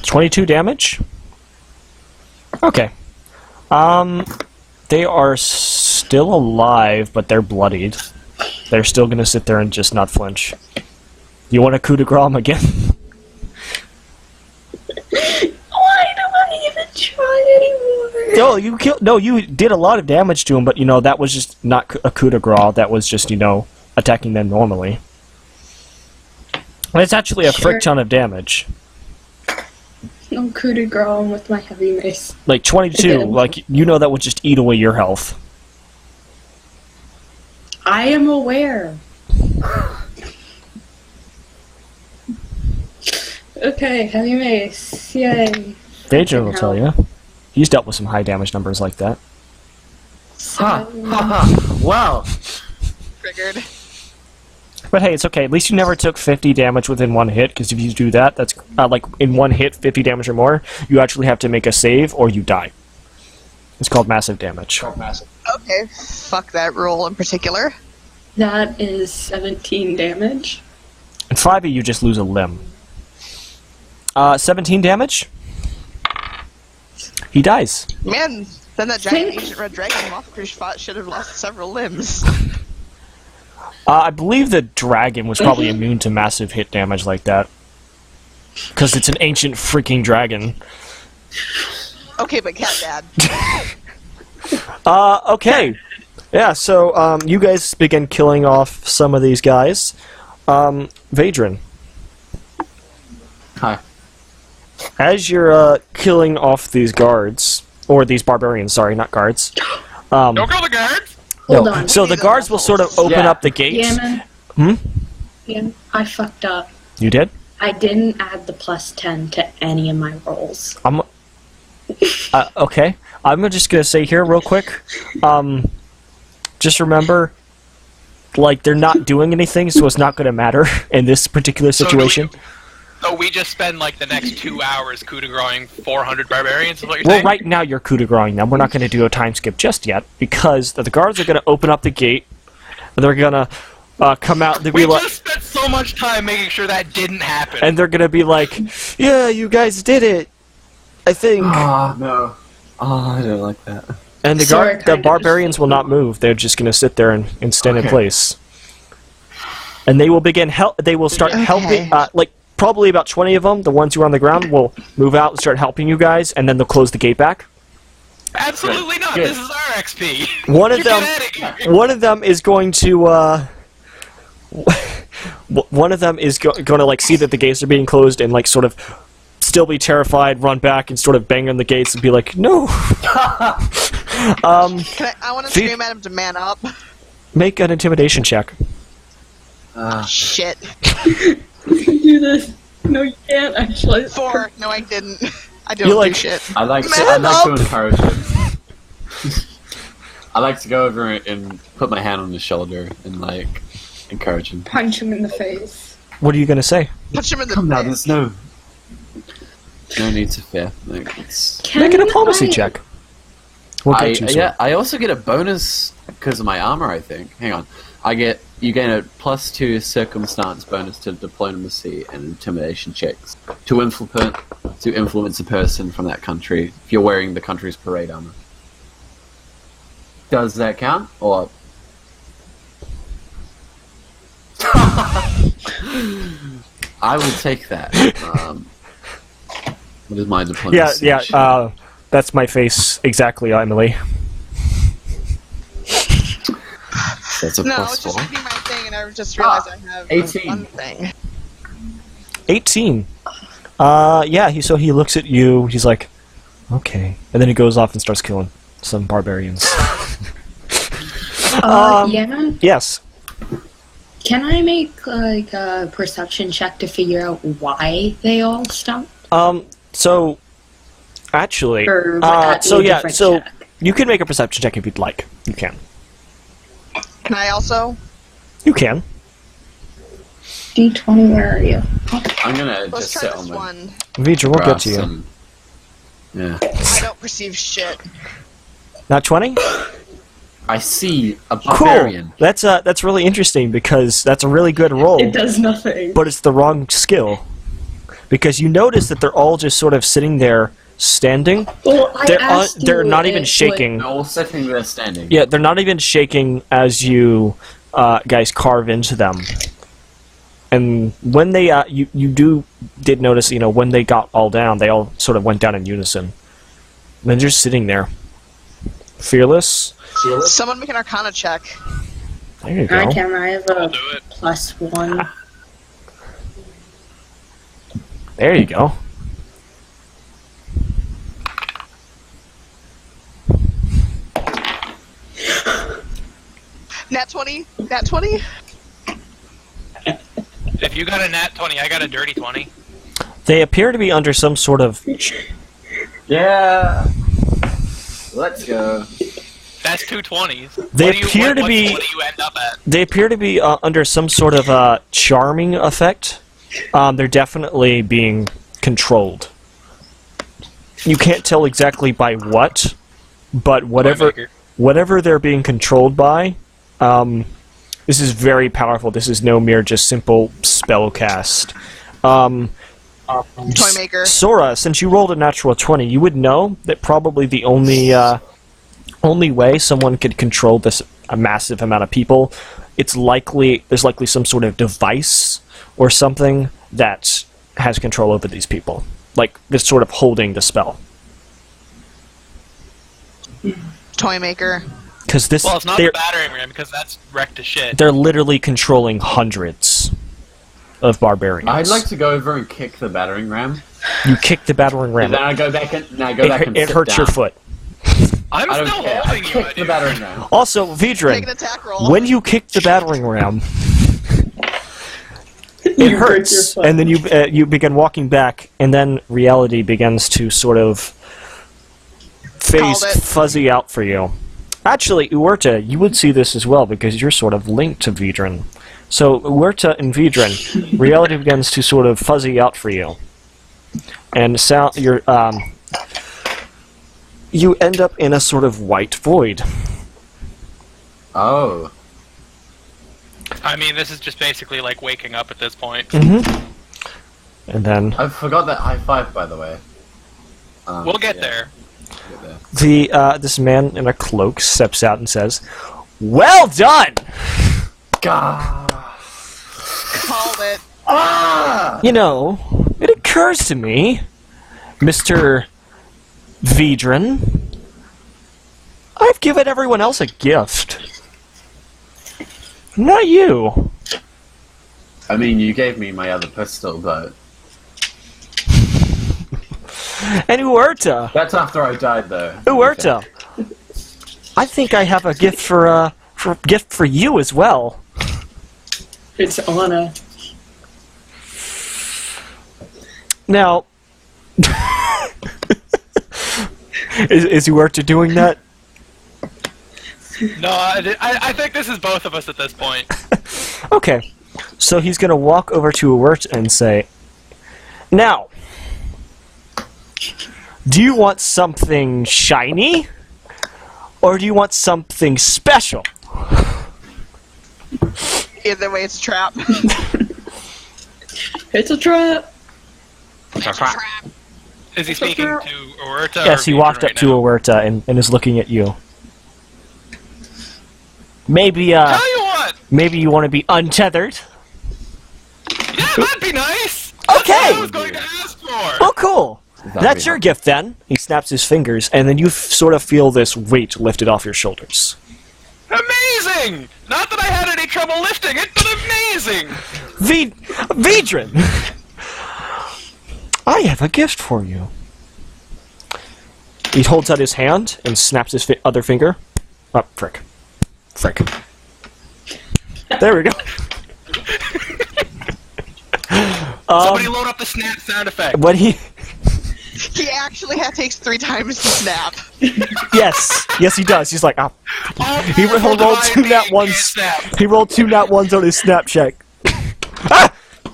Speaker 1: 22 damage? Okay. They are still alive, but they're bloodied. They're still gonna sit there and just not flinch. You want to coup de grace 'em again?
Speaker 5: Why do I even try anymore?
Speaker 1: You did a lot of damage to him, but that was just not a coup de grace. That was just attacking them normally. And it's actually a frick ton of damage.
Speaker 5: No coup de grace with my heavy mace.
Speaker 1: Like 22,
Speaker 5: Again.
Speaker 1: like that would just eat away your health.
Speaker 5: I am aware. Okay, heavy mace. Yay.
Speaker 1: Adrian will tell you. He's dealt with some high damage numbers like that.
Speaker 2: Ha ha ha! Wow.
Speaker 6: Triggered.
Speaker 1: But hey, it's okay. At least you never took 50 damage within one hit, because if you do that, that's like in one hit, 50 damage or more, you actually have to make a save or you die. It's called massive damage.
Speaker 6: Okay, fuck that roll in particular.
Speaker 5: That is 17 damage.
Speaker 1: And 5 of you just lose a limb. 17 damage? He dies.
Speaker 6: Man, then that giant ancient red dragon Mothfish fought should have lost several limbs.
Speaker 1: I believe the dragon was probably immune to massive hit damage like that. Because it's an ancient freaking dragon.
Speaker 6: Okay, but cat dad.
Speaker 1: Okay. Yeah, so you guys begin killing off some of these guys. Vadrin,
Speaker 2: Hi.
Speaker 1: as you're killing off these guards, or these barbarians, sorry, not guards.
Speaker 3: Don't kill the guards!
Speaker 5: Hold
Speaker 1: No.
Speaker 5: on.
Speaker 1: So the guards will sort of open
Speaker 2: Yeah.
Speaker 1: up the gates.
Speaker 5: Yeah, man.
Speaker 1: Hmm?
Speaker 5: Yeah, I fucked up.
Speaker 1: You did?
Speaker 5: I didn't add the plus 10 to any of my rolls.
Speaker 1: Okay. I'm just gonna say here real quick. Just remember, like, they're not doing anything, so it's not gonna matter in this particular situation.
Speaker 3: So we just spend like the next 2 hours coup de growing 400 barbarians, is what you're
Speaker 1: Well,
Speaker 3: saying?
Speaker 1: right now you're coup de grace them. We're not going to do a time skip just yet, because the guards are going to open up the gate, and they're going to come out, and they'll
Speaker 3: We
Speaker 1: be like,
Speaker 3: just spent so much time making sure that didn't happen.
Speaker 1: and they're going to be like, yeah, you guys did it, I think.
Speaker 2: Ah, no. Oh, I don't like that.
Speaker 1: And the
Speaker 5: Sorry,
Speaker 1: the
Speaker 5: kind of
Speaker 1: barbarians will not move. They're just going to sit there and stand in
Speaker 2: Okay.
Speaker 1: place. And they will begin they will start helping, like, probably about 20 of them, the ones who are on the ground, will move out and start helping you guys, and then they'll close the gate back.
Speaker 3: Absolutely not.
Speaker 1: Good.
Speaker 3: This is our XP.
Speaker 1: One of
Speaker 3: You
Speaker 1: them,
Speaker 3: get outta here.
Speaker 1: one of them is going to, one of them is going to like see that the gates are being closed and like sort of still be terrified, run back and sort of bang on the gates and be like, no.
Speaker 6: I want to
Speaker 1: See-
Speaker 6: scream at him to man up.
Speaker 1: Make an intimidation check.
Speaker 6: Shit.
Speaker 5: You can do this. No, you can't, actually.
Speaker 6: 4. No, I didn't. I
Speaker 1: You
Speaker 6: don't
Speaker 1: like-
Speaker 6: do shit.
Speaker 2: I like
Speaker 6: Man
Speaker 2: to
Speaker 6: up!
Speaker 2: encourage him. I like to go over and put my hand on his shoulder and like encourage him.
Speaker 5: Punch him in the face.
Speaker 1: What are you going to say?
Speaker 6: Punch him in the
Speaker 2: Come now,
Speaker 6: face.
Speaker 2: there's no need to fear. Like, it's,
Speaker 1: Make a diplomacy check. We'll get you some.
Speaker 2: yeah, I also get a bonus because of my armor. I think. Hang on, you gain a +2 circumstance bonus to diplomacy and intimidation checks to influence a person from that country if you're wearing the country's parade armor. Does that count? Or I will take that. What is my diplomacy?
Speaker 1: Yeah, that's my face exactly, Emily.
Speaker 2: That's a
Speaker 6: No, I
Speaker 2: plus
Speaker 6: was just
Speaker 2: 4.
Speaker 6: reading my thing and I just realized I have
Speaker 2: 18.
Speaker 6: one thing.
Speaker 1: 18. So he looks at you, he's like, okay. And then he goes off and starts killing some barbarians.
Speaker 5: Yeah.
Speaker 1: Yes.
Speaker 5: Can I make, like, a perception check to figure out why they all stopped?
Speaker 1: So, actually,
Speaker 5: Or would that be a different check?
Speaker 1: You can make a perception check if you'd like. You can.
Speaker 6: Can I also?
Speaker 1: You can.
Speaker 5: D20, where are you?
Speaker 2: I'm gonna
Speaker 6: Let's
Speaker 2: just
Speaker 6: try
Speaker 2: sit
Speaker 6: this
Speaker 2: on the
Speaker 6: one.
Speaker 1: Vidra, we'll get
Speaker 2: grass
Speaker 1: to you.
Speaker 2: and- Yeah.
Speaker 6: I don't perceive shit.
Speaker 1: Not 20?
Speaker 2: I see a
Speaker 1: Cool.
Speaker 2: barbarian.
Speaker 1: That's really interesting because that's a really good roll.
Speaker 5: It does nothing.
Speaker 1: But it's the wrong skill. Because you notice that they're all just sort of sitting there, standing.
Speaker 5: Well, I asked
Speaker 1: They're
Speaker 5: you
Speaker 1: not even
Speaker 5: if,
Speaker 1: shaking.
Speaker 2: They're all sitting there standing.
Speaker 1: Yeah, they're not even shaking as you guys carve into them. And when they, you did notice, when they got all down, they all sort of went down in unison. And then just sitting there. Fearless.
Speaker 6: Someone make an Arcana check.
Speaker 1: There you go.
Speaker 5: I can. I have
Speaker 3: I'll
Speaker 5: a
Speaker 3: do it.
Speaker 5: +1.
Speaker 1: There you go.
Speaker 6: Nat 20? Nat 20?
Speaker 3: If you got a nat 20, I got a dirty 20.
Speaker 1: They appear to be under some sort of...
Speaker 2: Yeah. Let's go.
Speaker 3: That's 2 20s.
Speaker 1: They
Speaker 3: What do you-
Speaker 1: appear
Speaker 3: what-
Speaker 1: to
Speaker 3: what-
Speaker 1: be-
Speaker 3: What do you end up at?
Speaker 1: They appear to be under some sort of charming effect. They're definitely being controlled. You can't tell exactly by what, but
Speaker 3: Toymaker.
Speaker 1: whatever they're being controlled by, this is very powerful. This is no mere just simple spell cast.
Speaker 6: Toymaker.
Speaker 1: Sora, since you rolled a natural 20, you would know that probably the only way someone could control a massive amount of people, there's likely some sort of device or something that has control over these people, like this sort of holding the spell.
Speaker 6: Toymaker.
Speaker 1: Because this,
Speaker 3: Well, it's not the battering ram because that's wrecked to shit.
Speaker 1: they're literally controlling hundreds of barbarians.
Speaker 2: I'd like to go over and kick the battering ram.
Speaker 1: You kick the battering ram.
Speaker 2: And then I go back and
Speaker 1: It
Speaker 2: sit
Speaker 1: hurts your
Speaker 2: down.
Speaker 1: foot.
Speaker 3: I'm
Speaker 2: I don't
Speaker 3: still
Speaker 2: care. I
Speaker 3: holding you,
Speaker 2: kick
Speaker 3: my
Speaker 2: the
Speaker 3: dude.
Speaker 2: battering ram.
Speaker 1: Also,
Speaker 6: Make an
Speaker 1: Vidrin,
Speaker 6: attack roll.
Speaker 1: when you kick the battering ram, it
Speaker 5: You break your
Speaker 1: hurts,
Speaker 5: foot.
Speaker 1: and then you begin walking back, and then reality begins to sort of
Speaker 6: Called it.
Speaker 1: fuzzy out for you. Actually, Uerta, you would see this as well because you're sort of linked to Vidrin. So Uerta and Vidrin, reality begins to sort of fuzzy out for you, and you end up in a sort of white void.
Speaker 2: Oh.
Speaker 3: I mean, this is just basically like waking up at this point.
Speaker 1: Mm-hmm. And then
Speaker 2: I forgot that high five, by the way.
Speaker 3: We'll get
Speaker 2: yeah,
Speaker 3: there.
Speaker 2: we'll get there.
Speaker 1: this man in a cloak steps out and says, "Well done!
Speaker 2: Gah.
Speaker 6: Called it.
Speaker 2: Ah!
Speaker 1: You know, it occurs to me, Mr. Vidrin, I've given everyone else a gift. Not you."
Speaker 2: I mean, you gave me my other pistol, but
Speaker 1: And Uerta,
Speaker 2: that's after I died, though.
Speaker 1: Uerta, I think I have a gift for you as well.
Speaker 5: It's Anna.
Speaker 1: Now, is Uerta doing that?
Speaker 3: No, I think this is both of us at this point.
Speaker 1: Okay, so he's gonna walk over to Uerta and say, "Now, do you want something shiny, or do you want something special?"
Speaker 6: Either way, it's a trap.
Speaker 5: It's a trap.
Speaker 3: Is he speaking to Uerta?
Speaker 1: Yes,
Speaker 3: or
Speaker 1: he walked
Speaker 3: Vidrin
Speaker 1: up to Uerta and is looking at you. Maybe,
Speaker 3: Tell you what!
Speaker 1: maybe you want to be untethered?
Speaker 3: Yeah, that'd be nice!
Speaker 1: Okay.
Speaker 3: That's what I was going to ask for!
Speaker 1: Oh, cool!
Speaker 2: That'd
Speaker 1: That's
Speaker 2: be
Speaker 1: your
Speaker 2: helpful.
Speaker 1: gift then. He snaps his fingers, and then you sort of feel this weight lifted off your shoulders.
Speaker 3: Amazing! Not that I had any trouble lifting it, but amazing!
Speaker 1: Vidrin! I have a gift for you. He holds out his hand and snaps his other finger. Oh, frick. Frick. There we go.
Speaker 3: Somebody load up the snap sound effect.
Speaker 1: When he
Speaker 6: He actually takes 3 times to snap.
Speaker 1: Yes, he does. He's like, he rolled two nat ones. He rolled 2 nat ones on his snap check.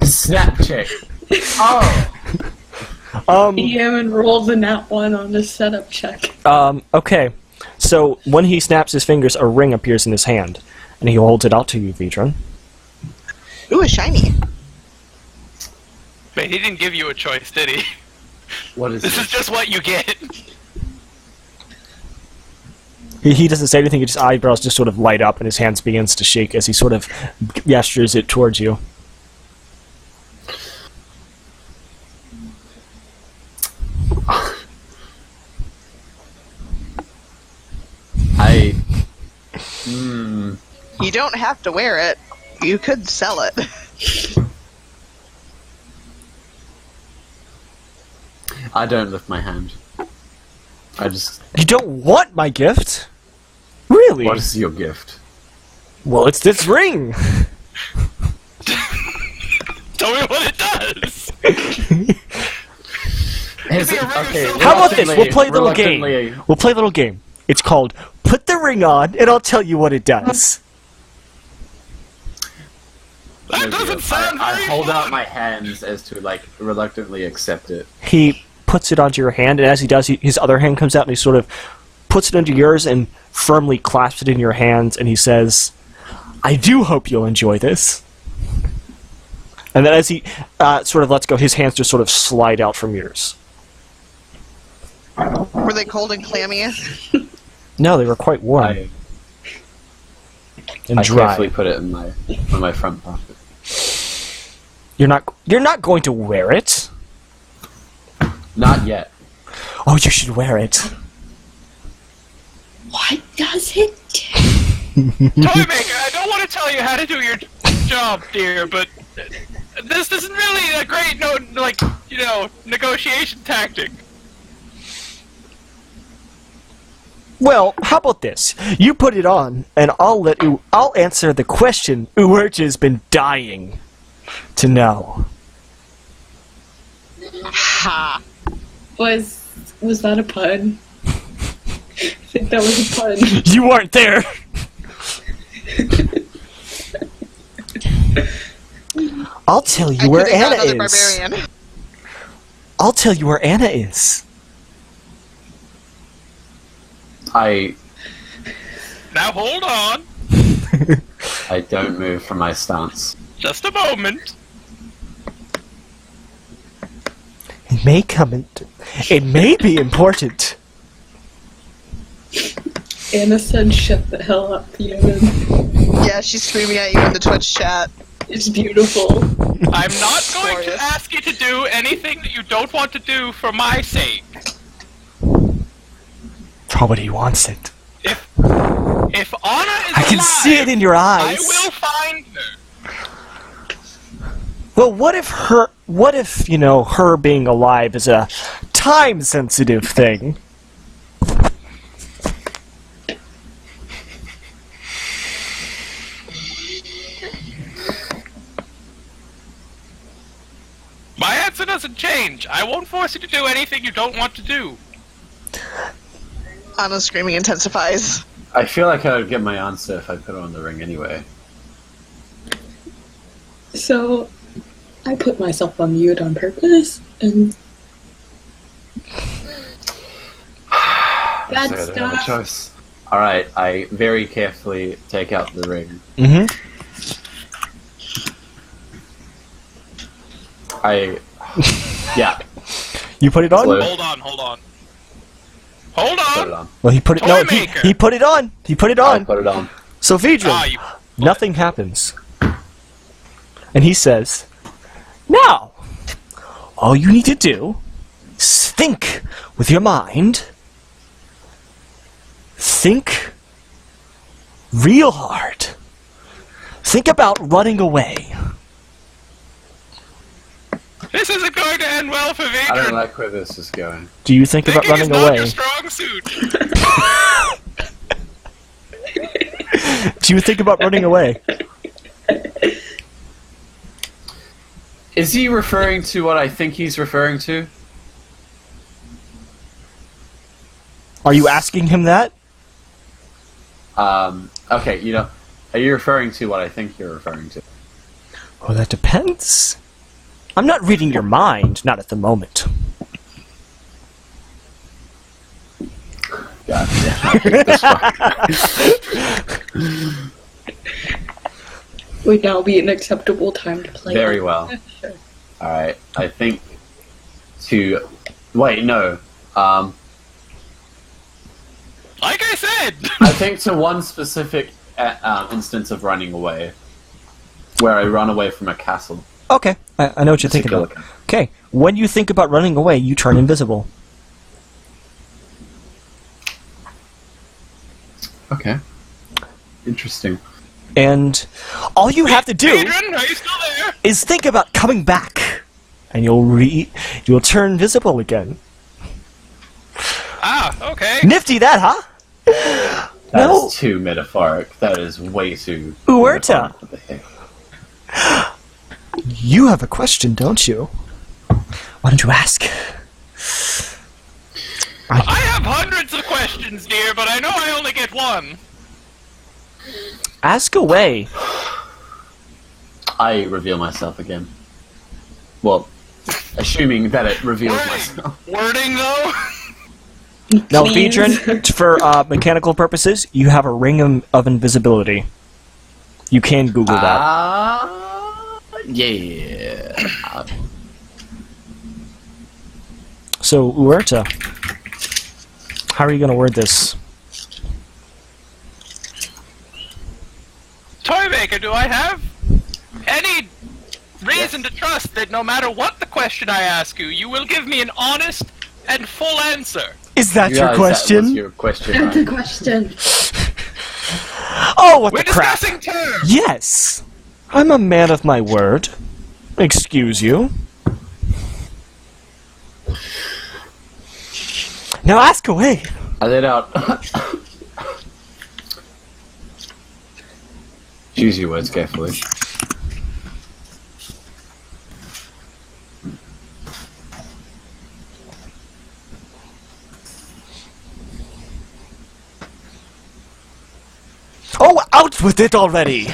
Speaker 2: Snap check. Oh.
Speaker 5: Ian rolled a nat 1 on his setup check.
Speaker 1: Okay. So when he snaps his fingers, a ring appears in his hand, and he holds it out to you, Vedran.
Speaker 6: Ooh, a shiny.
Speaker 3: But he didn't give you a choice, did he?
Speaker 2: What is
Speaker 3: This is just what you get.
Speaker 1: He doesn't say anything. His eyebrows just sort of light up, and his hands begins to shake as he sort of gestures it towards you.
Speaker 6: You don't have to wear it. You could sell it.
Speaker 2: I don't lift my hand. I just...
Speaker 1: You don't want my gift? Really?
Speaker 2: What is your gift?
Speaker 1: Well, it's this ring!
Speaker 3: Tell me what it does!
Speaker 1: How about this? We'll play a little game. We'll play a little game. It's called Put the Ring On, and I'll tell you what it does.
Speaker 3: That doesn't sound
Speaker 2: I
Speaker 3: very
Speaker 2: hold
Speaker 3: fun.
Speaker 2: out my hands as to, like, reluctantly accept it.
Speaker 1: He puts it onto your hand, and as he does, his other hand comes out, and he sort of puts it under yours and firmly clasps it in your hands, and he says, I do hope you'll enjoy this. And then as he sort of lets go, his hands just sort of slide out from yours.
Speaker 6: Were they cold and clammy?
Speaker 1: No, they were quite warm
Speaker 2: I
Speaker 1: and dry.
Speaker 2: carefully put it in my front pocket.
Speaker 1: You're not going to wear it.
Speaker 2: Not yet.
Speaker 1: Oh, you should wear it.
Speaker 5: What does it do?
Speaker 3: Toymaker, I don't want to tell you how to do your job, dear, but this isn't really a great, negotiation tactic.
Speaker 1: Well, how about this? You put it on, and I'll answer the question Uurja's been dying to know.
Speaker 6: Ha!
Speaker 5: Was that a pun? I think that was a pun.
Speaker 1: You weren't there. I'll tell you where
Speaker 6: could've got
Speaker 1: Anna
Speaker 6: another
Speaker 1: is.
Speaker 6: barbarian.
Speaker 1: I'll tell you where Anna is.
Speaker 3: Now hold on.
Speaker 2: I don't move from my stance.
Speaker 3: Just a moment.
Speaker 1: It may come in. It may be important.
Speaker 5: Anna said, "Shut the hell up, Ian."
Speaker 6: Yeah, she's screaming at you in the Twitch chat.
Speaker 5: It's beautiful.
Speaker 3: I'm not going to
Speaker 6: Glorious.
Speaker 3: ask you to do anything that you don't want to do for my sake.
Speaker 1: Nobody wants it.
Speaker 3: If Anna is
Speaker 1: I can
Speaker 3: alive,
Speaker 1: see it in your
Speaker 3: I
Speaker 1: eyes.
Speaker 3: will find her.
Speaker 1: Well, what if her being alive is a time-sensitive thing?
Speaker 3: My answer doesn't change. I won't force you to do anything you don't want to do.
Speaker 6: Anna's screaming intensifies.
Speaker 2: I feel like I would get my answer if I put on the ring anyway.
Speaker 5: So, I put myself on mute on purpose, and
Speaker 2: I
Speaker 5: bad
Speaker 2: don't have a
Speaker 5: stuff.
Speaker 2: choice. Alright, I very carefully take out the ring.
Speaker 1: Mm-hmm. Yeah. You put it on?
Speaker 2: Hello?
Speaker 3: Hold on. Hold
Speaker 2: Put it
Speaker 3: on.
Speaker 2: on.
Speaker 1: Well, he put it. No,
Speaker 3: Toymaker.
Speaker 1: he put it on. He put it
Speaker 2: I
Speaker 1: on.
Speaker 2: put it on.
Speaker 1: So Vedran,
Speaker 3: Ah, you.
Speaker 1: nothing happens, and he says, "Now, all you need to do is think with your mind. Think real hard. Think about running away."
Speaker 3: This isn't going to end well for
Speaker 2: I don't
Speaker 3: Vedran.
Speaker 2: like where this is going.
Speaker 1: Do you think about
Speaker 3: Thinking is
Speaker 1: running
Speaker 3: not
Speaker 1: away?
Speaker 3: your strong suit.
Speaker 1: Do you think about running away?
Speaker 2: Is he referring to what I think he's referring to?
Speaker 1: Are you asking him that?
Speaker 2: Okay, you know, are you referring to what I think you're referring to?
Speaker 1: Oh, that depends. I'm not reading your mind, not at the moment.
Speaker 2: God, yeah, I hate this one.
Speaker 5: Would now be an acceptable time to play.
Speaker 2: Very well.
Speaker 5: Sure.
Speaker 2: Alright, I think to... Wait, no.
Speaker 3: Like I said!
Speaker 2: I think to one specific instance of running away, where I run away from a castle.
Speaker 1: Okay, I know what you're thinking about. Okay, when you think about running away, you turn invisible.
Speaker 2: Okay. Interesting.
Speaker 1: And all you have to do
Speaker 3: Adrian, are you still there?
Speaker 1: is think about coming back, and you'll turn invisible again.
Speaker 3: Ah, okay.
Speaker 1: Nifty that, huh?
Speaker 2: That
Speaker 1: No.
Speaker 2: is too metaphoric. That is way too...
Speaker 1: Uerta.
Speaker 2: metaphoric. What the heck?
Speaker 1: You have a question, don't you? Why don't you ask?
Speaker 3: I have hundreds of questions, dear, but I know I only get one.
Speaker 1: Ask away.
Speaker 2: I reveal myself again. Well, assuming that it reveals myself.
Speaker 3: Wording, though?
Speaker 1: Now,
Speaker 5: Please.
Speaker 1: Vedran, for mechanical purposes, you have a ring of invisibility. You can Google that.
Speaker 2: Yeah.
Speaker 1: So, Uerta, how are you going to word this?
Speaker 3: Toymaker, do I have any reason to trust that no matter what the question I ask you, you will give me an honest and full answer?
Speaker 1: Is that your
Speaker 2: That was
Speaker 1: question?
Speaker 2: your question,
Speaker 5: That's the
Speaker 2: right?
Speaker 5: question.
Speaker 1: Oh, what
Speaker 3: We're
Speaker 1: the crap!
Speaker 3: discussing terms!
Speaker 1: Yes! I'm a man of my word. Excuse you. Now ask away.
Speaker 2: I let out. Choose your words carefully.
Speaker 1: Oh, out with it already!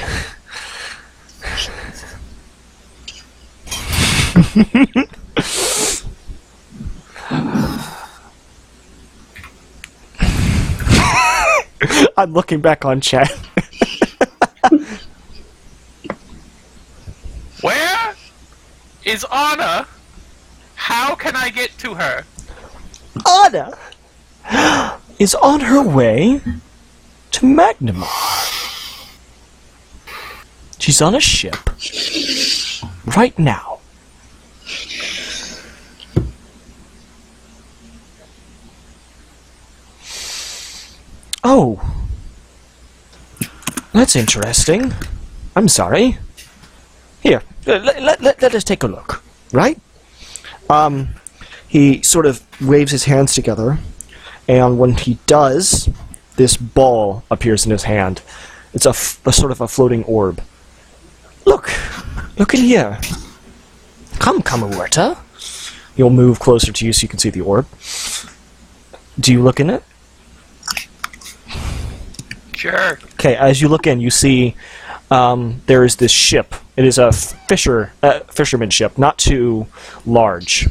Speaker 1: I'm looking back on chat.
Speaker 3: Where is Anna? How can I get to her?
Speaker 1: Anna is on her way to Magnum. She's on a ship right now. Oh, that's interesting. I'm sorry. Here, let us take a look, right? He sort of waves his hands together, and when he does, this ball appears in his hand. It's a sort of a floating orb. Look in here. Come, Uerta. He'll move closer to you so you can see the orb. Do you look in it?
Speaker 3: Sure.
Speaker 1: Okay, as you look in, you see there is this ship. It is a fisherman ship, not too large.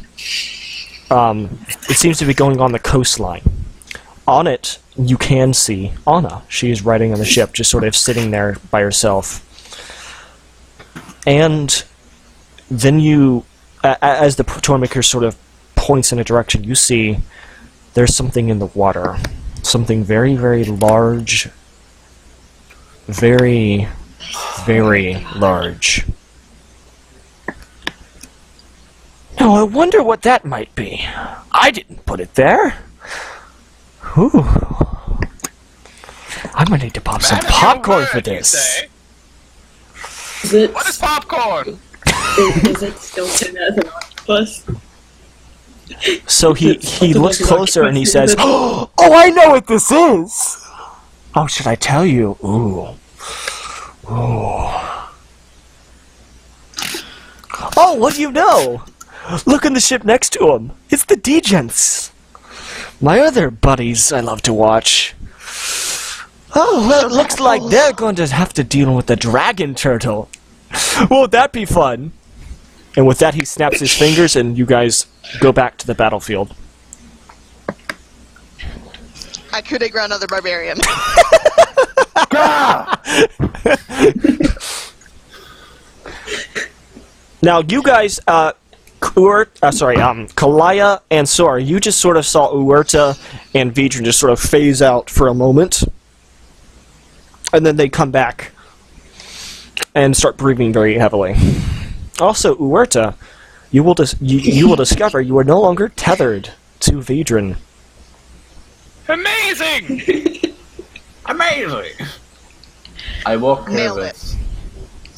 Speaker 1: It seems to be going on the coastline. On it, you can see Anna. She is riding on the ship, just sort of sitting there by herself. And then you, as the toymaker sort of points in a direction, you see there's something in the water. Something very, very large. Very, very large. Now, I wonder what that might be. I didn't put it there. Ooh. I'm gonna need to pop some
Speaker 3: That is
Speaker 1: popcorn
Speaker 3: your
Speaker 1: for
Speaker 3: word, you
Speaker 1: this.
Speaker 3: say?
Speaker 5: Is it,
Speaker 3: What is popcorn?
Speaker 5: is it still seen as an octopus?
Speaker 1: So he
Speaker 5: Something
Speaker 1: looks
Speaker 5: like an
Speaker 1: closer and he
Speaker 5: octopus,
Speaker 1: says,
Speaker 5: isn't it?
Speaker 1: "Oh, I know what this is." Oh, should I tell you? Ooh. Ooh. Oh, what do you know? Look in the ship next to him. It's the Degents. My other buddies I love to watch. Oh, well, it looks like they're going to have to deal with the dragon turtle. Won't that be fun? And with that, he snaps his fingers, and you guys go back to the battlefield.
Speaker 6: I coup de grace another barbarian.
Speaker 1: Now, you guys, Kalaya and Sora, you just sort of saw Uerta and Vedran just sort of phase out for a moment. And then they come back and start breathing very heavily. Also, Uerta, you will discover you are no longer tethered to Vedran.
Speaker 3: Amazing!
Speaker 2: Amazing! I walk
Speaker 6: Nailed
Speaker 2: over
Speaker 6: it.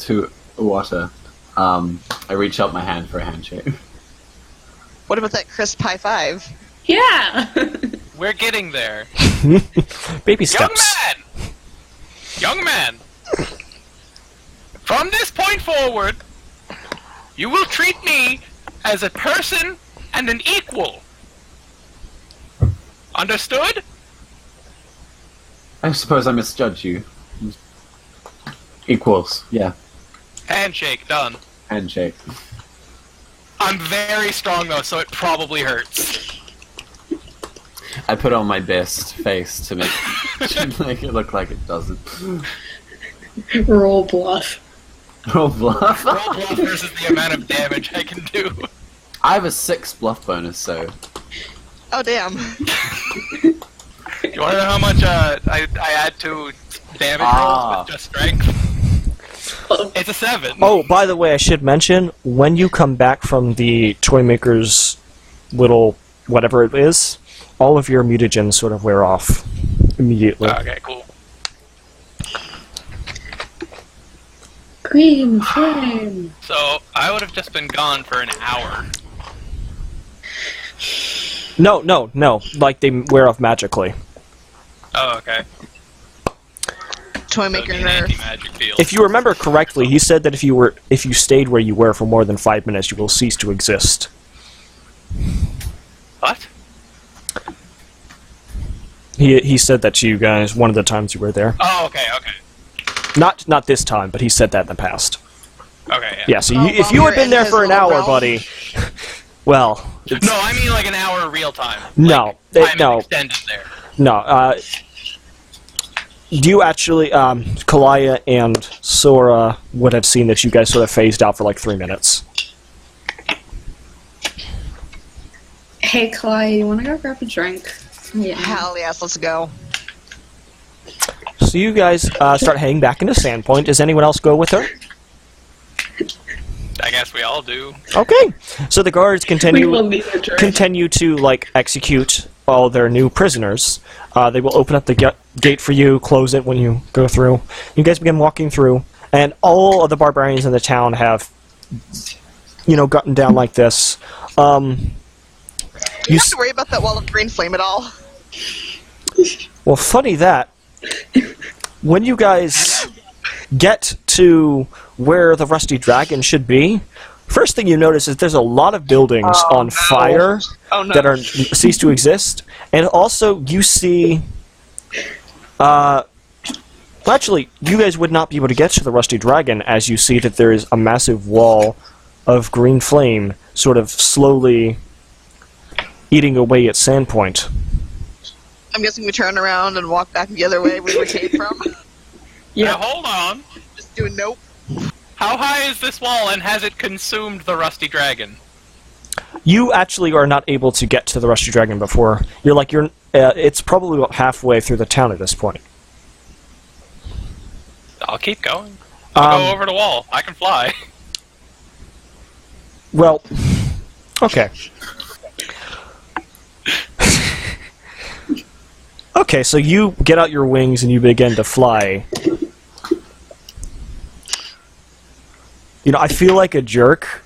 Speaker 2: to Uerta. I reach out my hand for a handshake.
Speaker 6: What about that crisp high five?
Speaker 5: Yeah.
Speaker 3: We're getting there.
Speaker 1: Baby steps.
Speaker 3: Young man! From this point forward, you will treat me as a person and an equal. Understood?
Speaker 2: I suppose I misjudged you. Equals, yeah.
Speaker 3: Handshake, done.
Speaker 2: Handshake.
Speaker 3: I'm very strong though, so it probably hurts.
Speaker 2: I put on my best face to make it look like it doesn't.
Speaker 5: Roll bluff.
Speaker 2: Roll bluff.
Speaker 3: Roll bluff versus the amount of damage I can do.
Speaker 2: I have a 6 bluff bonus, so...
Speaker 6: Oh damn.
Speaker 3: You wanna know how much I add to damage rolls with just strength? It's a 7.
Speaker 1: Oh, by the way, I should mention, when you come back from the Toymaker's little whatever it is, all of your mutagens sort of wear off immediately.
Speaker 3: Okay, cool.
Speaker 5: Green flame.
Speaker 3: So, I would have just been gone for an hour.
Speaker 1: No. Like, they wear off magically.
Speaker 3: Oh, okay.
Speaker 6: Toy
Speaker 3: So
Speaker 6: maker
Speaker 3: it'd be an
Speaker 6: nerf.
Speaker 3: anti-magic field.
Speaker 1: If you remember correctly, he said that if you stayed where you were for more than 5 minutes, you will cease to exist.
Speaker 3: What?
Speaker 1: He said that to you guys one of the times you were there.
Speaker 3: Oh, okay.
Speaker 1: Not this time, but he said that in the past.
Speaker 3: Okay, yeah.
Speaker 1: Yeah, so
Speaker 6: Oh,
Speaker 1: if
Speaker 6: well,
Speaker 1: you
Speaker 6: we're
Speaker 1: had been
Speaker 6: in
Speaker 1: there
Speaker 6: his
Speaker 1: for an
Speaker 6: little
Speaker 1: hour,
Speaker 6: realm.
Speaker 1: buddy, well, it's,
Speaker 3: No, I mean like an hour real time.
Speaker 1: No,
Speaker 3: Like, time
Speaker 1: no.
Speaker 3: is extended there.
Speaker 1: no. You actually, Kalaya and Sora would have seen that you guys sort of phased out for like 3 minutes.
Speaker 5: Hey, Kalai, you wanna go grab a drink? Yeah.
Speaker 6: Hell yes, let's go.
Speaker 1: So you guys start heading back into Sandpoint. Does anyone else go with her?
Speaker 3: I guess we all do.
Speaker 1: Okay. So the guards
Speaker 5: We will
Speaker 1: continue
Speaker 5: need a drink.
Speaker 1: continue to like execute all their new prisoners. They will open up the gate for you, close it when you go through. You guys begin walking through, and all of the barbarians in the town have, gotten down like this.
Speaker 6: Do you have to worry about that wall of green flame at all?
Speaker 1: Well, funny that. When you guys get to where the Rusty Dragon should be, first thing you notice is there's a lot of buildings on fire that are cease to exist, and also you see. Actually, you guys would not be able to get to the Rusty Dragon as you see that there is a massive wall of green flame, sort of slowly eating away at Sandpoint.
Speaker 6: I'm guessing we turn around and walk back the other way we came from.
Speaker 3: Now hold on.
Speaker 6: Just doing nope.
Speaker 3: How high is this wall, and has it consumed the Rusty Dragon?
Speaker 1: You actually are not able to get to the Rusty Dragon before it's probably about halfway through the town at this point.
Speaker 3: I'll keep going. I'll go over the wall. I can fly.
Speaker 1: Well, okay. Okay, so you get out your wings and you begin to fly. I feel like a jerk,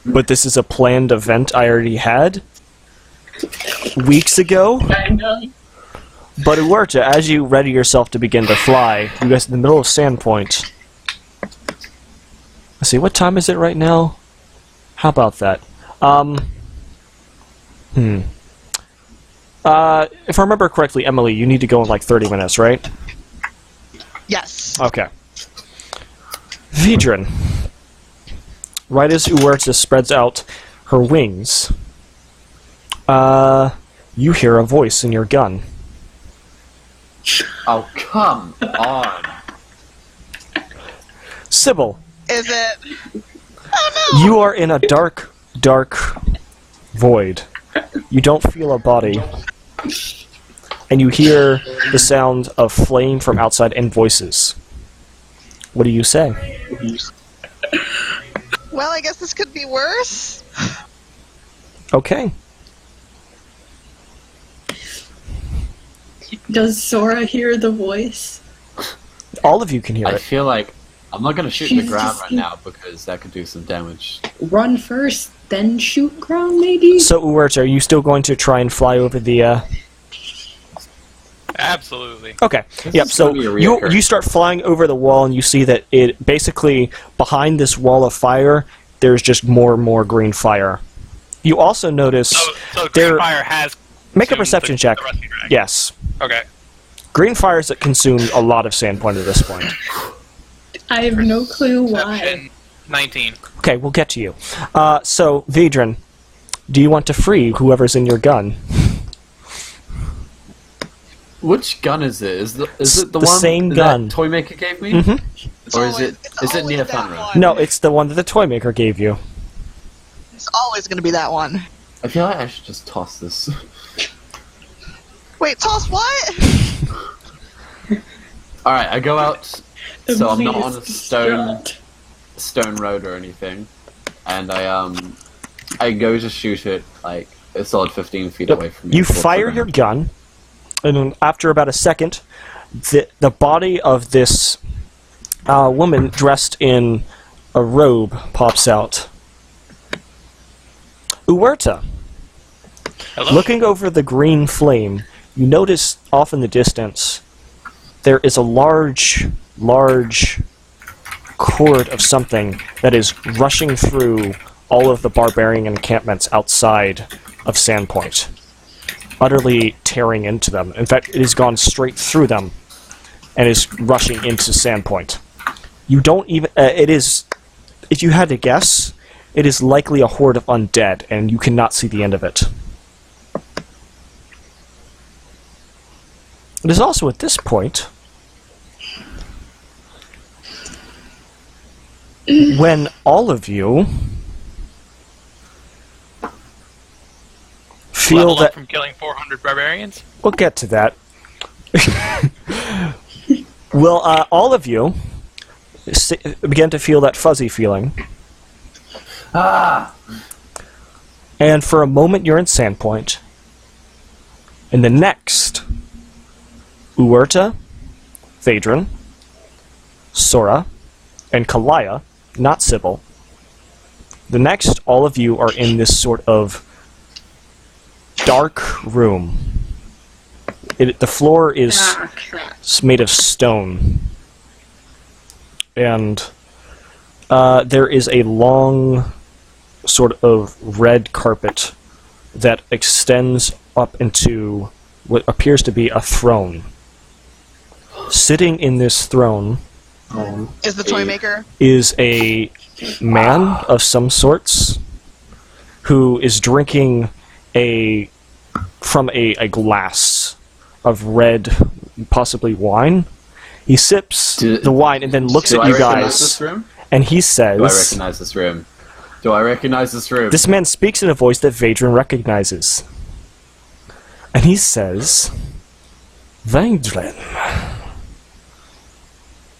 Speaker 1: but this is a planned event I already had weeks ago.
Speaker 5: I know.
Speaker 1: But Uerta, as you ready yourself to begin to fly, you guys in the middle of Sandpoint. Let's see, what time is it right now? How about that? If I remember correctly, Emily, you need to go in like 30 minutes, right?
Speaker 6: Yes.
Speaker 1: Okay. Vedran. Right as Uerta spreads out her wings, you hear a voice in your gun.
Speaker 2: Oh, come on.
Speaker 1: Sybil,
Speaker 6: Is it? Oh no!
Speaker 1: you are in a dark, dark void. You don't feel a body. And you hear the sound of flame from outside and voices. What do you say?
Speaker 6: Well, I guess this could be worse.
Speaker 1: Okay.
Speaker 5: Does Sora hear the voice?
Speaker 1: All of you can hear
Speaker 2: I
Speaker 1: it.
Speaker 2: feel like I'm not gonna shoot
Speaker 5: She's
Speaker 2: the ground
Speaker 5: just-
Speaker 2: right now because that could do some damage.
Speaker 5: Run first, then shoot ground, maybe?
Speaker 1: So, Uerta, are you still going to try and fly over the,
Speaker 3: Absolutely.
Speaker 1: Okay.
Speaker 2: This
Speaker 1: Yep.
Speaker 2: is
Speaker 1: So
Speaker 2: gonna be a
Speaker 1: you
Speaker 2: reoccurring.
Speaker 1: start flying over the wall, and you see that it basically behind this wall of fire, there's just more and more green fire. You also notice
Speaker 3: So
Speaker 1: there.
Speaker 3: green fire has.
Speaker 1: Make a
Speaker 3: consumed
Speaker 1: perception
Speaker 3: the
Speaker 1: check.
Speaker 3: rusty dragon.
Speaker 1: Yes,
Speaker 3: Okay.
Speaker 1: green fires that consume a lot of Sandpoint at this point.
Speaker 5: I have no clue why.
Speaker 3: Perception 19.
Speaker 1: Okay, we'll get to you. So Vedran, do you want to free whoever's in your gun?
Speaker 2: Which gun is it? Is it the
Speaker 1: The
Speaker 2: one
Speaker 1: same
Speaker 2: that
Speaker 1: gun.
Speaker 2: Toymaker gave me?
Speaker 1: Mhm.
Speaker 2: Or is it
Speaker 6: It's
Speaker 2: near
Speaker 6: always that
Speaker 2: Thunder?
Speaker 6: one.
Speaker 1: No, it's the one that the Toymaker gave you.
Speaker 6: It's always going to be that one.
Speaker 2: I feel like I should just toss this.
Speaker 6: Wait, toss what?
Speaker 2: Alright, I go out so I'm not on a
Speaker 5: Please
Speaker 2: stone road or anything. And I go to shoot it like a solid 15 feet away from me.
Speaker 1: You
Speaker 2: towards the
Speaker 1: fire your
Speaker 2: ground.
Speaker 1: gun, and then after about a second, the body of this woman dressed in a robe pops out. Uerta,
Speaker 3: Hello.
Speaker 1: looking over the green flame, you notice off in the distance there is a large cord of something that is rushing through all of the barbarian encampments outside of Sandpoint, utterly tearing into them. In fact, it has gone straight through them and is rushing into Sandpoint. You don't even... it is... If you had to guess, it is likely a horde of undead, and you cannot see the end of it. It is also at this point when all of you feel
Speaker 3: Level up
Speaker 1: that...
Speaker 3: from killing 400 barbarians.
Speaker 1: We'll get to that. Well, all of you begin to feel that fuzzy feeling.
Speaker 2: Ah!
Speaker 1: And for a moment you're in Sandpoint. And the next, Uerta, Vedran, Sora, and Kalaya, not Sybil. The next, all of you are in this sort of dark room. The floor is
Speaker 5: Ah, crap.
Speaker 1: made of stone. And there is a long sort of red carpet that extends up into what appears to be a throne. Sitting in this throne
Speaker 6: Is the toy maker?
Speaker 1: is a man of some sorts who is drinking from a glass of red, possibly wine. He sips the wine and then looks
Speaker 2: Do
Speaker 1: at
Speaker 2: I
Speaker 1: you
Speaker 2: recognize this
Speaker 1: guys,
Speaker 2: room?
Speaker 1: and he
Speaker 2: Do I
Speaker 1: says,
Speaker 2: recognize this room? Do I recognize this room?
Speaker 1: this man speaks in a voice that Vedran recognizes. And he says, Vedran,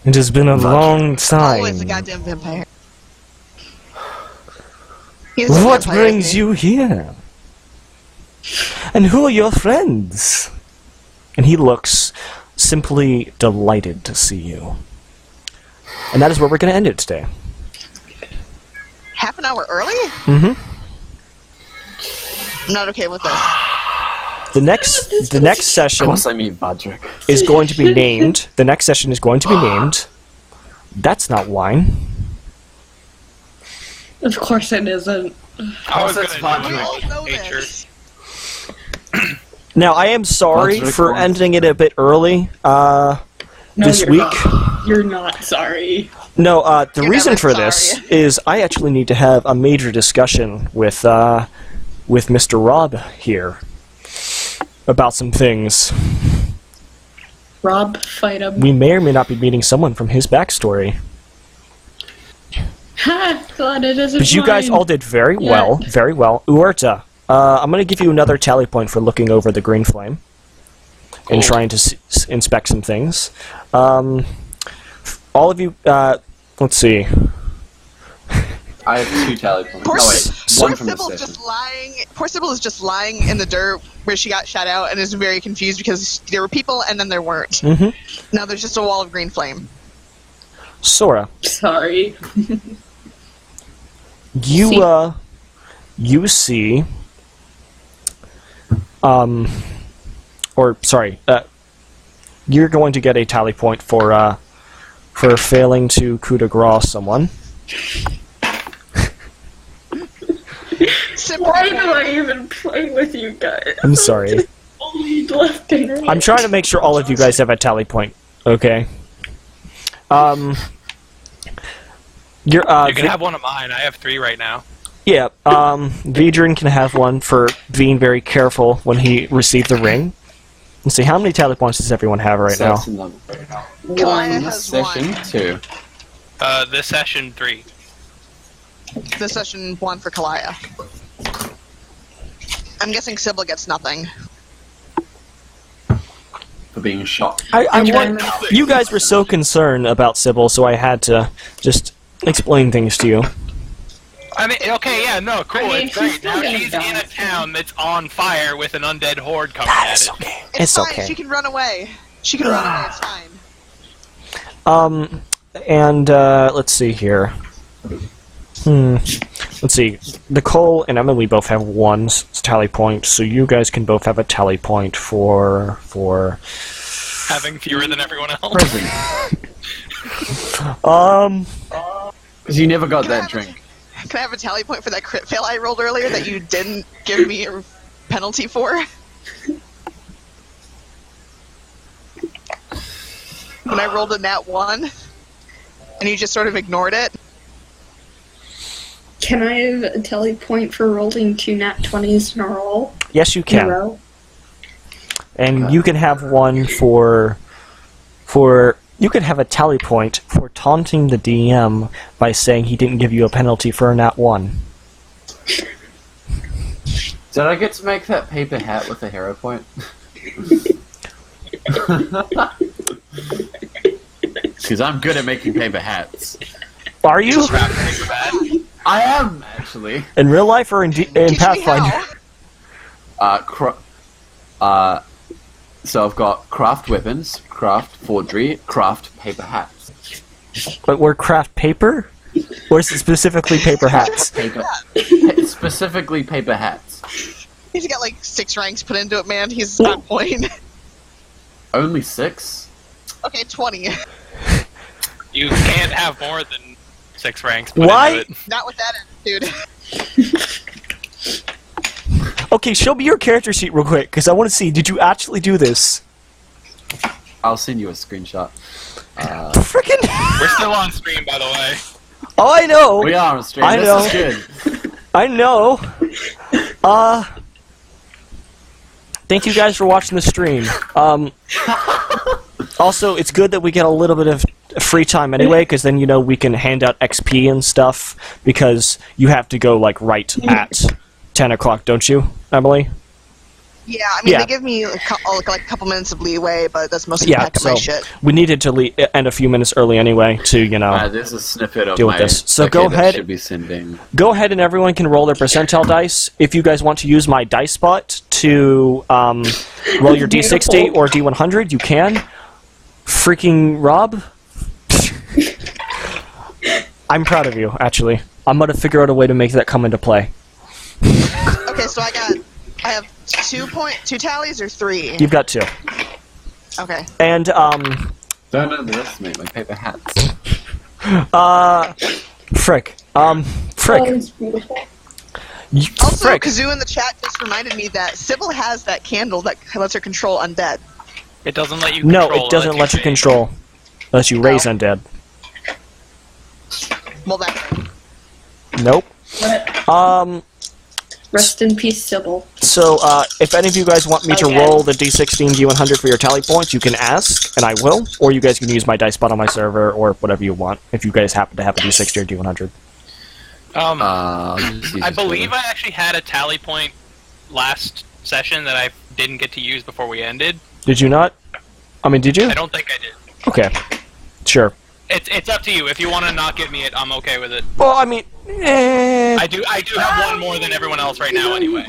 Speaker 1: it has been a long time.
Speaker 6: Always a goddamn vampire. He's a
Speaker 1: What
Speaker 6: vampire,
Speaker 1: brings
Speaker 6: isn't he?
Speaker 1: you here? And who are your friends? And he looks simply delighted to see you. And that is where we're going to end it today.
Speaker 6: Half an hour early?
Speaker 1: Mm-hmm.
Speaker 6: I'm not okay with this.
Speaker 1: The next
Speaker 2: Of
Speaker 1: session
Speaker 2: course I mean Badrick.
Speaker 1: is going to be named. The next session is going to be named. That's not wine.
Speaker 5: Of course it isn't.
Speaker 3: I was
Speaker 2: That's
Speaker 3: gonna
Speaker 2: fine.
Speaker 3: do
Speaker 6: We all
Speaker 3: a
Speaker 6: know
Speaker 3: nature.
Speaker 6: this.
Speaker 1: Now, I am sorry
Speaker 2: That's
Speaker 1: for
Speaker 2: really cool.
Speaker 1: ending it a bit early
Speaker 5: No,
Speaker 1: this
Speaker 5: you're
Speaker 1: week.
Speaker 5: Not. You're not sorry.
Speaker 1: No, the
Speaker 6: You're
Speaker 1: reason
Speaker 6: never
Speaker 1: for this
Speaker 6: sorry.
Speaker 1: is I actually need to have a major discussion with Mr. Rob here about some things.
Speaker 5: Rob, fight him.
Speaker 1: We may or may not be meeting someone from his backstory.
Speaker 5: Ha! Glad it isn't
Speaker 1: But you guys
Speaker 5: mine.
Speaker 1: all did very well, very well. Uerta, I'm going to give you another tally point for looking over the green flame and trying to inspect some things. All of you, let's see.
Speaker 2: I have 2 tally points.
Speaker 6: Poor,
Speaker 2: Oh wait,
Speaker 6: poor
Speaker 2: one from the
Speaker 6: Sybil's
Speaker 2: session.
Speaker 6: just lying. Poor Sybil is just lying in the dirt where she got shot out and is very confused because there were people and then there weren't.
Speaker 1: Mm-hmm.
Speaker 6: Now there's just a wall of green flame.
Speaker 1: Sora,
Speaker 5: Sorry.
Speaker 1: you see, you're going to get a tally point for failing to coup de grace someone.
Speaker 5: Why do I even play with you guys?
Speaker 1: I'm sorry.
Speaker 5: Only left and right.
Speaker 1: I'm trying to make sure all of you guys have a tally point. Okay.
Speaker 3: You can have one of mine. I have 3 right now.
Speaker 1: Yeah, Vedran can have one for being very careful when he received the ring. Let's see, how many tally points does everyone have right now?
Speaker 2: Session number.
Speaker 6: Kalaya
Speaker 2: In
Speaker 6: has
Speaker 2: session
Speaker 6: one.
Speaker 2: 2.
Speaker 3: This session 3.
Speaker 6: This session 1 for Kalaya. I'm guessing Sybil gets nothing.
Speaker 2: For being shot.
Speaker 1: You guys were so concerned about Sybil, so I had to just explain things to you.
Speaker 3: I mean, okay, yeah, no, cool,
Speaker 5: I mean,
Speaker 3: it's great.
Speaker 5: she's still
Speaker 3: Now
Speaker 5: gonna
Speaker 3: she's
Speaker 5: die.
Speaker 3: in a town that's on fire with an undead horde coming
Speaker 1: That
Speaker 3: at
Speaker 1: is
Speaker 3: it.
Speaker 1: okay.
Speaker 6: It's fine.
Speaker 1: okay.
Speaker 6: She can run away. She can run away. It's fine.
Speaker 1: And let's see here. Let's see. Nicole and Emily both have 1 tally point, so you guys can both have a tally point for
Speaker 3: Having fewer than everyone else.
Speaker 2: Prison. Because you never got that drink.
Speaker 6: Can I have a tally point for that crit fail I rolled earlier that you didn't give me a penalty for? When I rolled a nat 1, and you just sort of ignored it.
Speaker 5: Can I have a tally point for rolling 2 nat 20s in a row?
Speaker 1: Yes, you
Speaker 5: In a
Speaker 1: can.
Speaker 5: row?
Speaker 1: And you can have one for you can have a tally point for taunting the DM by saying he didn't give you a penalty for a nat 1.
Speaker 2: Did I get to make that paper hat with a hero point? Because I'm good at making paper hats.
Speaker 1: Are you?
Speaker 3: Crap, paper bad.
Speaker 2: I am, actually.
Speaker 1: In real life or in
Speaker 6: Teach me
Speaker 1: Pathfinder?
Speaker 6: how.
Speaker 2: So I've got craft weapons, craft forgery, craft paper hats.
Speaker 1: But we're craft paper? Or is it specifically paper hats?
Speaker 2: Specifically paper hats.
Speaker 6: He's got like 6 ranks put into it, man. He's on point.
Speaker 2: Only 6?
Speaker 6: Okay, 20.
Speaker 3: You can't have more than 6 ranks put
Speaker 1: Why?
Speaker 3: into it.
Speaker 6: Not with that attitude.
Speaker 1: Okay, show me your character sheet real quick, because I want to see, did you actually do this?
Speaker 2: I'll send you a screenshot.
Speaker 1: Frickin'
Speaker 3: We're still on stream, by the way.
Speaker 1: Oh, I know!
Speaker 2: We are on stream.
Speaker 1: I know.
Speaker 2: This is good.
Speaker 1: I know! Thank you guys for watching the stream. Also, it's good that we get a little bit of free time anyway, because then, we can hand out XP and stuff, because you have to go, like, right at 10 o'clock, don't you, Emily?
Speaker 6: Yeah, I mean,
Speaker 1: Yeah.
Speaker 6: they give me a couple minutes of leeway, but that's mostly
Speaker 1: Yeah,
Speaker 6: pack up
Speaker 1: so
Speaker 6: my shit.
Speaker 1: we needed to end a few minutes early anyway to,
Speaker 2: There's a snippet of
Speaker 1: Deal with
Speaker 2: my
Speaker 1: this. So
Speaker 2: okay,
Speaker 1: go
Speaker 2: that
Speaker 1: ahead.
Speaker 2: should be sending.
Speaker 1: go ahead and everyone can roll their percentile dice. If you guys want to use my dice spot to roll your D60 or D100, you can. Freaking Rob. I'm proud of you, actually. I'm gonna figure out a way to make that come into play.
Speaker 6: Okay, so I have 2 tallies or 3?
Speaker 1: You've got 2.
Speaker 6: Okay.
Speaker 1: And,
Speaker 2: Don't underestimate my paper hats.
Speaker 1: Frick.
Speaker 5: Oh,
Speaker 1: Frick.
Speaker 5: it's beautiful.
Speaker 6: Also,
Speaker 1: Frick.
Speaker 6: Kazoo in the chat just reminded me that Sybil has that candle that lets her control undead.
Speaker 3: It doesn't let you
Speaker 1: No,
Speaker 3: control.
Speaker 1: it doesn't let you
Speaker 3: raise.
Speaker 1: control. Unless you raise
Speaker 6: Oh.
Speaker 1: undead.
Speaker 6: Well, that.
Speaker 1: Nope.
Speaker 5: What? Rest in peace, Sybil.
Speaker 1: So, if any of you guys want me to roll the D16, D100 for your tally points, you can ask, and I will. Or you guys can use my dice spot on my server, or whatever you want, if you guys happen to have a D60 or D100.
Speaker 3: I believe I actually had a tally point last session that I didn't get to use before we ended.
Speaker 1: Did you not? I mean, did you?
Speaker 3: I don't think I did.
Speaker 1: Okay. Sure.
Speaker 3: It's up to you. If you want to not give me it, I'm okay with it.
Speaker 1: Well, I mean,
Speaker 3: I do have one more than everyone else right now anyway.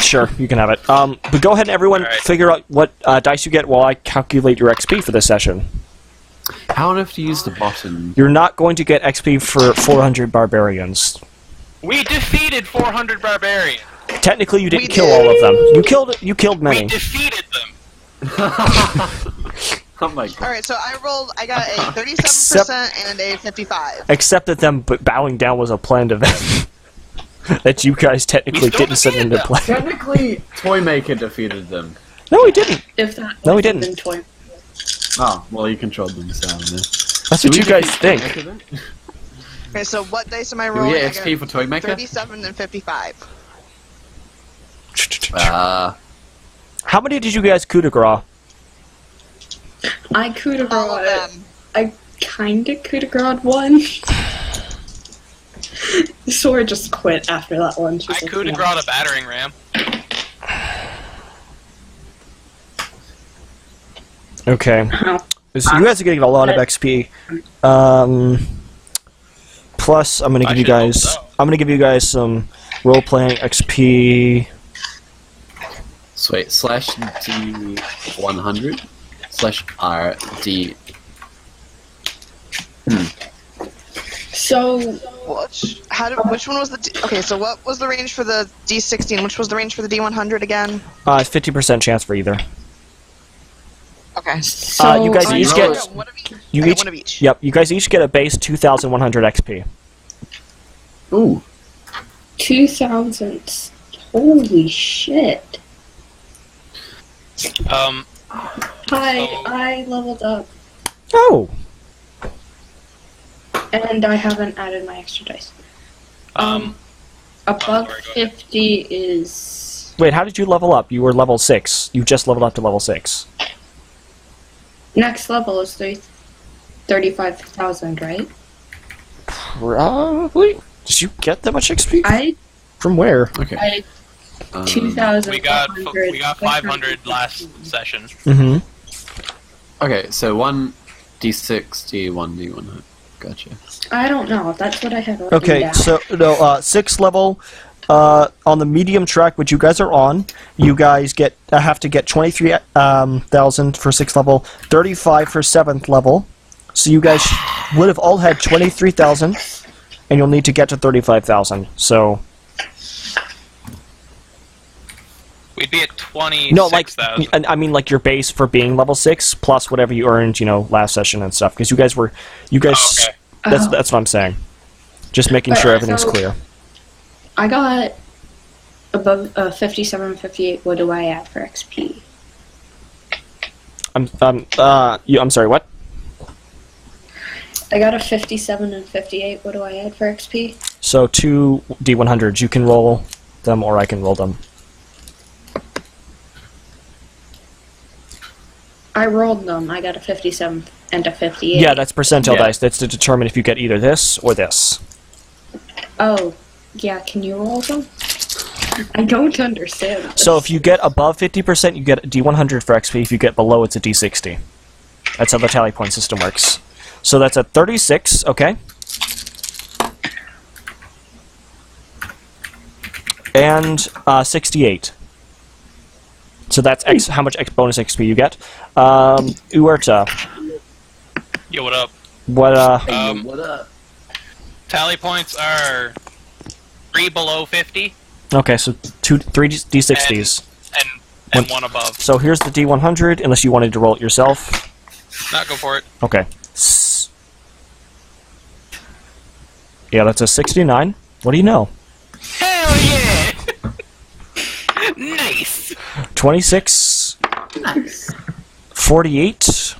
Speaker 1: Sure, you can have it. But go ahead and everyone
Speaker 3: Alright.
Speaker 1: figure out what dice you get while I calculate your XP for this session.
Speaker 2: How on earth do you use the button?
Speaker 1: You're not going to get XP for 400 barbarians.
Speaker 3: We defeated 400 barbarians.
Speaker 1: Technically, you didn't
Speaker 6: We
Speaker 1: kill
Speaker 6: did.
Speaker 1: all of them. You killed
Speaker 3: We
Speaker 1: many.
Speaker 3: defeated them.
Speaker 2: Oh my god.
Speaker 6: Alright, so I got a 37% and a 55.
Speaker 1: Except that them bowing down was a planned event that you guys technically
Speaker 3: We still
Speaker 1: didn't set into
Speaker 3: defeated
Speaker 1: play.
Speaker 2: Technically, Toymaker defeated them.
Speaker 1: No, he didn't.
Speaker 5: If that
Speaker 1: No, we
Speaker 5: would have
Speaker 1: didn't.
Speaker 5: been toy.
Speaker 2: Oh, well, he controlled them, so...
Speaker 1: That's what you guys think.
Speaker 6: Okay, so what dice am I
Speaker 2: Do we
Speaker 6: rolling?
Speaker 2: get
Speaker 6: I
Speaker 2: XP for Toymaker?
Speaker 6: 37 and 55.
Speaker 1: How many did you guys coup de grace?
Speaker 5: I coup de
Speaker 6: All of
Speaker 5: grace.
Speaker 6: them.
Speaker 5: I kinda coup de grace one. Sora just quit after that one. She's
Speaker 3: I
Speaker 5: like,
Speaker 3: coup de
Speaker 5: "No."
Speaker 3: grace a battering ram.
Speaker 1: Okay.
Speaker 5: Ow.
Speaker 1: So you guys are getting a lot of XP. Plus, I'm gonna
Speaker 3: I
Speaker 1: give you
Speaker 3: should hope
Speaker 1: guys.
Speaker 3: so.
Speaker 1: I'm gonna give you guys some role-playing XP.
Speaker 2: Sweet. /D100 /RD.
Speaker 5: So,
Speaker 6: Which one was the... Okay, so what was the range for the D16? Which was the range for the D100 again?
Speaker 1: 50% chance for either.
Speaker 6: Okay.
Speaker 5: so
Speaker 1: you guys
Speaker 5: I
Speaker 1: each
Speaker 6: I
Speaker 1: get.
Speaker 6: got one of each.
Speaker 1: You
Speaker 6: I got
Speaker 1: each.
Speaker 6: one of each.
Speaker 1: Yep. You guys each get a base 2,100 XP.
Speaker 2: Ooh.
Speaker 5: 2,000. Holy shit. I leveled up.
Speaker 1: Oh.
Speaker 5: And I haven't added my extra dice. Above
Speaker 3: sorry, go ahead.
Speaker 5: 50 is...
Speaker 1: Wait. How did you level up? You were level 6. You just leveled up to level 6.
Speaker 5: Next level is 35,000, right?
Speaker 1: Probably. Did you get that much XP?
Speaker 5: I
Speaker 1: From where?
Speaker 2: Okay.
Speaker 5: 2,000.
Speaker 3: We got 500 last session.
Speaker 1: Mm-hmm.
Speaker 2: Okay, so 1 D6, D1, D1. Gotcha.
Speaker 5: I don't know. That's what I had written
Speaker 1: Okay,
Speaker 5: down.
Speaker 1: so no, 6th level on the medium track, which you guys are on. You guys get have to get 23,000 for 6th level, 35 for 7th level. So you guys would have all had 23,000, and you'll need to get to 35,000. So
Speaker 3: We'd be at 26,000.
Speaker 1: no, like I mean, like your base for being level 6 plus whatever you earned, last session and stuff. Because you guys.
Speaker 3: Oh, okay.
Speaker 1: That's what I'm saying. Just making sure everything's
Speaker 5: so-
Speaker 1: clear.
Speaker 5: I got above 57, 58. What do I add for XP?
Speaker 1: I'm sorry. What?
Speaker 5: I got a 57 and 58. What do I add for XP?
Speaker 1: So 2 D100s. You can roll them, or I can roll them.
Speaker 5: I rolled them. I got a 57 and a 58.
Speaker 1: Yeah, that's percentile
Speaker 2: Yeah.
Speaker 1: dice. That's to determine if you get either this or this.
Speaker 5: Oh, yeah. Can you roll them? I don't understand. This.
Speaker 1: So if you get above 50%, you get a D100 for XP. If you get below, it's a D60. That's how the tally point system works. So that's a 36, okay? And 68. So that's how much bonus XP you get. Uerta,
Speaker 3: Yo, what up?
Speaker 1: what
Speaker 2: What up?
Speaker 3: Tally points are 3 below 50
Speaker 1: okay, so 3 D60s.
Speaker 3: and 1 above.
Speaker 1: So here's the D100, unless you wanted to roll it yourself.
Speaker 3: Not go for it.
Speaker 1: Okay. Yeah, that's a 69. What do you know?
Speaker 3: Nice!
Speaker 1: 26,
Speaker 2: Nice.
Speaker 1: 48,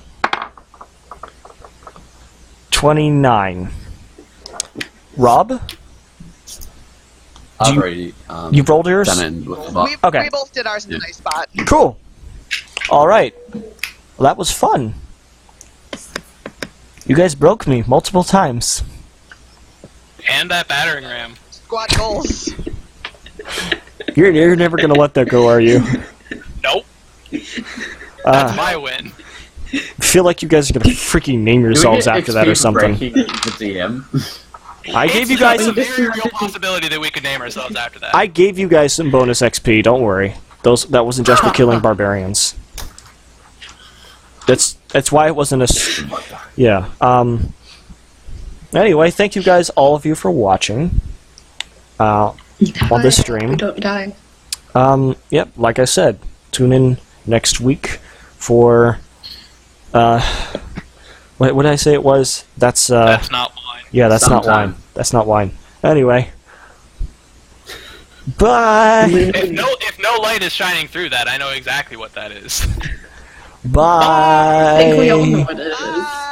Speaker 1: 29. Rob,
Speaker 2: I've
Speaker 1: you-
Speaker 2: already
Speaker 1: you rolled yours?
Speaker 2: done it with the bot.
Speaker 1: Okay.
Speaker 6: We both did ours in a nice spot.
Speaker 1: Cool. All right. Well, that was fun. You guys broke me multiple times.
Speaker 3: And that battering ram.
Speaker 6: Squad goals.
Speaker 1: You're never gonna let that go, are you?
Speaker 3: Nope. That's
Speaker 1: Uh,
Speaker 3: my win.
Speaker 1: feel like you guys are gonna freaking name
Speaker 2: Do we
Speaker 1: yourselves
Speaker 2: get
Speaker 1: after that
Speaker 2: XP
Speaker 1: or
Speaker 2: for
Speaker 1: something.
Speaker 2: breaking the DM?
Speaker 1: I gave you guys
Speaker 3: It's a
Speaker 1: some,
Speaker 3: very real possibility that we could name ourselves after that.
Speaker 1: I gave you guys some bonus XP. Don't worry. That wasn't just for killing barbarians. That's why it wasn't yeah. Anyway, thank you guys, all of you, for watching. On this stream.
Speaker 5: Don't die.
Speaker 1: Yep, like I said, tune in next week for what did I say it was? That's
Speaker 3: That's not wine.
Speaker 1: yeah, that's not
Speaker 2: Sometime.
Speaker 1: wine. That's not wine. Anyway. Bye.
Speaker 3: If no light is shining through that, I know exactly what that is.
Speaker 1: Bye.
Speaker 5: I think we all know what it is.
Speaker 6: Bye.